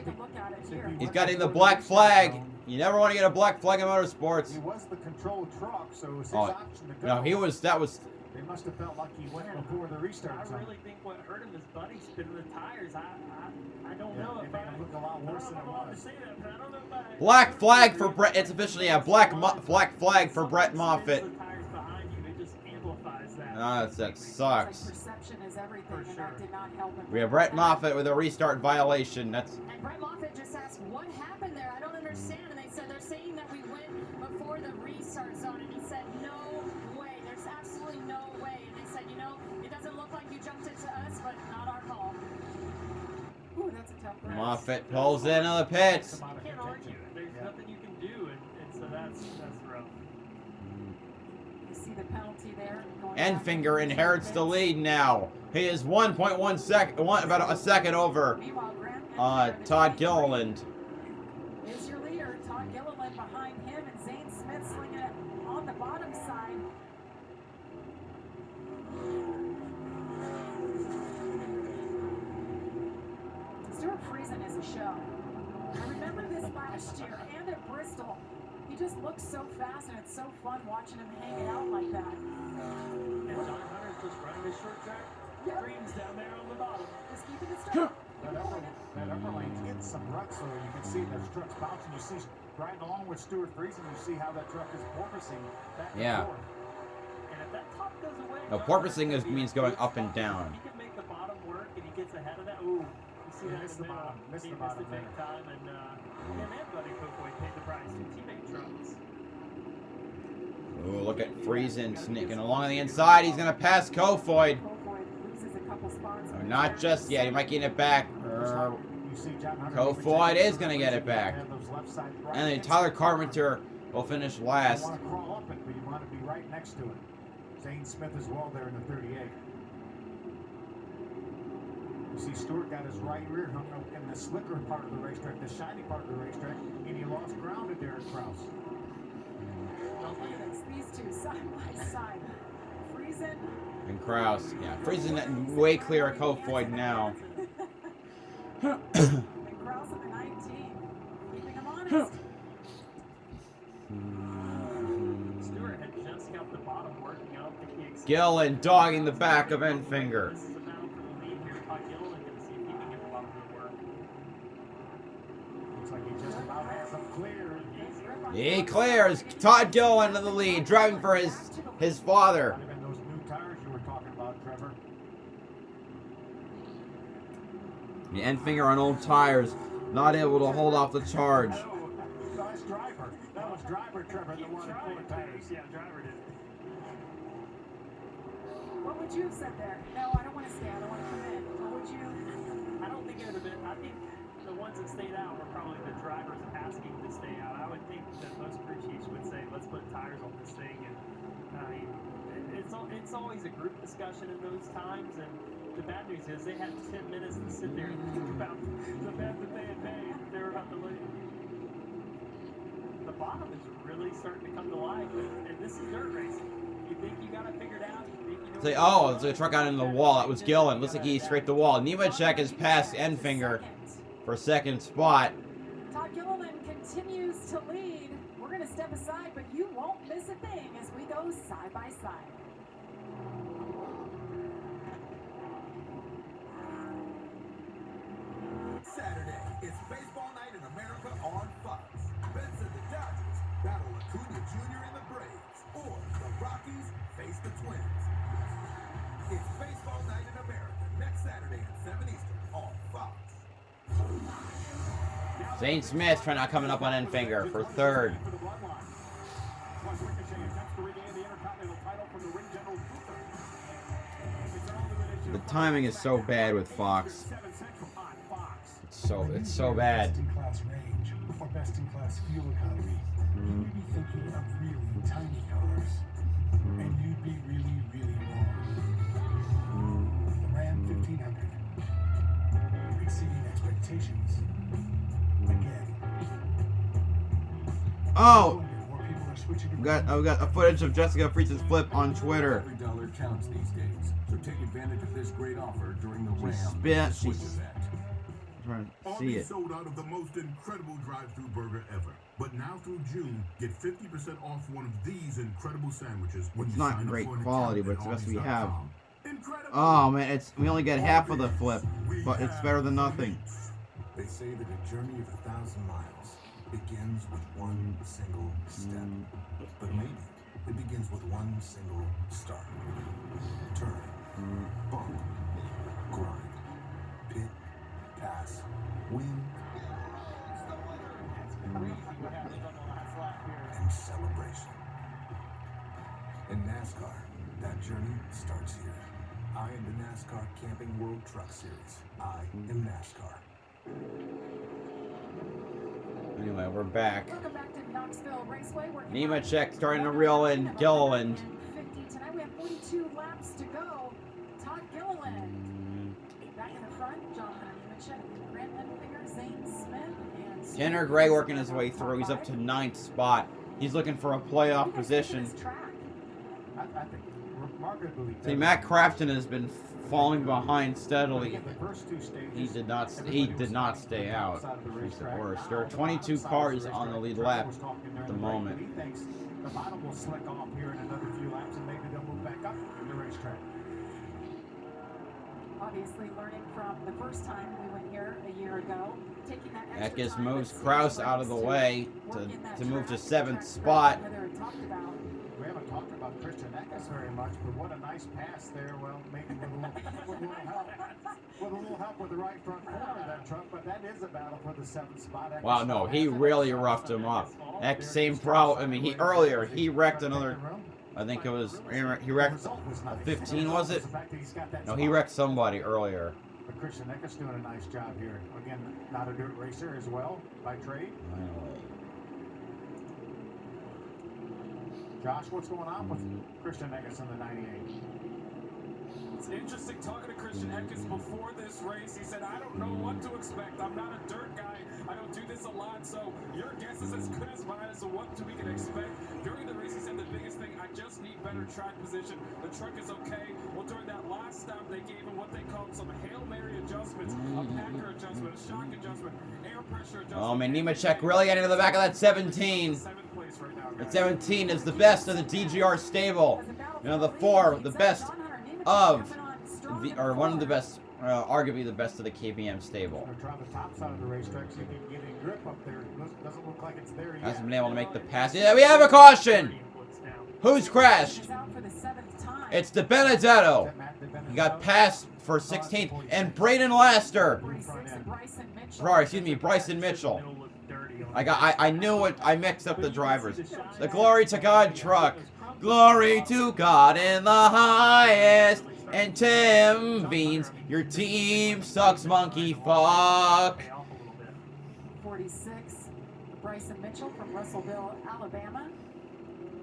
He's getting the black flag. You never want to get a black flag in motorsports. He was the control truck, so it was his option to go. No, he was, that was... They must have felt like he went before the restart. I really think what hurt him is Buddy spinning the tires. I don't know if I look a lot worse than it was. Black flag for Brett. It's officially a black flag for Brett Moffitt. Ah, that sucks. We have Brett Moffitt with a restart violation. That's. And Brett Moffitt just asked, "What happened there? I don't understand." And they said they're saying that we went before the restart zone, and he said, "No way. There's absolutely no way." And they said, "You know, it doesn't look like you jumped into us, but not our call." Ooh, that's a tough race. Moffitt pulls into the pits. You can't argue. There's nothing you can do, and so that's rough. You see the penalty there. Enfinger inherits the lead now. He is 1.1 second, about a second over Todd Gilliland. Is your leader, Todd Gilliland, behind him, and Zane Smith slinging it on the bottom side. Stuart Friesen is a show. I remember this last year and at Bristol. He just looks so fast, and it's so fun watching him hang it out like that. And John Hunter's just running his short track. Dreams down there on the bottom. Just keeping it straight. That upper lane's getting some ruts, so you can see that truck's bouncing. You see riding along with Stuart Friesen, you see how that truck is porpoising back and forth. And if that top goes away, No, porpoising means going up and down. He can make the bottom work, and he gets ahead of that. Ooh, you see that in the middle. Missed He the bottom missed it big time, and Buddy Kofoid paid the price. 2 teammate trucks. Ooh, look at Friesen sneaking along the inside. He's going to pass Kofoid. Oh, not just yet. He might get it back. Kofoid is going to get it back. And then Tyler Carpenter will finish last. You want to crawl up it, but you want to be right next to it. Zane Smith as well there in the 38. You see Stewart got his right rear hung up in the slicker part of the racetrack, the shiny part of the racetrack, and he lost ground to Derek Krause. These two side by side. Friesen And Krause. Yeah, Friesen way clear of Kofoid now. and Krause at the 19. Keeping him honest. Stewart had just got the bottom working. I don't think he expected. Gillen dogging the back of Enfinger. This is a battle for the lead here. Todd Gillen going to see if he can get the bottom of the work. Looks like he just about has them clear. He clears. Todd Gillen in the lead, driving for his father. Even those new tires you were talking about, Trevor. The Enfinger on old tires, not able to hold off the charge. No, that's Driver. That was Driver, Trevor, the one that pulled the tires. Yeah, Driver did. What would you have said there? No, I don't want to stay. I don't want to come in. What would you? I don't think it would have been. I think the ones that stayed out were probably the drivers asking to stay out. I would think that most crew chiefs would say, "Let's put tires on this thing," and it's always a group discussion in those times, and the bad news is they had 10 minutes to sit there and think about the bet that they had made. They were about to leave. The bottom is really starting to come to life, and this is dirt racing. You think you got it figured out? You think you know Say, oh, it's a truck out in the wall. That was Gillen. Looks like he scraped the wall. Nemechek has passed Enfinger for second spot. Todd Gilliland continues to lead. We're going to step aside, but you won't miss a thing as we go side by side. Saturday, it's baseball night in America on Fox. Benson the Dodgers battle Acuna Jr. and the Braves, or the Rockies face the Twins. It's baseball night in America next Saturday at 7 Eastern on Fox. Zane Smith trying not coming up on Enfinger for third. The timing is so bad with Fox. It's so bad. Best in class range or best in class fuel economy. You'd be thinking of really tiny cars, and you'd be really, really wrong. The Ram 1500 exceeding expectations again. Oh, I've got a footage of Jessica Fries's flip on Twitter. Every dollar counts these days, so take advantage of this great offer during the Ram Switch event. Trying to see Already it. sold out of the most incredible drive-thru burger ever. But now through June, get 50% off one of these incredible sandwiches when It's you not sign great up for an quality, account but at it's the best we have. Incredible. Oh man, we only get half of the flip, but it's better than nothing. They say that a journey of 1,000 miles begins with one single step. But maybe it begins with one single start. Turn, bump, grind, pit, pass, win, and celebration. In NASCAR, that journey starts here. I am the NASCAR Camping World Truck Series. I am NASCAR. Anyway, we're back. Welcome back to Knoxville Raceway. Nemechek starting to reel in Gilliland. 50 tonight. We have 42 laps to go. Todd Gilliland back in the front. John Nemechek, Grant Enfinger, Zane Smith, and Tanner Gray working his way through. He's up to 9th spot. He's looking for a playoff position. I think remarkably. See, Matt Crafton has been falling behind steadily. The first two stages, He did not stay out. He's the worst. There are 22 cars on the lead lap at the moment. He thinks the bottom will slick off here in another few laps, and maybe they'll move back up in the racetrack. obviously learning from the first time we went here a year ago. Taking That gets moves Kraus out of the way to move to 7th spot. We haven't talked about Christian Eckes very much, but what a nice pass there. Well, maybe with a little help with the right front corner of that truck, but that is a battle for the 7th spot. Wow, no, he really roughed him up. That same problem. I mean, earlier he wrecked another. I think it was he wrecked a 15, was it? No, he wrecked somebody earlier. But Christian Eckes doing a nice job here. Again, not a dirt racer as well by trade. Josh, what's going on with Christian Eckes in the 98? It's interesting talking to Christian Eckes before this race. He said, I don't know what to expect. I'm not a dirt guy. I don't do this a lot, so your guess is as good as mine as to what we can expect. During the race, he said the biggest thing, I just need better track position. The truck is okay. Well, during that last stop, they gave him what they called some Hail Mary adjustments, a packer adjustment, a shock adjustment, air pressure adjustment. Oh man, Nemechek really getting to the back of that 17. That 17 is the best of the DGR stable. You know, the 4, the best of the, or one of the best, arguably the best of the KBM stable. Try the top side of the racetrack so you can get a grip up there. Doesn't look like it's there yet. Hasn't been able to make the pass. Yeah, we have a caution. Who's crashed? It's De Benedetto. He got passed for 16th, and Braden Laster. Bryson Mitchell. I knew it. I mixed up the drivers. The Glory to God truck. Glory to God in the highest. And Tim Beans, your team sucks, monkey fuck. 46, Bryson Mitchell from Russellville, Alabama.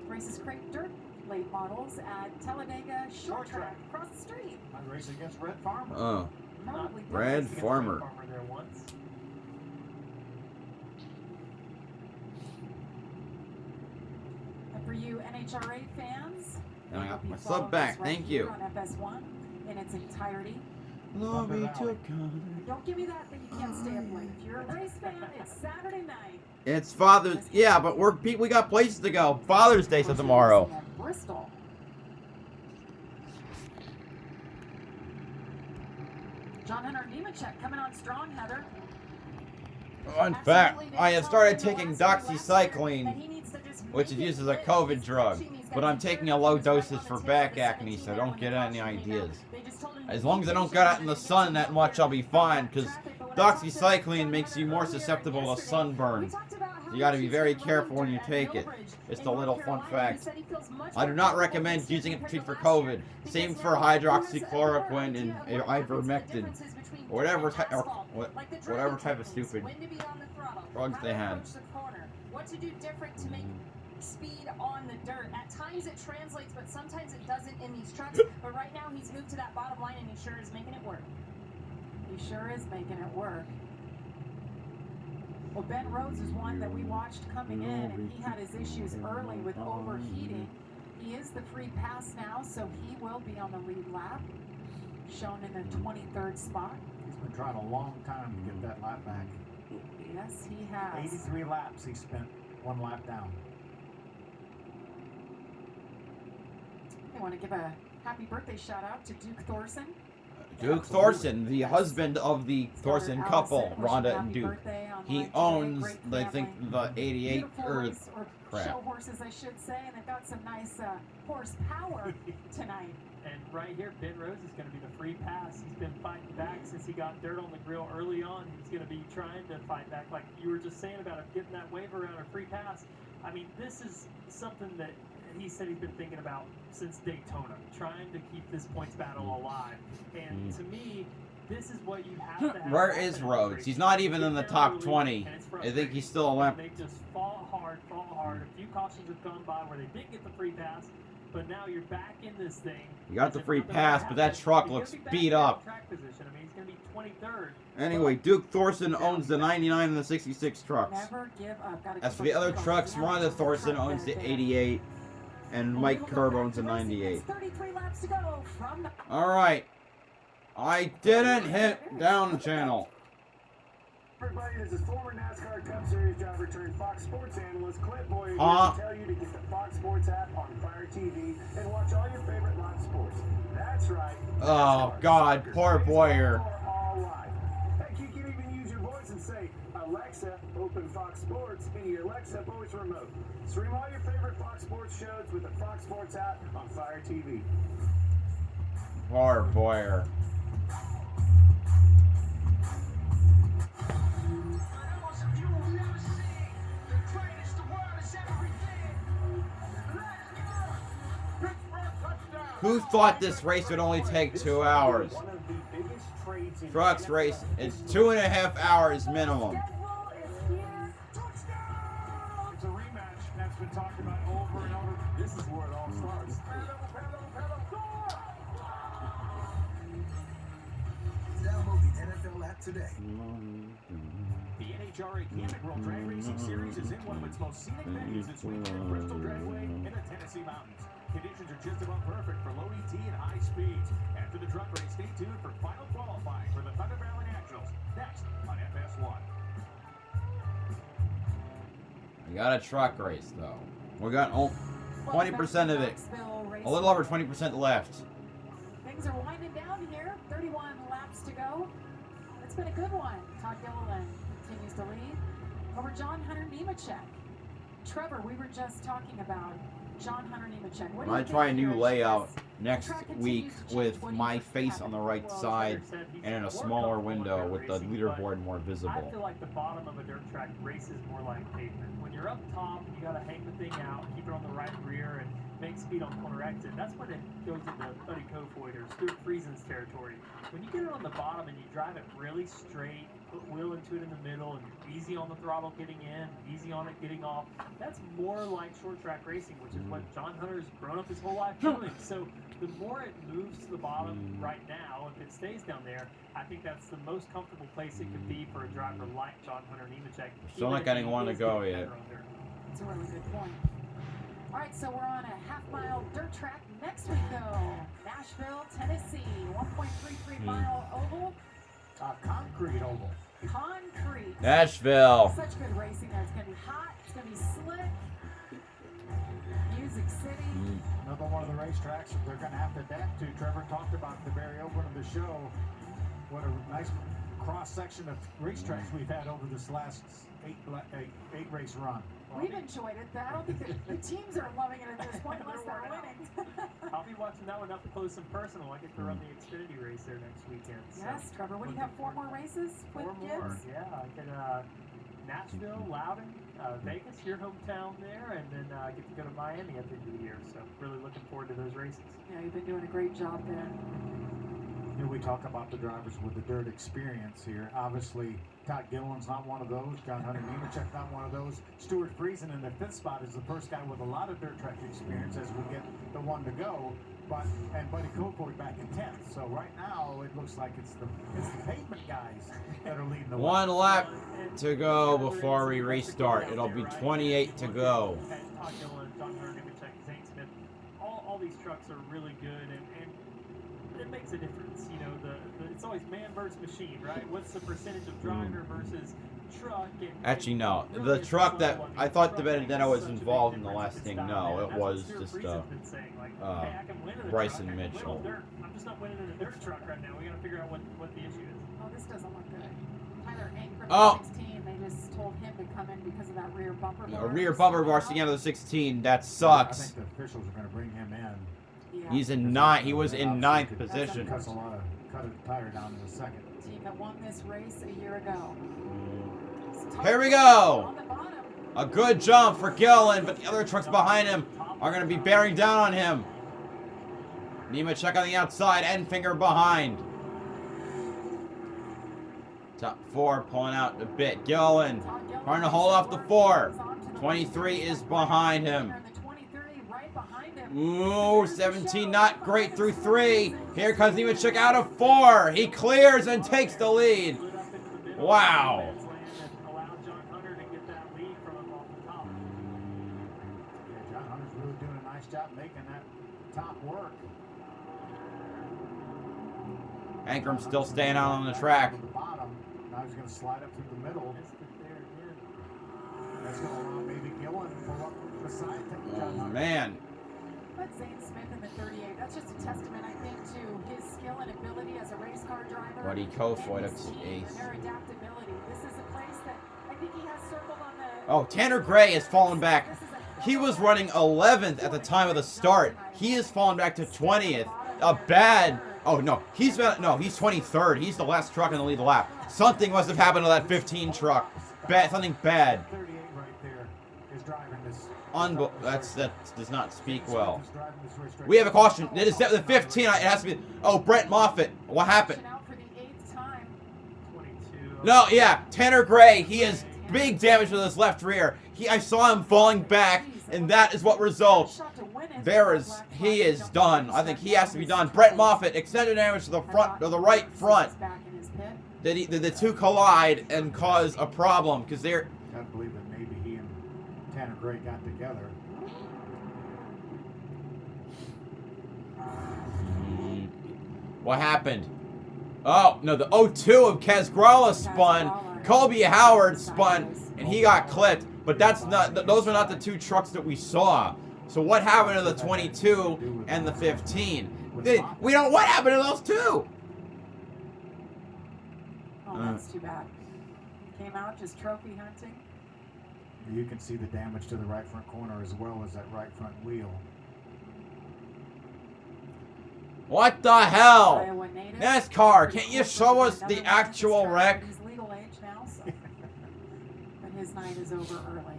Races crate dirt late models at Talladega Short Track across the street. I'd race against Red Farmer. Oh. Probably did Red race against Farmer. Farmer there once. And for you NHRA fans, And I you'll got be my following sub back. us right Thank here you. on FS1 in its entirety. Lobby to Don't give me that you can't stay up late. If you're a race fan, it's Saturday night. It's Father's. Yeah, but we got places to go. Father's Day so tomorrow. At Bristol. John Hunter Nemechek coming on strong, Heather. In fact, I have started taking doxycycline, which is used as a COVID drug. But I'm taking a low dosage for back acne, so don't get any ideas. As long as I don't get out in the sun that much, I'll be fine, because doxycycline makes you more susceptible to sunburn. You gotta be very careful when you take it. Just a little fun fact. I do not recommend using it to treat for COVID. Same for hydroxychloroquine and ivermectin. Or whatever type of stupid drugs they had. What to do different to make speed on the dirt. At times it translates, but sometimes it doesn't in these trucks. But right now he's moved to that bottom line and he sure is making it work. He sure is making it work. Well, Ben Rhodes is one that we watched coming in, and he had his issues early with overheating. He is the free pass now, so he will be on the lead lap, shown in the 23rd spot. He's been trying a long time to get that lap back. Yes, he has. 83 laps he spent, one lap down. I want to give a happy birthday shout out to Duke Thorson. Duke Thorson, the husband of the Thorson couple, Rhonda and Duke. He owns, I think, the 88 Earth crap. Show horses, I should say, and they've got some nice horsepower tonight. And right here, Ben Rose is going to be the free pass. He's been fighting back since he got dirt on the grill early on. He's going to be trying to fight back, like you were just saying about him getting that waiver around a free pass. I mean, this is something that he said he's been thinking about since Daytona, trying to keep this points battle alive. And to me, this is what you have to have. Where is Rhodes? He's not even in the top 20. I think he's still a lap. They just fall hard. A few cautions have gone by where they didn't get the free pass, but now you're back in this thing. You got the free pass, but that truck looks beat up. Track position. I mean, he's going to be 23rd. Anyway, Duke Thorson owns the 99 and the 66 trucks. Never give up. As for the other trucks, Rhonda Thorson owns the 88, and Mike Curb owns the 98. 33 laps to go from the Alright. I didn't hit down channel. Everybody, this is former NASCAR Cup Series driver turned Fox Sports analyst Clint Boyer here Huh? to tell you to get the Fox Sports app on Fire TV and watch all your favorite live sports. That's right. Oh God, poor Boyer. All live. Heck, you can even use your voice and say, Alexa, open Fox Sports in your Alexa voice remote. Stream all your favorite Fox Sports shows with the Fox Sports app on Fire TV. Poor Boyer. Who thought this race would only take 2 hours? Trucks race, it's 2.5 hours minimum. It's a rematch that's been talked about over and over. This is where it all starts. Download the NFL app today. The NHRA Camping World Drag Racing Series is in one of its most scenic venues this weekend at Bristol Dragway in the Tennessee Mountains. Conditions are just about perfect for low ET and high speeds. After the truck race, stay tuned for final qualifying for the Thunder Valley Nationals. Next on FS1. We got a truck race though. We got 20% of it. A little over 20% left. Things are winding down here. 31 laps to go. It's been a good one. Todd Gilliland continues to lead over John Hunter Nemechek. Trevor, we were just talking about John Hunter Nemechek. What do you I try a think new here layout as next the track week continues to change? with What do you my think face happened? on the right Well, side said he's and in a more smaller comfortable window dirt with the racing, leaderboard more I visible. feel like the bottom of a dirt track races more like pavement. When you're up top, you got to hang the thing out, keep it on the right rear, and make speed on corner exit. That's when it goes into Buddy Kofoid or Stuart Friesen's territory. When you get it on the bottom and you drive it really straight, put will into it in the middle and easy on the throttle getting in, easy on it getting off. That's more like short track racing, which is what John Hunter's grown up his whole life doing. So the more it moves to the bottom right now, if it stays down there, I think that's the most comfortable place it could be for a driver like John Hunter Nemechek. Still not getting one to go yet. That's a really good point. All right, so we're on a half-mile dirt track. Next we go, Nashville, Tennessee, 1.33-mile oval. Concrete oval. Concrete. Nashville. Such good racing there. It's going to be hot. It's going to be slick. Music City. Another one of the racetracks that they're going to have to adapt to. Trevor talked about at the very opening of the show. What a nice cross-section of racetracks we've had over this last eight race run. We've enjoyed it. I don't think the teams are loving it at this point unless they're winning. I'll be watching that one up close and personal. I get to run the Xfinity race there next weekend. So. Yes, Trevor. What do you have? 4 more races with Four more. Gibbs? Yeah, I can Nashville, Loudon, Vegas, your hometown there, and then I get to go to Miami at the end of the year. So really looking forward to those races. Yeah, you've been doing a great job there. You know, we talk about the drivers with the dirt experience here. Obviously, Todd Gilliland's not one of those. John Hunter Nemechek's not one of those. Stuart Friesen in the 5th spot is the first guy with a lot of dirt track experience as we get the one to go. And Buddy Kofoid back in 10th. So right now, it looks like it's the pavement guys that are leading the way. One lap to go before we restart. It'll be 28 to go. Todd Gilliland, John Hunter Nemechek, Zane Smith, all these trucks are really good, and it makes a difference. You know, it's always man versus machine, right? What's the percentage of driver versus truck? Actually, no. The truck that I thought the Benedetto was involved in the last thing. No, it was just Bryson Mitchell. I'm just not winning in a dirt truck right now. We got to figure out what the issue is. Oh, this doesn't look good. Tyler Ankrum, Oh. 16. They just told him to come in because of that rear bumper bar. A rear bumper bar sticking out of the 16. That sucks. I think the officials are going to bring him in. Yeah. He's in 9. He was in 9th position. Cuts a lot of cut a tire down in a second. Team that won this race a year ago. Here we go. A good jump for Gilliland, but the other trucks behind him are going to be bearing down on him. Nemechek on the outside, Enfinger behind. Top 4 pulling out a bit. Gilliland trying to hold off the 4. 23 is behind him. Ooh, 17 not great through 3. Here comes Nemechek out of 4. He clears and takes the lead. Wow. John Hunter's really doing a nice job making that top work. Ankrum still staying out on the track. Now he's going to slide up through the middle. That's going to allow maybe Gilliland to pull up beside John Hunter. Man. But Zane Smith in the 38, that's just a testament, I think, to his skill and ability as a race car driver. Buddy Kofoid up to and ace. their adaptability. This is a place that I think he has circled on the... Oh, Tanner Gray has fallen back. He was running 11th at the time of the start. He has fallen back to 20th. A bad... Oh, no. He's 23rd. He's the last truck in the lead lap. Something must have happened to that 15 truck. Something bad. 38 right there is driving this. That does not speak well. We have a caution. It is the 15. It has to be. Oh, Brett Moffitt. What happened? No, yeah. Tanner Gray. He has big damage to his left rear. I saw him falling back, and that is what results. He is done. I think he has to be done. Brett Moffitt, extended damage to the front, or the right front. The two collide and cause a problem because they're. I believe that maybe he and Tanner Gray got together. What happened? Oh, no, the 02 of Kazgrala spun. Colby Howard spun, and he got clipped. But those are not the two trucks that we saw. So what happened to the 22 and the 15? We don't. What happened to those two? Oh, that's too bad. Came out just trophy hunting. You can see the damage to the right front corner as well as that right front wheel. What the hell? NASCAR, can't you show us the actual wreck? He's legal age now, so. But his night is over early.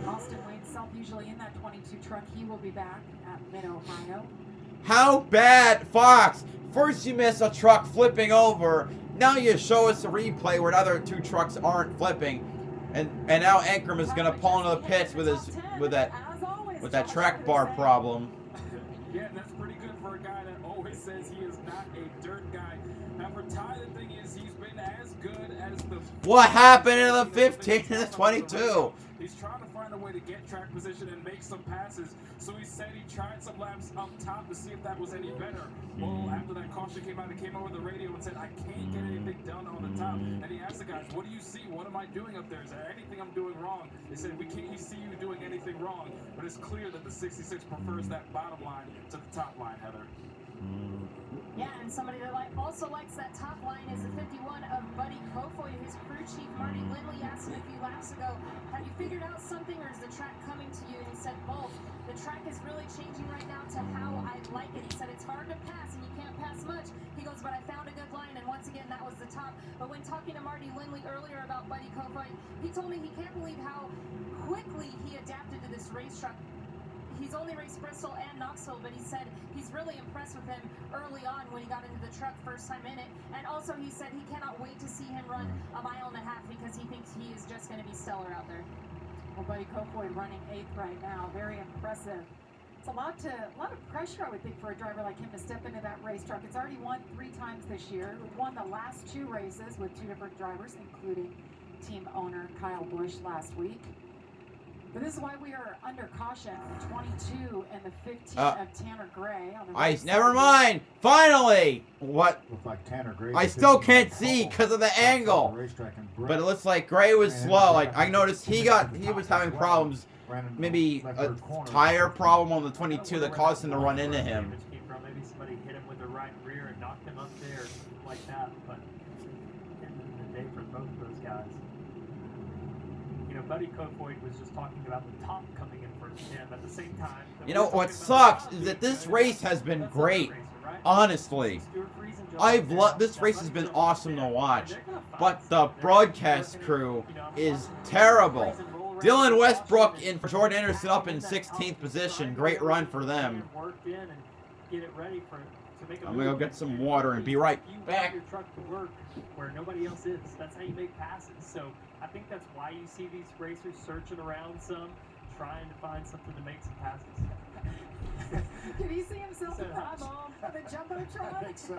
Austin Wayne Self, usually in that 22 truck. He will be back at Mid-Ohio. How bad, Fox? First you miss a truck flipping over. Now you show us a replay where the other two trucks aren't flipping. And now Ankrum is gonna pull into the pits with that track bar problem. Yeah, that's pretty good for a guy that always says he is not a dirt guy. And for Ty, the thing is, he's been as good as the... What happened in the 15 and the 22? He's trying to find a way to get track position and make some passes. So he said he tried some laps up top to see if that was any better. Well, after that caution came out, he came over the radio and said, I can't get anything done on the top. And he asked the guys, what do you see? What am I doing up there? Is there anything I'm doing wrong? They said, we can't see you doing anything wrong. But it's clear that the 66 prefers that bottom line to the top line, Heather. Yeah, and somebody that also likes that top line is the 51 of Buddy Kofoid. His crew chief, Marty Lindley, asked him a few laps ago, have you figured out something or is the track coming to you? And he said both. The track is really changing right now to how I like it. He said it's hard to pass and you can't pass much. He goes, but I found a good line, and once again, that was the top. But when talking to Marty Lindley earlier about Buddy Kofoid, he told me he can't believe how quickly he adapted to this racetrack. He's only raced Bristol and Knoxville, but he said he's really impressed with him early on when he got into the truck first time in it. And also he said he cannot wait to see him run a mile and a half because he thinks he is just going to be stellar out there. Well, Buddy Kofoid running 8th right now. Very impressive. It's a lot of pressure, I would think, for a driver like him to step into that racetrack. It's already won 3 times this year. It won the last 2 races with 2 different drivers, including team owner Kyle Busch last week. But this is why we are under caution. The 22 and the 15 of Tanner Gray. On the Ice, never mind. Finally, what? Looks like Tanner Gray. I still can't see because of the angle. But it looks like Gray was slow. Like I noticed he was having problems. Maybe a tire problem on the 22 that caused him to run into him. Maybe somebody hit him with the right rear and knocked him up there, something like that. But end of the day for both of those guys. You know, Buddy Kofoid was just talking about the top coming in for him at the same time. You know what sucks is that this race has been great. Honestly, this race has been awesome to watch, but the broadcast crew is terrible. Dylan Westbrook and Jordan Anderson up in 16th position. Great run for them. I'm gonna go get some water and be right back. Your truck to work where nobody else is. That's how you make passes. So I think that's why you see these racers searching around some, trying to find something to make some passes. Did he see himself in the jumbotron? I think so.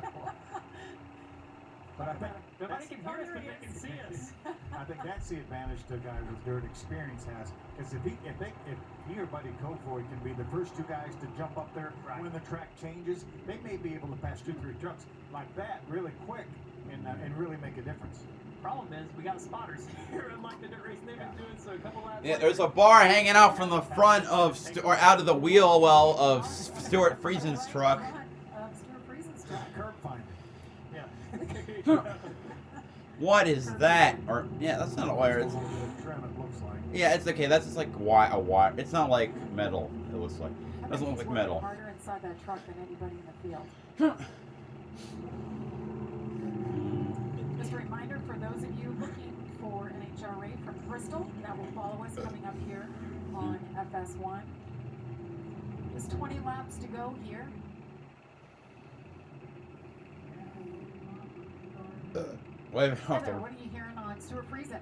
But I think nobody can hear us, but they can see us. I think that's the advantage the guy with dirt experience has. Because if he or Buddy Kofoid can be the first 2 guys to jump up there when the track changes, they may be able to pass 2-3 trucks like that really quick and really make a difference. Problem is, we got spotters here, unlike the dirt race they've been doing. So a couple laps. Yeah, there's a bar hanging out from the front of or out of the wheel well of Stuart Friesen's truck. Curb finder. Yeah. What is that? Or yeah, that's not a wire. It's, yeah, it's okay. That's just like a wire. It's not like metal. It looks like. It doesn't look like metal. Harder inside that truck than anybody in the field. Just a reminder for those of you looking for an HRA from Bristol that will follow us coming up here on FS1. There's 20 laps to go here. Heather, what are you hearing on Stuart Friesen?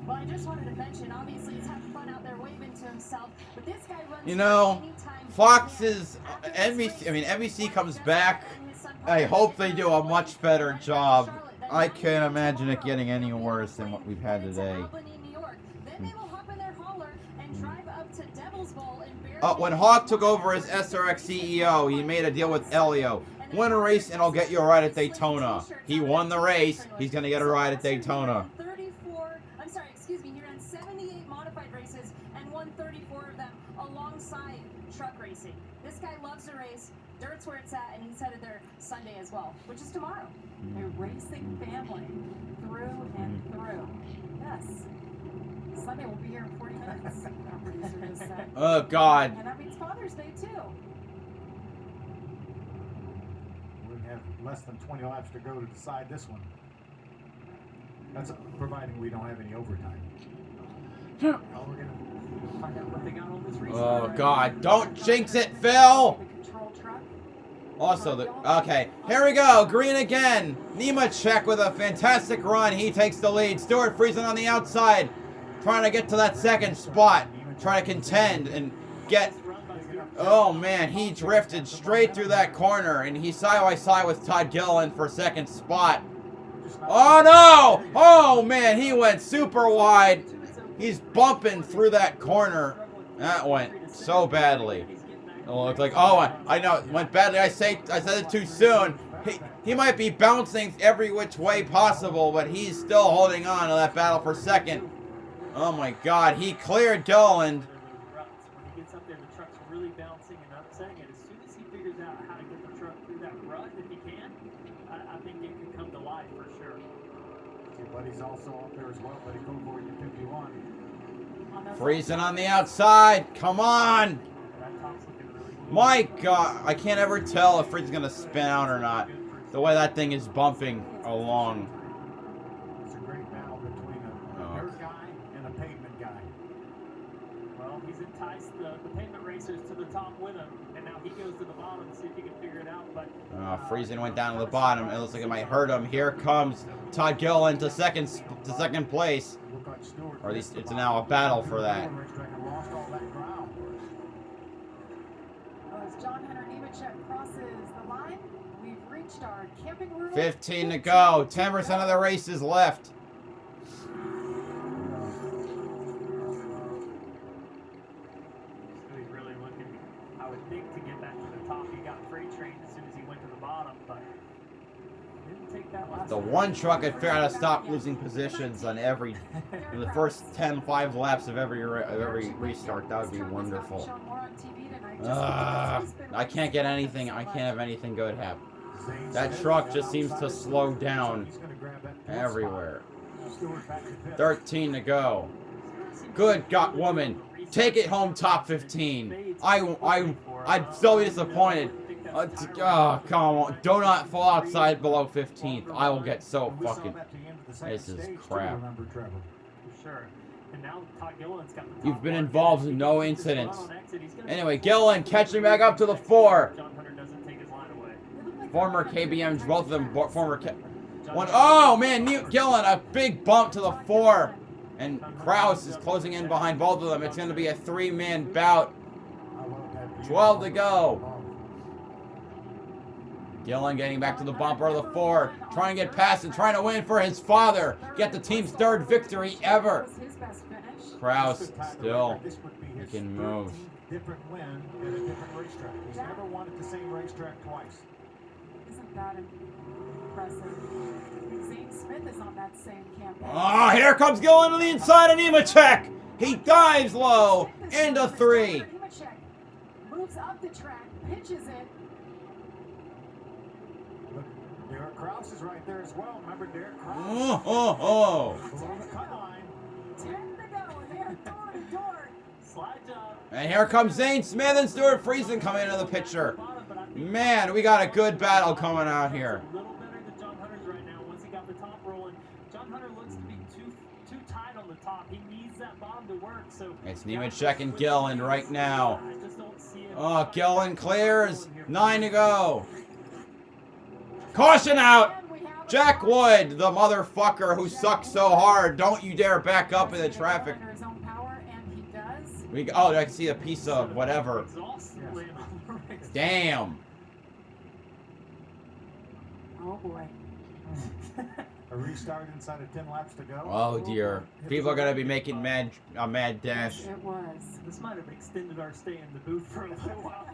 Well, I just wanted to mention, obviously he's having fun out there waving to himself, but this guy runs. You know, Fox's NBC. I mean, NBC comes back. I hope they do a much better job. I can't imagine it getting any worse than what we've had today. When Hawk took over as SRX CEO, he made a deal with Elio. Win a race and I'll get you a ride at Daytona. He won the race. He's going to get a ride at Daytona. He ran 78 modified races and won 34 of them alongside truck racing. This guy loves to race. Dirt's where it's at, and he's headed there Sunday as well, which is tomorrow. A racing family through and through. Yes. Sunday will be here in 40 minutes. Our producer just said. Oh, God. And that means Father's Day, too. We have less than 20 laps to go to decide this one. That's providing we don't have any overtime. We're going to find out what they got on this race. Oh, God. Don't jinx it, Phil! Also, okay, here we go. Green again. Nemechek with a fantastic run. He takes the lead. Stuart Friesen on the outside, trying to get to that second spot, trying to contend and get. Oh man, he drifted straight through that corner, and he's side by side with Todd Gilliland for second spot. Oh no! Oh man, he went super wide. He's bumping through that corner. That went so badly. It looked like, oh, I know, it went badly. I said it too soon. He might be bouncing every which way possible, but he's still holding on to that battle for second. Oh my God, he cleared Gilliland. When he gets up there, the truck's really bouncing and upsetting it. As soon as he figures out how to get the truck through that rut, if he can, I think it could come to life for sure. Your buddy's also up there as well, buddy. Go for it, 51. Friesen on the outside. Come on. My God, I can't ever tell if Friesen's gonna spin out or not. The way that thing is bumping along. It's a great battle between a dirt guy and a pavement guy. Well, he's enticed the pavement racers to the top with him, and now he goes to the bottom to see if he can figure it out. But Friesen went down to the bottom. It looks like it might hurt him. Here comes Todd Gilliland to second place. Or at least it's now a battle for that. As John Hunter Nemechek crosses the line, we've reached our camping room. 15 to go. 10% of the race is left. he's really looking, I would think, to get back to the top. He got freight trained as soon as he went to the bottom, but didn't take that last The one truck had figured out to stop losing positions on in the first 5 laps of every restart. That would be wonderful. I can't get anything. I can't have anything good happen. That truck just seems to slow down everywhere. 13 to go. Good God, woman. Take it home top 15. I'd still be disappointed. Oh, come on. Do not fall outside below 15th. I will get so fucking... This is crap. Sure. And now Todd Gilliland's got the top. You've been involved in no incidents. Anyway, Gilliland catching back up to the 4. John Hunter doesn't take his line away. Former KBMs, both of them former one. Oh man, Gilliland, a big bump to the 4. And Kraus is closing in behind both of them. It's going to be a 3-man bout. 12 to go. Gilliland getting back to the bumper of the 4. Trying to get past and trying to win for his father. Get the team's 3rd victory ever. Kraus still making moves. Different win at a different racetrack. He's never won at the same racetrack twice. Isn't that impressive? Zane Smith is on that same campaign. Oh, here comes Gilliland to the inside of Nemechek. He dives low into 3. Nemechek moves up the track, pitches it. Look, Derek Kraus is right there as well. Remember Derek Kraus? Oh. Along the cut line. 10 to go, and they're door to door. Slide job. And here comes Zane Smith and Stuart Friesen coming into the picture. Man, we got a good battle coming out here. A little better than John Hunter's right now once he got the top rolling. John Hunter looks to be too tight on the top. He needs that bottom to work. So It's Nemechek and Gilliland right now. Oh, Gilliland clears. 9 to go. Caution out! Jack Wood, the motherfucker who sucks so hard. Don't you dare back up in the traffic. Oh, I can see a piece of whatever. Damn. Oh boy. A restart inside of 10 laps to go. Oh dear. People are gonna be making a mad dash. It was. This might have extended our stay in the booth for a little while.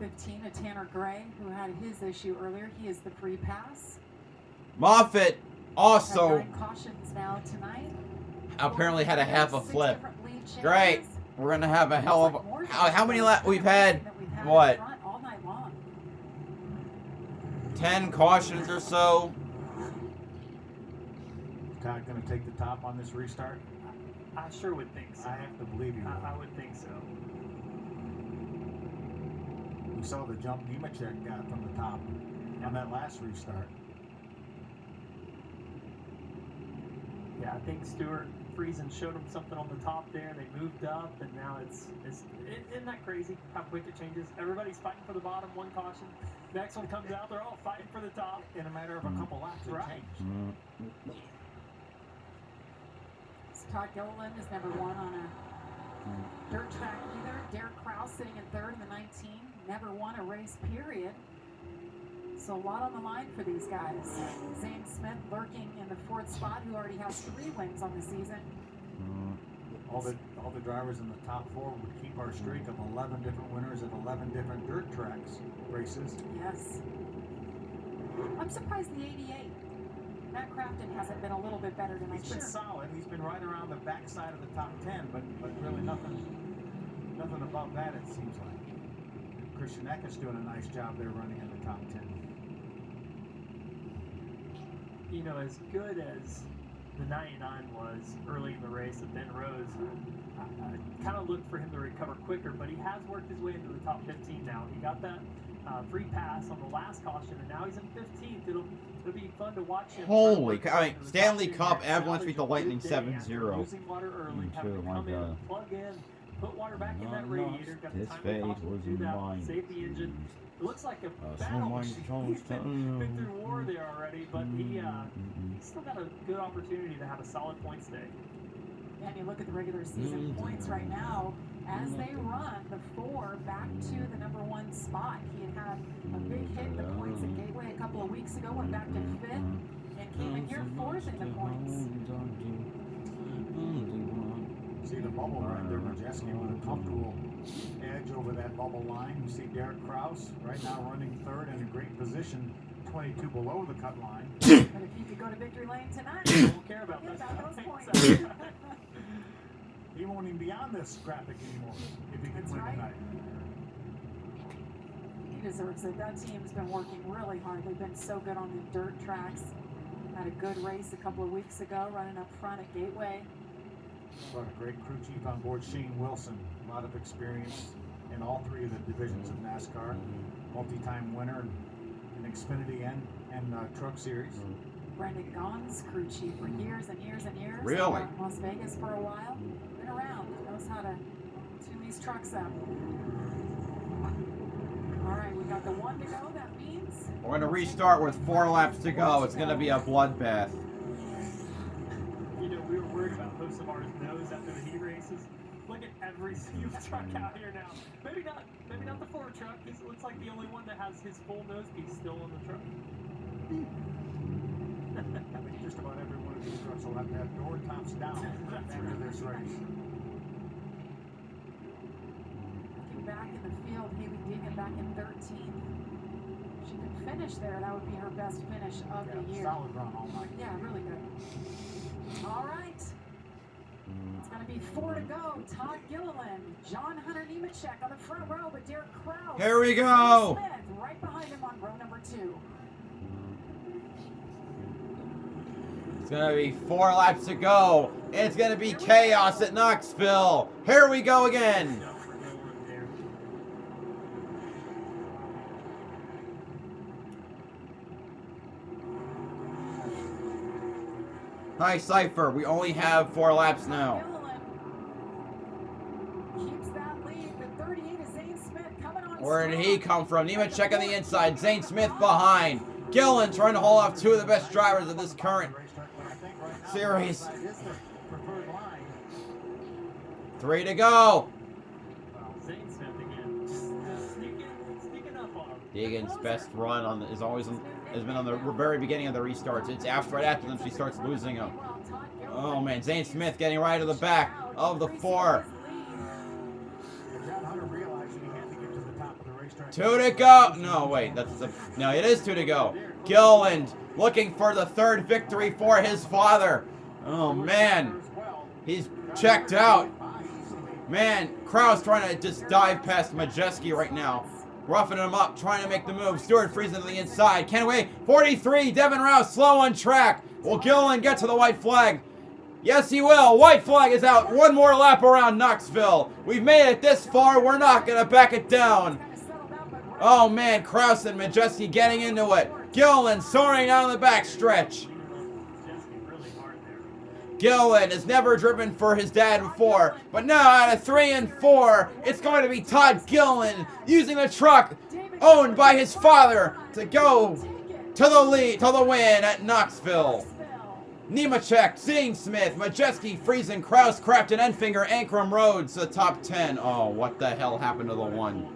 15 to Tanner Gray, who had his issue earlier. He is the free pass. Moffitt also 9 cautions now tonight. apparently had a half a flip. Great. We're gonna have a hell of a... How many laps we've had? What? All night long. 10 cautions or so. Is Todd going to take the top on this restart? I sure would think so. I have to believe you. I would think so. We saw the jump Nemechek got from the top on that last restart. Yeah, I think Stewart Friesen showed him something on the top there. They moved up, and now isn't that crazy how quick it changes? Everybody's fighting for the bottom, one caution. Next one comes out, they're all fighting for the top. In a matter of a couple laps, it changed. Todd Gilliland has never won on a dirt track either. Derek Krause sitting in third in the 19, never won a race, period. So a lot on the line for these guys. Zane Smith lurking in the fourth spot, who already has 3 wins on the season. All the drivers in the top 4 would keep our streak of 11 different winners at 11 different dirt tracks races. Yes. I'm surprised the 88. Matt Crafton hasn't been a little bit better than I He's been solid. He's been right around the backside of the top 10, but really nothing above that, it seems like. Christian Eck is doing a nice job there running in the top 10. You know, as good as the 99 was early in the race at Ben Rose, I kind of looked for him to recover quicker, but he has worked his way into the top 15 now. He got that free pass on the last caution, and now he's in 15th. It'll be fun to watch him. Holy cow. I mean, Stanley Cup, Avalanche beat the Lightning 7-0. Losing water early, having to come in, plug in, put water back in that radiator, got the His time fate to was do that, mine. save the engine. It looks like a battle machine. He's been through war there already, but he's still got a good opportunity to have a solid points day. And you look at the regular season points right now, as they run the 4 back to the number 1 spot. He had a big hit in the points at Gateway a couple of weeks ago, went back to 5th, and came in here 4th in the points. See the bubble right there, Majeski with a comfortable edge over that bubble line. You see Derek Krause right now running 3rd in a great position, 22 below the cut line. But if he could go to victory lane tonight, he won't care about those points. He won't even be on this graphic anymore if he can win tonight. He deserves it. That team's been working really hard. They've been so good on the dirt tracks. Had a good race a couple of weeks ago, running up front at Gateway. Got a great crew chief on board, Shane Wilson. A lot of experience in all 3 of the divisions of NASCAR. Multi-time winner in Xfinity and Truck Series. Brendan Gaughan's crew chief for years and years and years. Really? In Las Vegas for a while. Been around. Knows how to tune these trucks up. All right, we got the 1 to go. That means We're going to restart with 4 laps to go. It's going to be a bloodbath. You know, we were worried about Hocevar's nose after the heat races. Look at every single truck out here now. Maybe not the Ford truck. This looks like the only one that has his full nose piece still on the truck. I think just about every one of these trucks will have to have door tops down after this race. looking back in the field, Haley Deegan back in 13th. She could finish there. That would be her best finish of the year. Solid run all night. Yeah, really good. All right. It's going to be 4 to go. Todd Gilliland, John Hunter Nemechek on the front row with Derek Krause. Here we go. Smith right behind him on row number 2. It's going to be 4 laps to go. It's going to be chaos at Knoxville. Here we go again. Hi, Cypher. We only have 4 laps now. Keeps that lead. The 38 is Zane Smith coming on. Where did he come from? Nemechek on the inside. Zane Smith behind. Gillen trying to hold off 2 of the best drivers of this current series. 3 to go. Zane Smith again. Sneaking up on him. Deegan's best run has been on the very beginning of the restarts. It's right after them she starts losing them. Oh man, Zane Smith getting right to the back of the 4. 2 to go. No, wait, no, it is 2 to go. Gilland looking for the 3rd victory for his father. Oh man, he's checked out. Man, Krause trying to just dive past Majeski right now. Roughing him up, trying to make the move. Stuart Friesen to the inside. Can't wait. 43, Devin Rouse slow on track. Will Gilliland get to the white flag? Yes, he will. White flag is out. 1 more lap around Knoxville. We've made it this far. We're not going to back it down. Oh, man. Krause and Majeski getting into it. Gilliland soaring down the back stretch. Gillen has never driven for his dad before, but now out of 3 and 4, it's going to be Todd Gillen using the truck owned by his father to go to the lead, to the win at Knoxville. Nemechek, Zing Smith, Majeski, Friesen, Kraus, Crafton, Enfinger, Ankrum, Rhodes, the top 10. Oh, what the hell happened to the 1?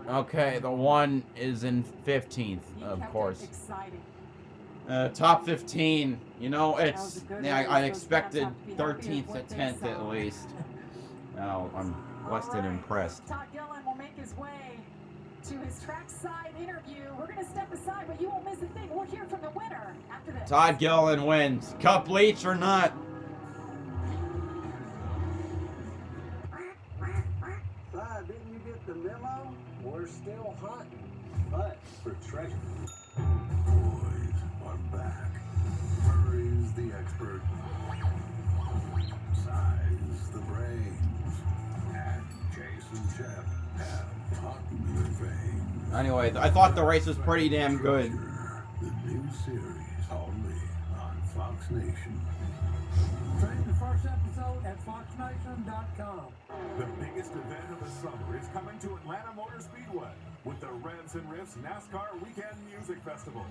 Okay, the 1 is in 15th, of course. Top 15, you know, it's, yeah, I expected 13th to 10th at least. Now, I'm less than impressed. Todd Gillen will make his way to his trackside interview. We're going to step aside, but you won't miss a thing. We'll hear from the winner after this. Todd Gillen wins. Cup leech or not? Todd, didn't you get the memo? We're still hunting, but for treasure. Boys are back. Murray's the expert. Size the brains. And Jason Jeff have popular veins. Anyway, I thought the race was pretty damn good. The new series only on Fox Nation. Stream the first episode at foxnation.com. The biggest event of the summer is coming to Atlanta Motor Speedway with the Revs and Riffs NASCAR Weekend Music Festival.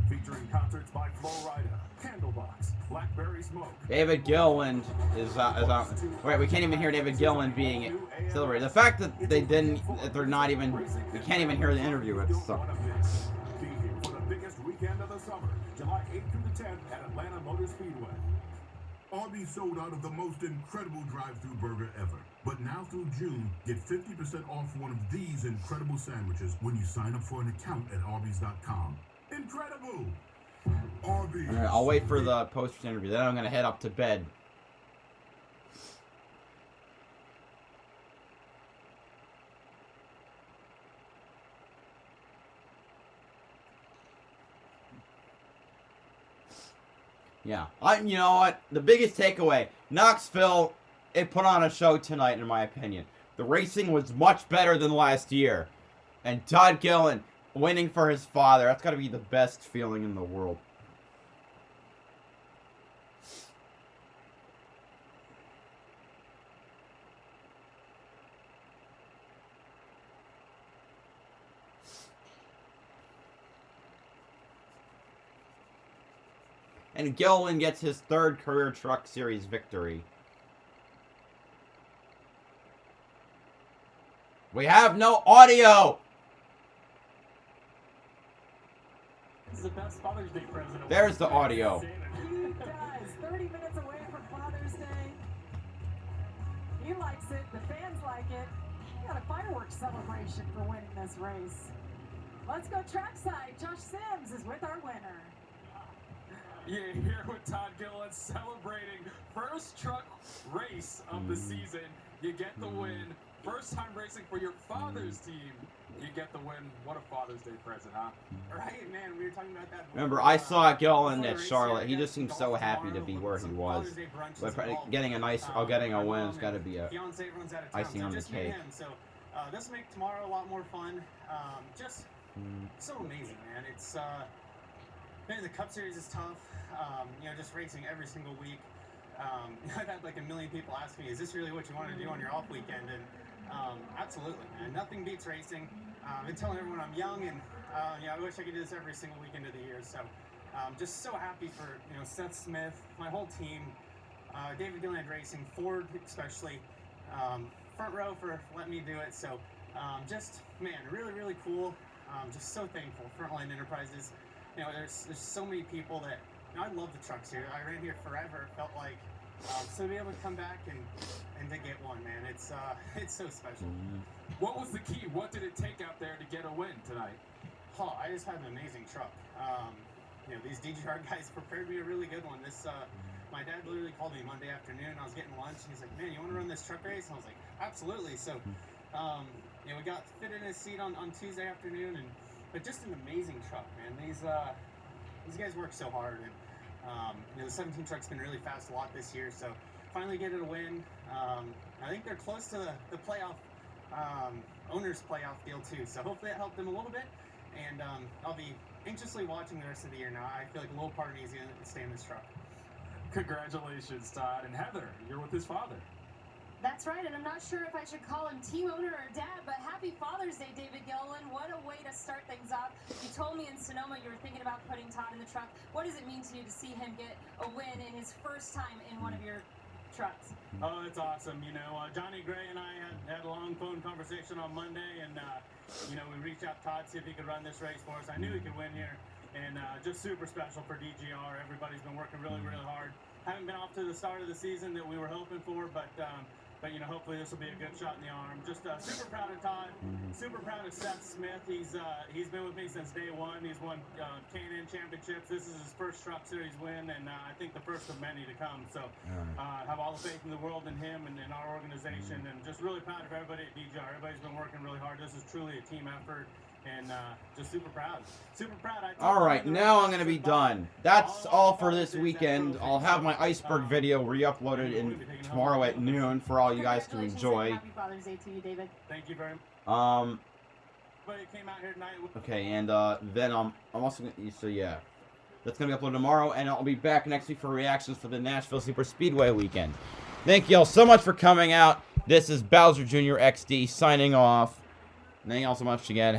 Featuring concerts by Flo Rida, Candlebox, Blackberry Smoke. David Gillen is out. Wait, we can't even hear David Gillen being celebrated. The fact that they didn't, that they're not even, we can't even hear the interview. It sucks. Be here for the biggest weekend of the summer, July 8th through the 10th at Atlanta Motor Speedway. Arby's sold out of the most incredible drive-thru burger ever. But now through June, get 50% off one of these incredible sandwiches when you sign up for an account at Arby's.com. Incredible! Arby's. Alright, I'll wait for the post interview. Then I'm gonna head up to bed. Yeah, you know what? The biggest takeaway, Knoxville, it put on a show tonight, in my opinion. The racing was much better than last year, and Todd Gillen winning for his father, that's got to be the best feeling in the world. And Gillen gets his 3rd career Truck Series victory. We have no audio! This is the best Father's Day present. There's the audio. He does. 30 minutes away from Father's Day. He likes it. The fans like it. He got a fireworks celebration for winning this race. Let's go trackside. Josh Sims is with our winner. Yeah, here with Todd Gillen celebrating first truck race of the season. You get the win. First time racing for your father's team. You get the win. What a Father's Day present, huh? Right, man. We were talking about that. Remember, I saw Gillen at Charlotte. He just seems so happy to be where he was. But getting a win has got to be a icing on the cake. So this will make tomorrow a lot more fun. Just so amazing, man. It's man, the Cup Series is tough. You know, just racing every single week. I've had like a million people ask me, "Is this really what you want to do on your off weekend?" And absolutely, man. Nothing beats racing. I've been telling everyone I'm young, and you know, I wish I could do this every single weekend of the year. So, just so happy for Seth Smith, my whole team, David Gillen Racing, Ford especially, front row for letting me do it. So, just man, really, really cool. Just so thankful. Frontline Enterprises. There's so many people that I love the trucks here. I ran here forever. It felt like so to be able to come back and to get one, man, it's so special. What was the key? What did it take out there to get a win tonight? Oh, I just had an amazing truck. These DGR guys prepared me a really good one. My dad literally called me Monday afternoon. I was getting lunch, and he's like, "Man, you want to run this truck race?" And I was like, "Absolutely." So, we got fit in his seat on Tuesday afternoon, but just an amazing truck, man. These guys work so hard, and the 17 truck's been really fast a lot this year. So finally getting a win. I think they're close to the playoff owners playoff deal too. So hopefully that helped them a little bit. and I'll be anxiously watching the rest of the year now. I feel like a little part of me is going to stay in this truck. Congratulations, Todd. And Heather, you're with his father. That's right, and I'm not sure if I should call him team owner or dad, but happy Father's Day, David Gilliland. What a way to start things off. You told me in Sonoma you were thinking about putting Todd in the truck. What does it mean to you to see him get a win in his first time in one of your trucks? Oh, it's awesome. You know, Johnny Gray and I had a long phone conversation on Monday, and, you know, we reached out to Todd to see if he could run this race for us. I knew he could win here, and just super special for DGR. Everybody's been working really, really hard. Haven't been off to the start of the season that we were hoping for, but you know, hopefully this will be a good shot in the arm. Just super proud of Todd. Super proud of Seth Smith. He's been with me since day one. He's won K&N championships. This is his first truck series win, and I think the first of many to come. So have all the faith in the world in him and in our organization, and just really proud of everybody at DGR. Everybody's been working really hard. This is truly a team effort. And just super proud. Super proud. All right, now I'm going to be done. That's all for this weekend. I'll have my iceberg video re-uploaded tomorrow at noon for all you guys to enjoy. Happy Father's Day to you, David. Thank you very much. Okay, and then I'm also going to, so yeah. That's going to be uploaded tomorrow, and I'll be back next week for reactions for the Nashville Super Speedway weekend. Thank you all so much for coming out. This is BowserJrXD signing off. Thank you all so much again.